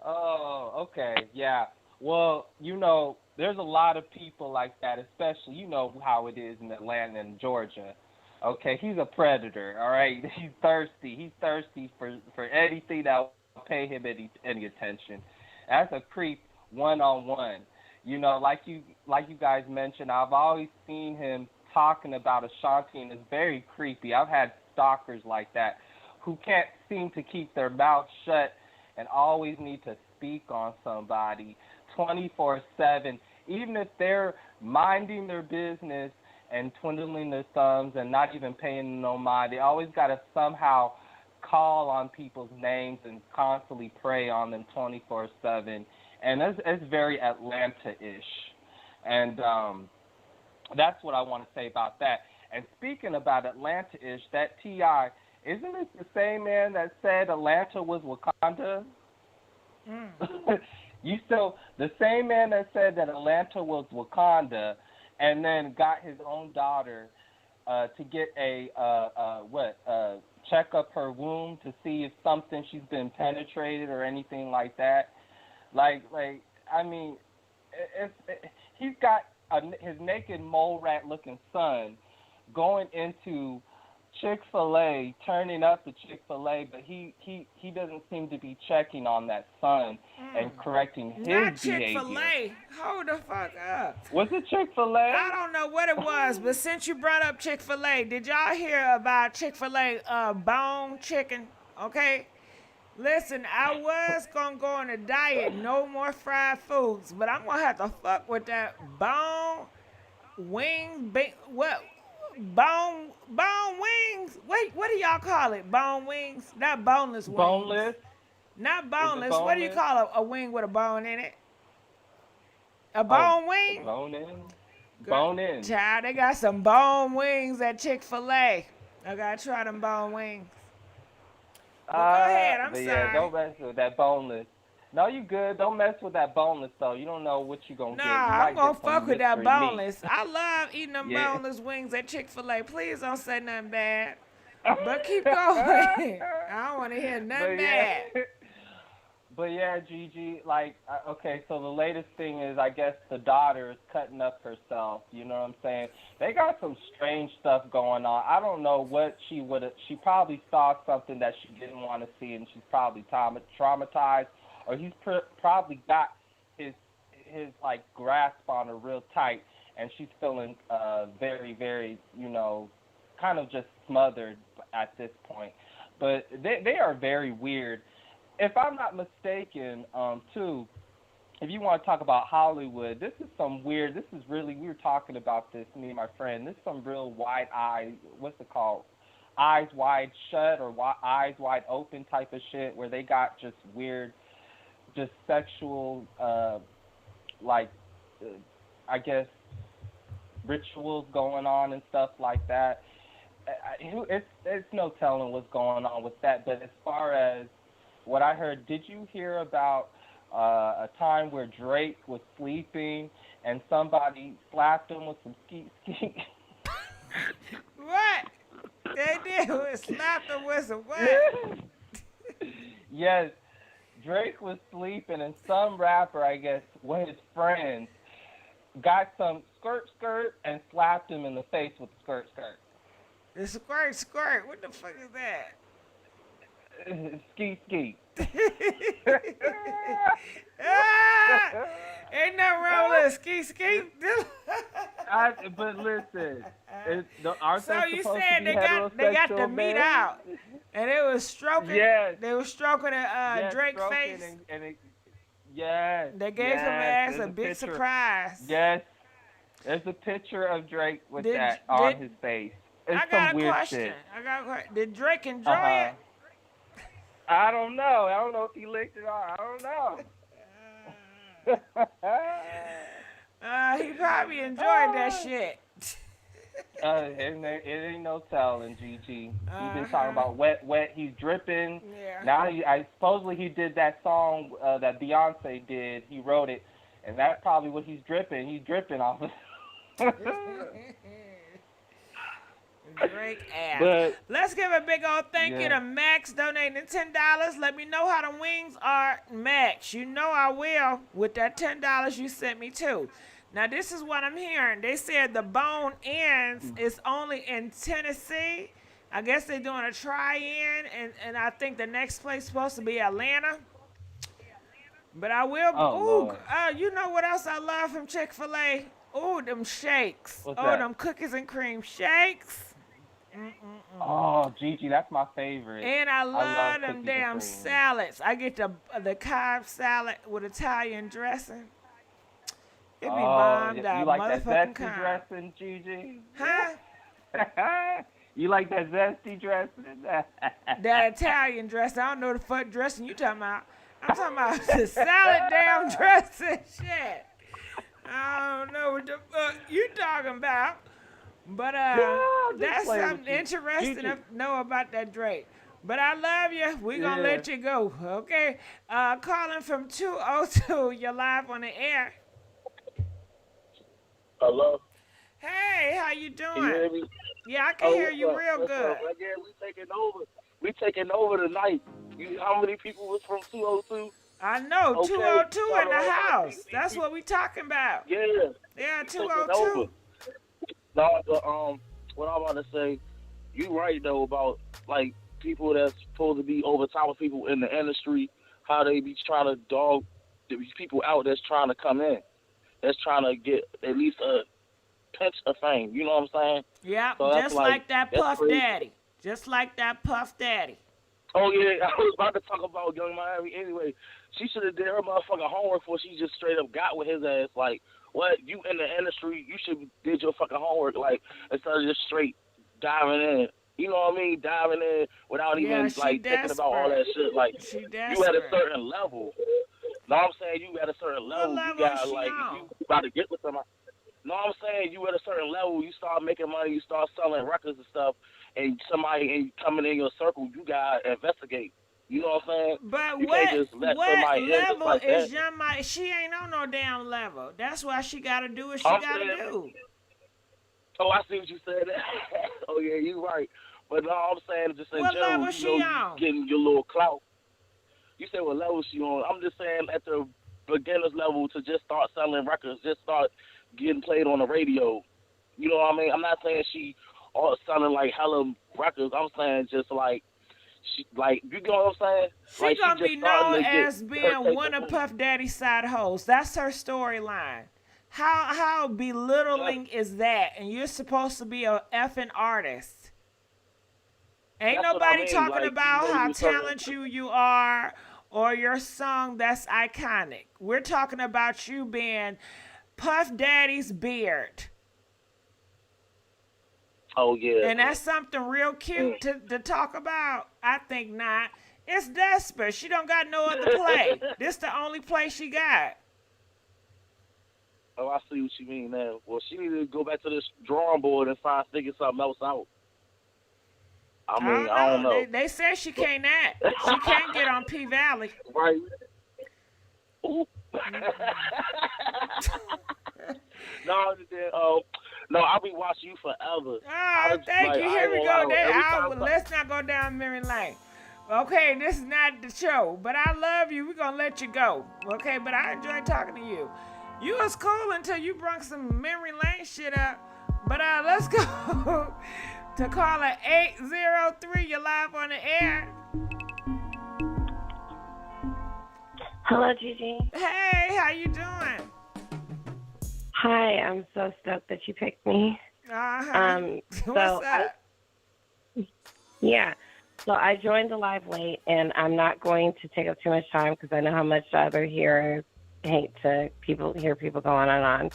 Oh, okay. Yeah. Well, you know, there's a lot of people like that, especially, you know how it is in Atlanta and Georgia. Okay, he's a predator, all right? He's thirsty. He's thirsty for anything that will pay him any attention. That's a creep one-on-one. You know, like you guys mentioned, I've always seen him talking about Ashanti, and it's very creepy. I've had stalkers like that who can't seem to keep their mouth shut and always need to speak on somebody 24/7, even if they're minding their business and twiddling their thumbs and not even paying no mind. They always got to somehow call on people's names and constantly prey on them 24/7. And it's very Atlanta-ish. And that's what I want to say about that. And speaking about Atlanta-ish, that T.I., isn't it the same man that said Atlanta was Wakanda? The same man that said that Atlanta was Wakanda and then got his own daughter to get check up her womb to see if she's been penetrated or anything like that. I mean, he's got his naked mole rat looking son going into Chick-fil-A, turning up the Chick-fil-A, but he doesn't seem to be checking on that son and correcting his Not behavior. Chick-fil-A. Hold the fuck up. Was it Chick-fil-A? I don't know what it was, but since you brought up Chick-fil-A, did y'all hear about Chick-fil-A bone chicken? Okay? Listen, I was going to go on a diet, no more fried foods, but I'm going to have to fuck with that bone wing, bone wings? Wait, what do y'all call it? Bone wings? Not boneless wings. Boneless? Not boneless. What do you call a wing with a bone in it? A bone wing? Bone in. Bone in. Child, they got some bone wings at Chick-fil-A. I got to try them bone wings. Go ahead, I'm sorry. Yeah, don't mess with that boneless. No, you good. Don't mess with that boneless, though. You don't know what you're going to get. Nah, I'm going to fuck with that boneless. Meat. I love eating them boneless wings at Chick-fil-A. Please don't say nothing bad. But keep going. I don't want to hear nothing bad. But yeah, Gigi, okay, so the latest thing is, I guess the daughter is cutting up herself. You know what I'm saying? They got some strange stuff going on. I don't know what she probably saw something that she didn't want to see, and she's probably traumatized, or he's probably got his grasp on her real tight, and she's feeling very, very, kind of just smothered at this point. But they are very weird. If I'm not mistaken, too, if you want to talk about Hollywood, this is some weird. This is really. We were talking about this, me and my friend. This is some real wide eye. What's it called? Eyes wide shut or eyes wide open type of shit, where they got just weird, just sexual, like, I guess, rituals going on and stuff like that. It's no telling what's going on with that. But as far as what I heard, did you hear about a time where Drake was sleeping and somebody slapped him with some skeet? What? They did was slap him with some what? Yes, Drake was sleeping and some rapper, I guess, one of his friends, got some skirt and slapped him in the face with the skirt. The skirt. What the fuck is that? Skeet. Ain't nothing wrong with a skeet. But listen, so you said they got the meat out, and they was stroking. Yes. They was stroking Drake's face. Yes. They gave him ass a big surprise. Yes. There's a picture of Drake with that on his face. It's some weird shit. I got a question. Did Drake enjoy it? I don't know. I don't know if he licked it off. I don't know. He probably enjoyed that shit. It ain't no telling, GG. He's been talking about wet. He's dripping. Yeah. Now, supposedly he did that song that Beyonce did. He wrote it, and that's probably what he's dripping. He's dripping off of. Drake ass. But, let's give a big old thank you to Max donating $10. Let me know how the wings are. Max, you know I will with that $10 you sent me too. Now this is what I'm hearing. They said the Bone Ends is only in Tennessee. I guess they're doing a try-in, and I think the next place is supposed to be Atlanta. But I will. You know what else I love from Chick-fil-A? Ooh, them shakes. What's that? Them cookies and cream shakes. Oh, Gigi, that's my favorite. And I love them cookies damn and cream. salads. I get the Cobb salad with Italian dressing. It be bombed out, you like that motherfucking zesty Cobb. dressing, Gigi? Huh? You like that zesty dressing? That Italian dressing. I don't know the fuck dressing you talking about. I'm talking about the salad damn dressing shit. I don't know what the fuck you talking about. But that's something interesting to know about that Drake. But I love you. We're going to let you go, okay? Calling from 202. You're live on the air. Hello? Hey, how you doing? Can you hear me? Yeah, I can hear you real What's good. up? Yeah, we taking over tonight. How many people was from 202? I know, Okay. 202 in the house. That's what we talking about. Yeah. Yeah, Taking 202. over. No, but what I'm about to say, you right though about like people that's supposed to be over top of people in the industry, how they be trying to dog these people out that's trying to come in, that's trying to get at least a pinch of fame. You know what I'm saying? Yeah, So that's just like that that's Puff crazy. Daddy. Just like that Puff Daddy. Oh yeah, I was about to talk about Young Miami anyway. She should have did her motherfucking homework before she just straight up got with his ass. Like, what? You in the industry, you should did your fucking homework, like, instead of just straight diving in. You know what I mean? Diving in without even like thinking about all that shit. Like, you at a certain level. No, I'm saying you at a certain level. You got like if you about to get with somebody. No, I'm saying you at a certain level. You start making money. You start selling records and stuff. And somebody coming in your circle, you gotta investigate. You know what I'm saying? But you what can't just let what somebody in just level like is that. Young Miami? She ain't on no damn level. That's why she gotta do what she I'm gotta saying- do. Oh, I see what you said. Oh yeah, you right. But no, I'm saying just in What general, level you she know, you on? getting your little clout. You say what level she on? I'm just saying at the beginner's level to just start selling records, just start getting played on the radio. You know what I mean? I'm not saying she all selling like hella records. I'm saying just like she, like, you know what I'm saying? She Like, gonna just be starting known to get as her being take one the of move. Puff Daddy's side hoes. That's her storyline. How belittling is that? And you're supposed to be a effing artist. Ain't That's what I nobody mean, talking like, you about know how you certain- talented you are or your song that's iconic. We're talking about you being Puff Daddy's beard. Oh yeah. And that's something real cute to talk about. I think not. It's desperate. She don't got no other play. This the only play she got. Oh, I see what you mean now. Well, she need to go back to this drawing board and figure something else out. I don't know. They said she can't act. She can't get on P Valley. Right. No, I'll be watching you forever. Oh, thank you. Here we go. Let's not go down memory lane. Okay, this is not the show, but I love you. We're going to let you go. Okay, but I enjoyed talking to you. You was cool until you brought some memory lane shit up. But let's go to caller 803. You're live on the air. Hello, Gigi. Hey, how you doing? Hi, I'm so stoked that you picked me. What's up? So I joined the live late, and I'm not going to take up too much time because I know how much other hearers hate to hear people go on and on.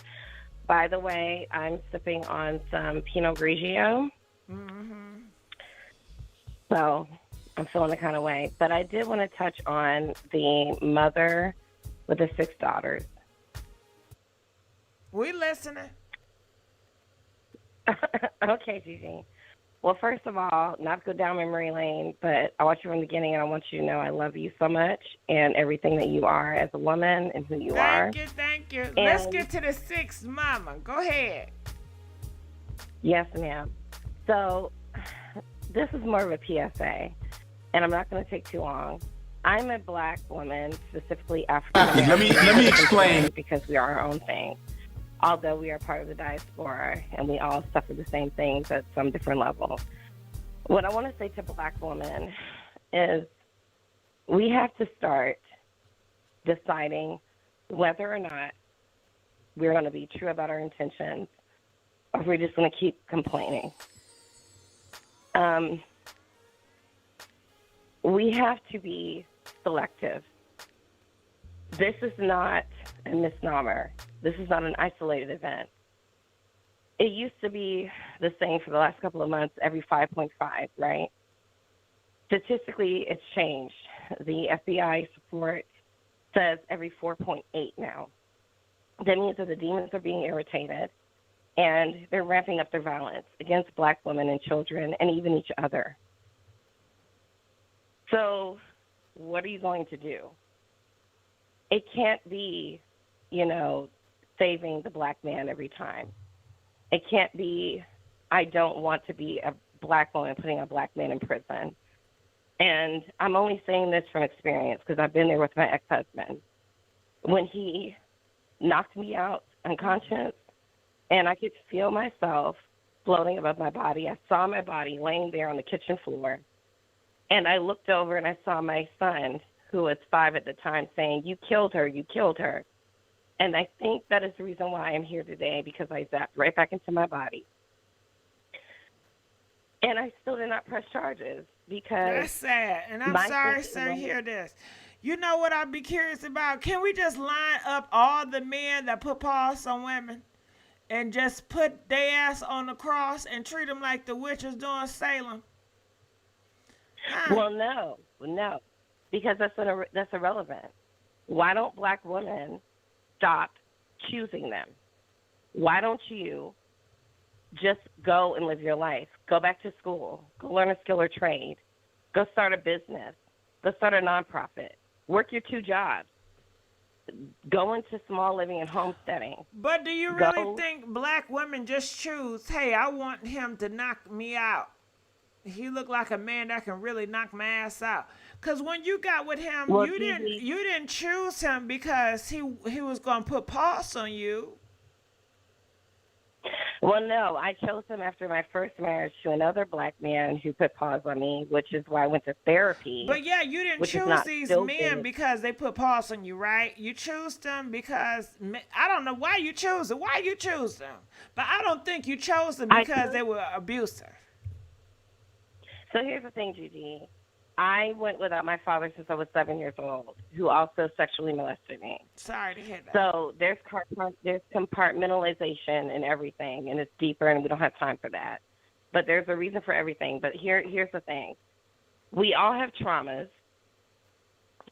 By the way, I'm sipping on some Pinot Grigio. Mm-hmm. So I'm feeling the kind of way. But I did want to touch on the mother with the 6 daughters. We listening. Okay, Gigi. Well, first of all, not to go down memory lane, but I watched you from the beginning, and I want you to know I love you so much and everything that you are as a woman and who you are. Thank you. And let's get to the 6th mama. Go ahead. Yes, ma'am. So this is more of a PSA, and I'm not going to take too long. I'm a black woman, specifically African American. Let me explain. Because we are our own thing. Although we are part of the diaspora and we all suffer the same things at some different level. What I want to say to black women is we have to start deciding whether or not we're going to be true about our intentions or if we're just going to keep complaining. We have to be selective. This is not a misnomer. This is not an isolated event. It used to be the same for the last couple of months, every 5.5, right? Statistically, it's changed. The FBI report says every 4.8 now. That means that the demons are being irritated, and they're ramping up their violence against black women and children and even each other. So what are you going to do? It can't be, saving the black man every time. It can't be, I don't want to be a black woman putting a black man in prison. And I'm only saying this from experience because I've been there with my ex-husband. When he knocked me out unconscious and I could feel myself floating above my body, I saw my body laying there on the kitchen floor. And I looked over and I saw my son, who was 5 at the time, saying, "You killed her, you killed her." And I think that is the reason why I'm here today, because I zapped right back into my body. And I still did not press charges because... That's sad. And I'm sorry, sir, hear this. You know what I'd be curious about? Can we just line up all the men that put paws on women and just put their ass on the cross and treat them like the witches doing Salem? Well, no, because that's irrelevant. Why don't black women stop choosing them? Why don't you just go and live your life? Go back to school. Go learn a skill or trade. Go start a business. Go start a nonprofit. Work your 2 jobs. Go into small living and homesteading. But do you really think black women just choose, hey, I want him to knock me out? He looked like a man that can really knock my ass out. Because when you got with him, you didn't choose him because he was going to put paws on you. Well, no, I chose him after my first marriage to another black man who put paws on me, which is why I went to therapy. But yeah, you didn't choose these men because they put paws on you, right? You chose them because, I don't know why you chose them. Why you choose them? But I don't think you chose them because they were abusive. So here's the thing, Gigi. I went without my father since I was 7 years old, who also sexually molested me. Sorry to hear that. So there's compartmentalization and everything, and it's deeper, and we don't have time for that. But there's a reason for everything. But here's the thing. We all have traumas,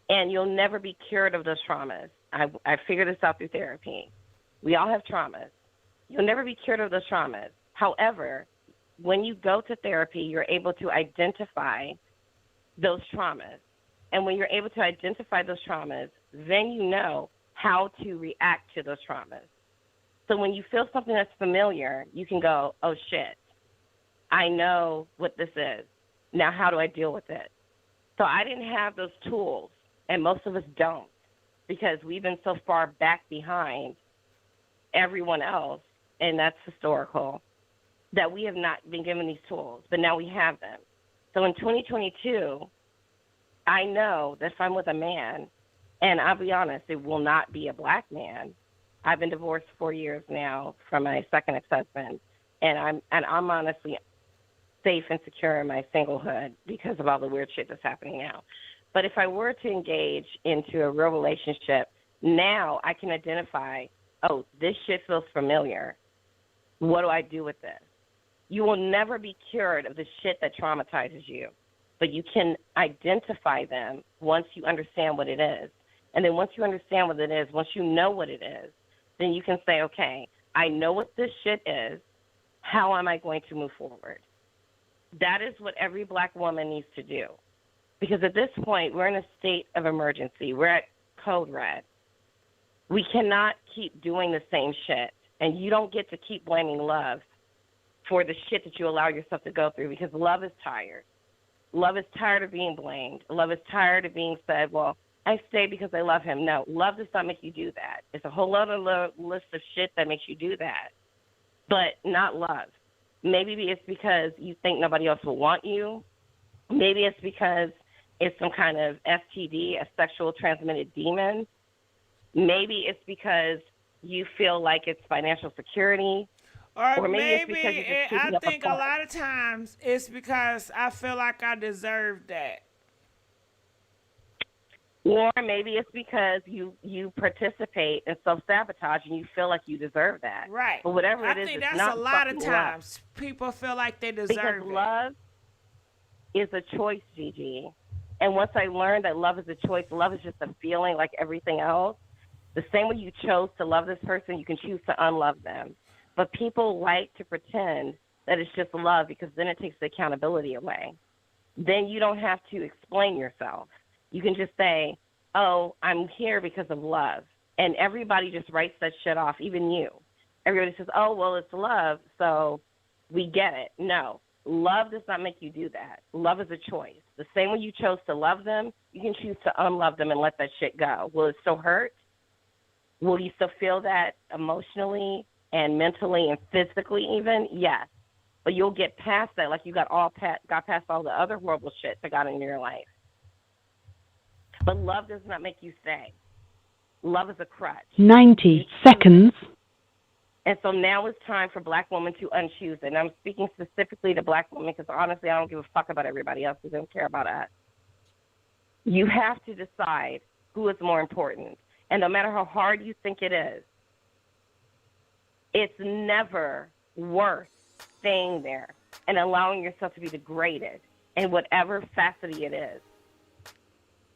and you'll never be cured of those traumas. I figured this out through therapy. We all have traumas. You'll never be cured of those traumas. However, when you go to therapy, you're able to identify those traumas. And when you're able to identify those traumas, then you know how to react to those traumas. So when you feel something that's familiar, you can go, oh, shit, I know what this is. Now how do I deal with it? So I didn't have those tools, and most of us don't, because we've been so far back behind everyone else, and that's historical, that we have not been given these tools, but now we have them. So in 2022, I know that if I'm with a man, and I'll be honest, it will not be a black man. I've been divorced 4 years now from my second ex-husband, and I'm honestly safe and secure in my singlehood because of all the weird shit that's happening now. But if I were to engage into a real relationship, now I can identify, oh, this shit feels familiar. What do I do with this? You will never be cured of the shit that traumatizes you, but you can identify them once you understand what it is. And then once you understand what it is, once you know what it is, then you can say, okay, I know what this shit is. How am I going to move forward? That is what every black woman needs to do. Because at this point, we're in a state of emergency. We're at code red. We cannot keep doing the same shit. And you don't get to keep blaming love for the shit that you allow yourself to go through, because love is tired. Love is tired of being blamed. Love is tired of being said, well, I stay because I love him. No, love does not make you do that. It's a whole other list of shit that makes you do that, but not love. Maybe it's because you think nobody else will want you. Maybe it's because it's some kind of STD, a sexual transmitted demon. Maybe it's because you feel like it's financial security. Or maybe it's because maybe you're just keeping I up think a a fight. lot of times it's because I feel like I deserve that. Or maybe it's because you participate in self-sabotage and you feel like you deserve that. Right. But whatever it I is, think it's that's not a lot of fucking times people feel like they love. deserve Because it. love is a choice, Gigi. And once I learned that love is a choice, love is just a feeling like everything else. The same way you chose to love this person, you can choose to unlove them. But people like to pretend that it's just love, because then it takes the accountability away. Then you don't have to explain yourself. You can just say, oh, I'm here because of love. And everybody just writes that shit off, even you. Everybody says, oh, well, it's love, so we get it. No, love does not make you do that. Love is a choice. The same way you chose to love them, you can choose to unlove them and let that shit go. Will it still hurt? Will you still feel that emotionally and mentally and physically even? Yes. But you'll get past that like you got past all the other horrible shit that got in your life. But love does not make you stay. Love is a crutch. 90 seconds. And so now it's time for black women to unchoose it. And I'm speaking specifically to black women because honestly, I don't give a fuck about everybody else who don't care about us. You have to decide who is more important. And no matter how hard you think it is, it's never worth staying there and allowing yourself to be degraded in whatever facet it is.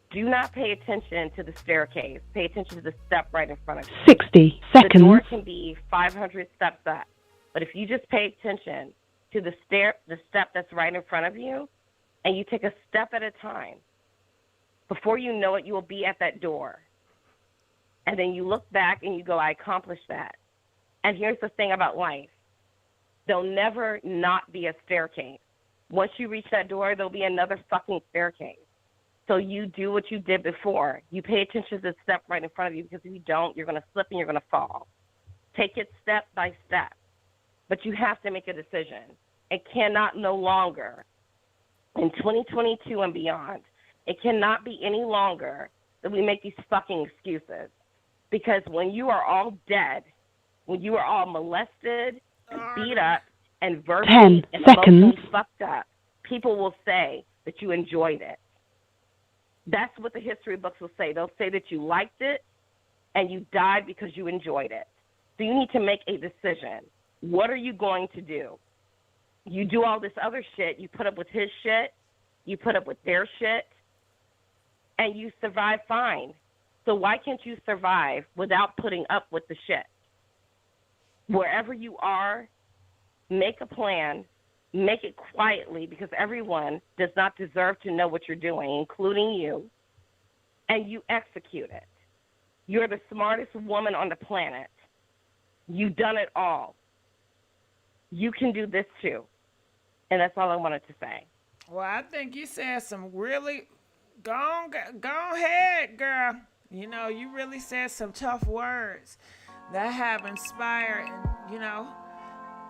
Do not pay attention to the staircase. Pay attention to the step right in front of you. 60 seconds. The door can be 500 steps up. But if you just pay attention to the step that's right in front of you, and you take a step at a time, before you know it, you will be at that door. And then you look back and you go, I accomplished that. And here's the thing about life. There'll never not be a staircase. Once you reach that door, there'll be another fucking staircase. So you do what you did before. You pay attention to the step right in front of you, because if you don't, you're going to slip and you're going to fall. Take it step by step. But you have to make a decision. It cannot no longer, in 2022 and beyond, it cannot be any longer that we make these fucking excuses. Because when you are all dead, when you are all molested and beat up and verbally 10 and seconds. emotionally fucked up, people will say that you enjoyed it. That's what the history books will say. They'll say that you liked it and you died because you enjoyed it. So you need to make a decision. What are you going to do? You do all this other shit. You put up with his shit. You put up with their shit. And you survive fine. So why can't you survive without putting up with the shit? Wherever you are, make a plan. Make it quietly, because everyone does not deserve to know what you're doing, including you, and you execute it. You're the smartest woman on the planet. You've done it all. You can do this too. And that's all I wanted to say. Well, I think you said some really, go ahead, girl. You know, you really said some tough words that have inspired and, you know,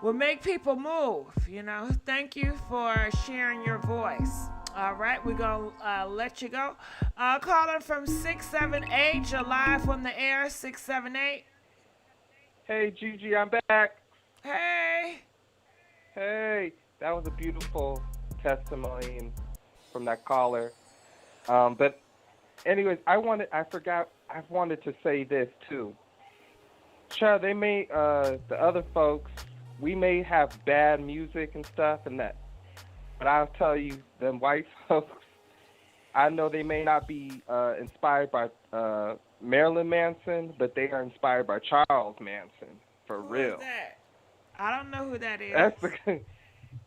will make people move, you know. Thank you for sharing your voice. All right, we're going to let you go. Calling from 678, you're live from the air, 678. Hey, Gigi, I'm back. Hey. Hey, that was a beautiful testimony from that caller. But anyways, I wanted to say this too. Sure, they may, the other folks, we may have bad music and stuff and that, but I'll tell you, them white folks, I know they may not be inspired by Marilyn Manson, but they are inspired by Charles Manson, for real. Who is that? I don't know who that is.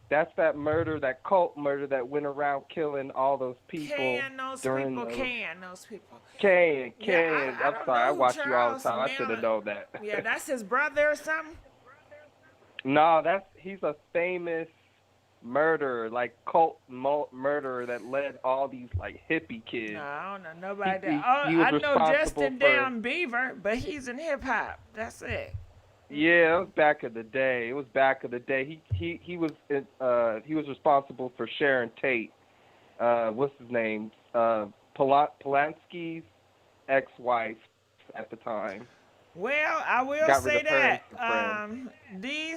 That's that murder, that cult murder that went around killing all those people. Can those people. I'm Yeah, sorry, I watch you all the Charles time. I should have known that. Yeah, that's his brother or something? No, he's a famous murderer, like cult murderer that led all these like hippie kids. No, I don't know nobody He that. was I know Justin responsible for- Down Beaver, but he's in hip hop. That's it. Yeah, it was back in the day. He was responsible for Sharon Tate. What's his name? Polanski's ex-wife at the time. Well, I will Got rid say of her that and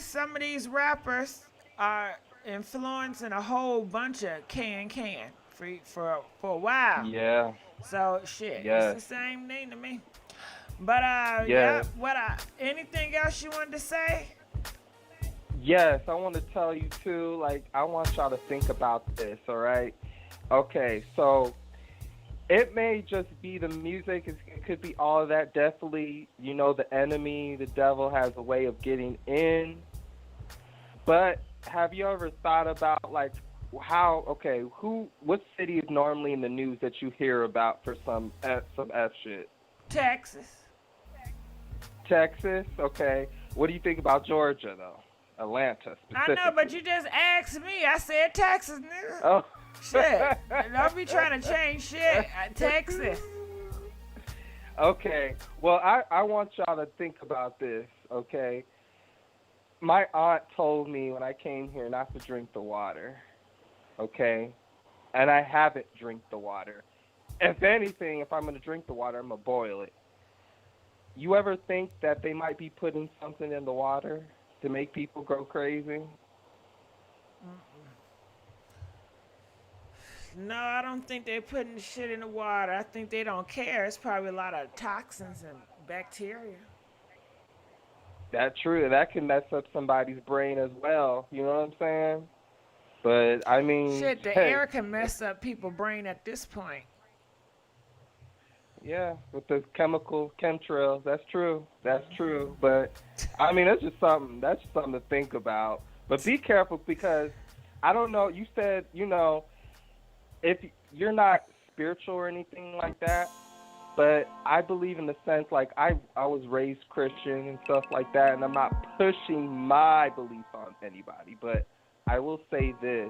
some some of these rappers are influencing a whole bunch of can for a while. Yeah. So shit, Yes. it's the same thing to me. But Yes. anything else you wanted to say? Yes, I want to tell you too, like, I want y'all to think about this, all right? Okay, so it may just be the music, it could be all of that. Definitely, you know, the enemy, the devil has a way of getting in. But have you ever thought about, like, what city is normally in the news that you hear about for some F shit? Texas, okay. What do you think about Georgia, though? Atlanta, specifically. I know, but you just asked me. I said Texas, nigga. Oh. Shit. Don't be trying to change shit. Texas. Okay. Well, I want y'all to think about this, okay? My aunt told me when I came here not to drink the water, okay? And I haven't drank the water. If anything, if I'm going to drink the water, I'm going to boil it. You ever think that they might be putting something in the water to make people go crazy? No, I don't think they're putting shit in the water. I think they don't care. It's probably a lot of toxins and bacteria. That's true. That can mess up somebody's brain as well. You know what I'm saying? But, I mean... Shit, the air can mess up people's brain at this point. Yeah, with the chemtrails, that's true. That's true. But I mean, that's just something to think about. But be careful, because I don't know. You said, you know, if you're not spiritual or anything like that, but I believe in the sense, like, I was raised Christian and stuff like that, and I'm not pushing my beliefs on anybody. But I will say this: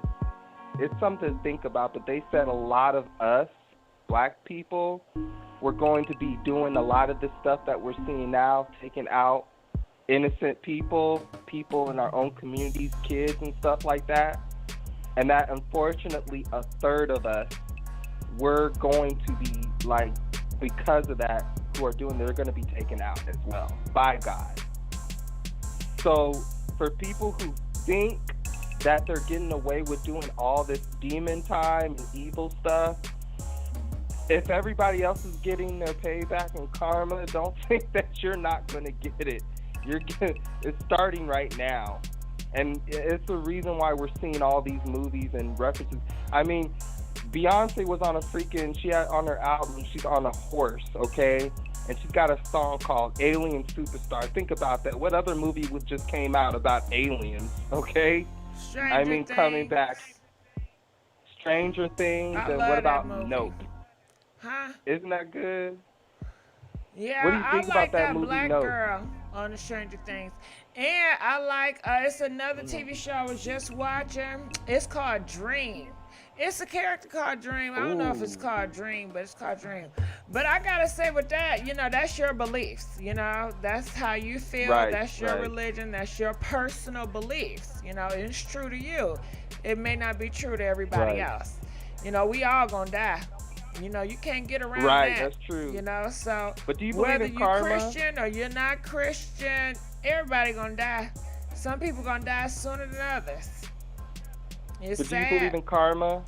it's something to think about. But they said a lot of us black people, we're going to be doing a lot of the stuff that we're seeing now, taking out innocent people in our own communities, kids and stuff like that. And that, unfortunately, a third of us, we're going to be, like, because of that, who are doing, they're going to be taken out as well by God. So for people who think that they're getting away with doing all this demon time and evil stuff, if everybody else is getting their payback and karma, don't think that you're not going to get it. It's starting right now. And it's the reason why we're seeing all these movies and references. I mean, Beyonce was on she had on her album, she's on a horse, okay? And she's got a song called Alien Superstar. Think about that. What other movie just came out about aliens, okay? Stranger Things. Coming back. Stranger Things. And what about Nope? Huh? Isn't that good? Yeah, what do you think I like about that movie, black Nope? girl on the Stranger Things. And I like, it's another TV show I was just watching. It's called Dream. It's a character called Dream. I don't know if it's called Dream, but it's called Dream. But I gotta say with that, that's your beliefs. That's how you feel. Right, that's your right. religion. That's your personal beliefs. It's true to you. It may not be true to everybody Right. else. We all gonna die. You can't get around Right, that. that's true. So But do you believe whether in you're karma? Christian or you're not Christian, everybody gonna die. Some people gonna die sooner than others. It's But do sad. you believe in karma?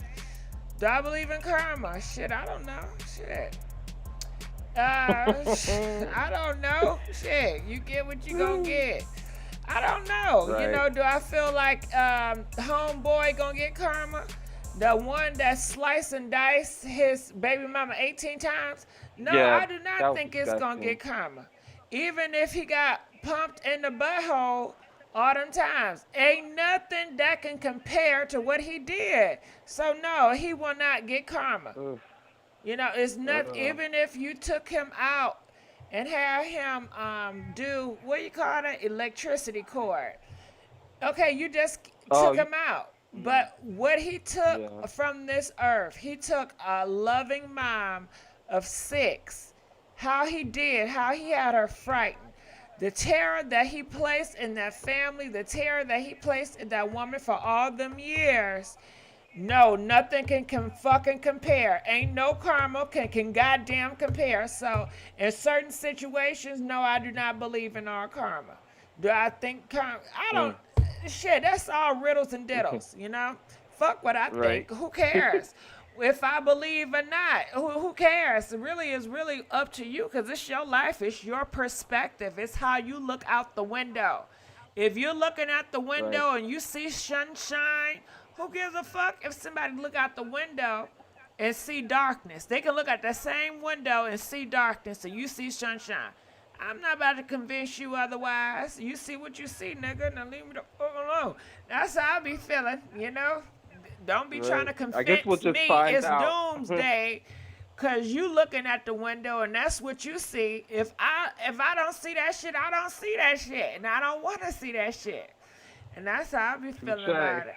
Do I believe in karma? Shit, I don't know. Shit. I don't know. Shit, you get what you gonna get. I don't know. Right. Do I feel like homeboy gonna get karma? The one that sliced and diced his baby mama 18 times? No, Yeah, I do that not was think it's gonna disgusting. get karma. Even if he got pumped in the butthole all them times, ain't nothing that can compare to what he did. So no, he will not get karma. Oof. It's not, even if you took him out and had him do, what you call it, electricity cord. Okay, you just took him out. But what he took from this earth, he took a loving mom of 6. How he had her frightened. The terror that he placed in that family, the terror that he placed in that woman for all them years. No, nothing can fucking compare. Ain't no karma can goddamn compare. So in certain situations, no, I do not believe in our karma. Do I think karma? I don't. Shit, that's all riddles and diddles, Fuck what I Right. think. Who cares? If I believe or not, who cares? It really is up to you because it's your life. It's your perspective. It's how you look out the window. If you're looking out the window and you see sunshine, who gives a fuck if somebody look out the window and see darkness? They can look at the same window and see darkness and you see sunshine. I'm not about to convince you otherwise. You see what you see, nigga. Now leave me the fuck alone. That's how I be feeling, Don't be trying to Right. convince I guess we'll just me find it's out. doomsday because you looking at the window and that's what you see. If I don't see that shit, I don't see that shit. And I don't want to see that shit. And that's how I be feeling about it.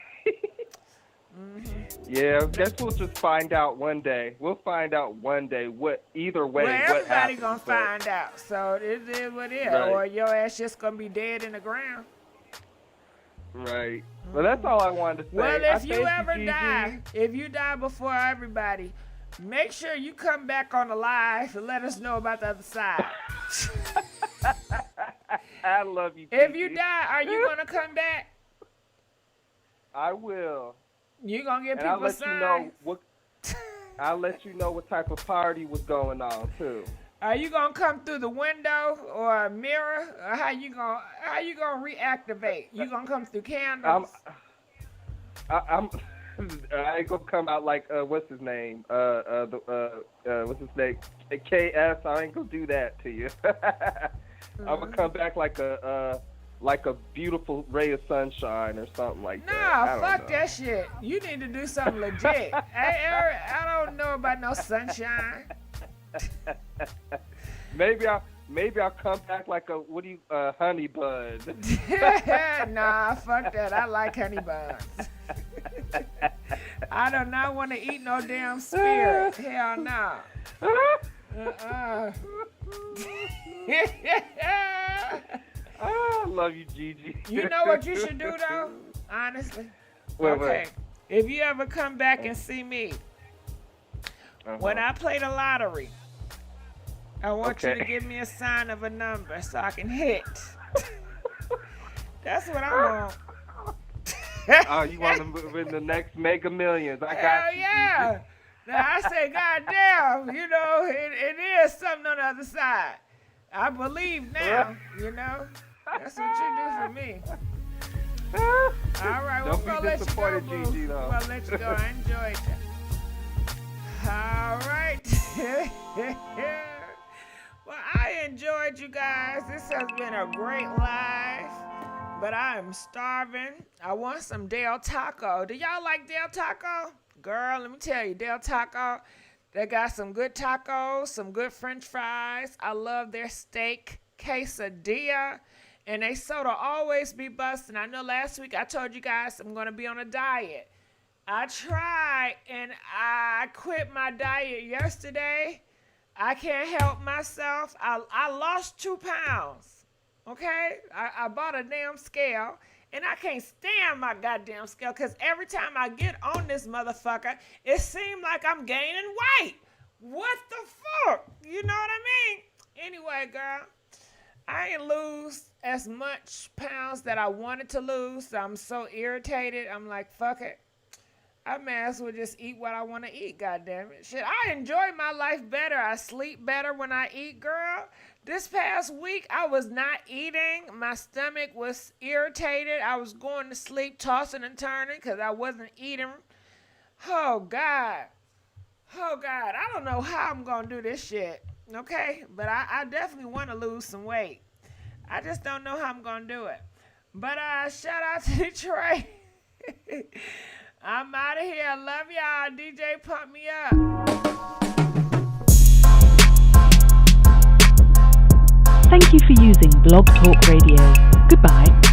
Yeah, I guess we'll just find out one day. We'll find out one day what either way Well, what everybody happens. gonna find out. So it is what it is. Right. Or your ass just gonna be dead in the ground. Right. Well, that's all I wanted to say. Well, I if you thank ever Gigi. die, if you die before everybody, make sure you come back on the live and let us know about the other side. I love you, If Gigi. you die, are you gonna come back? I will. You gonna get And I'll people let signs? you know what. I'll let you know what type of party was going on too. Are you gonna come through the window or a mirror? Or how you gonna reactivate? You gonna come through candles? I ain't gonna come out like what's his name? What's his name? KS. I ain't gonna do that to you. I'm gonna come back like a beautiful ray of sunshine or something like that. I Nah, don't fuck know. that shit. You need to do something legit. I don't know about no sunshine. Maybe I'll come back like a honey bud. Nah, fuck that. I like honey buns. I do not want to eat no damn spirit. Hell no. I love you, Gigi. You know what you should do though? Honestly. What? Okay. If you ever come back and see me, when I play the lottery, I want you to give me a sign of a number so I can hit. That's what I want. Oh, you want to move in the next Mega Millions? I got Hell you. yeah. Gigi. Now, I say, goddamn, you know, it is something on the other side. I believe now, you know. That's what you do for me. All right, we're going to let you go, boo. Gigi, though. We're going to let you go. I enjoyed that. All right. Well, I enjoyed you guys. This has been a great live, but I am starving. I want some Del Taco. Do y'all like Del Taco? Girl, let me tell you, Del Taco, they got some good tacos, some good french fries. I love their steak quesadilla, and they soda always be busting. I know last week I told you guys I'm going to be on a diet. I tried, and I quit my diet yesterday. I can't help myself. I lost 2 pounds, okay? I bought a damn scale, and I can't stand my goddamn scale because every time I get on this motherfucker, it seems like I'm gaining weight. What the fuck? You know what I mean? Anyway, girl, I ain't lose as much pounds that I wanted to lose. I'm so irritated. I'm like, fuck it. I may as well just eat what I want to eat, goddammit. Shit, I enjoy my life better. I sleep better when I eat, girl. This past week, I was not eating. My stomach was irritated. I was going to sleep, tossing and turning because I wasn't eating. Oh, God. Oh, God. I don't know how I'm going to do this shit, okay? But I definitely want to lose some weight. I just don't know how I'm going to do it. But shout out to Detroit. I'm out of here. Love y'all. DJ, pump me up. Thank you for using Blog Talk Radio. Goodbye.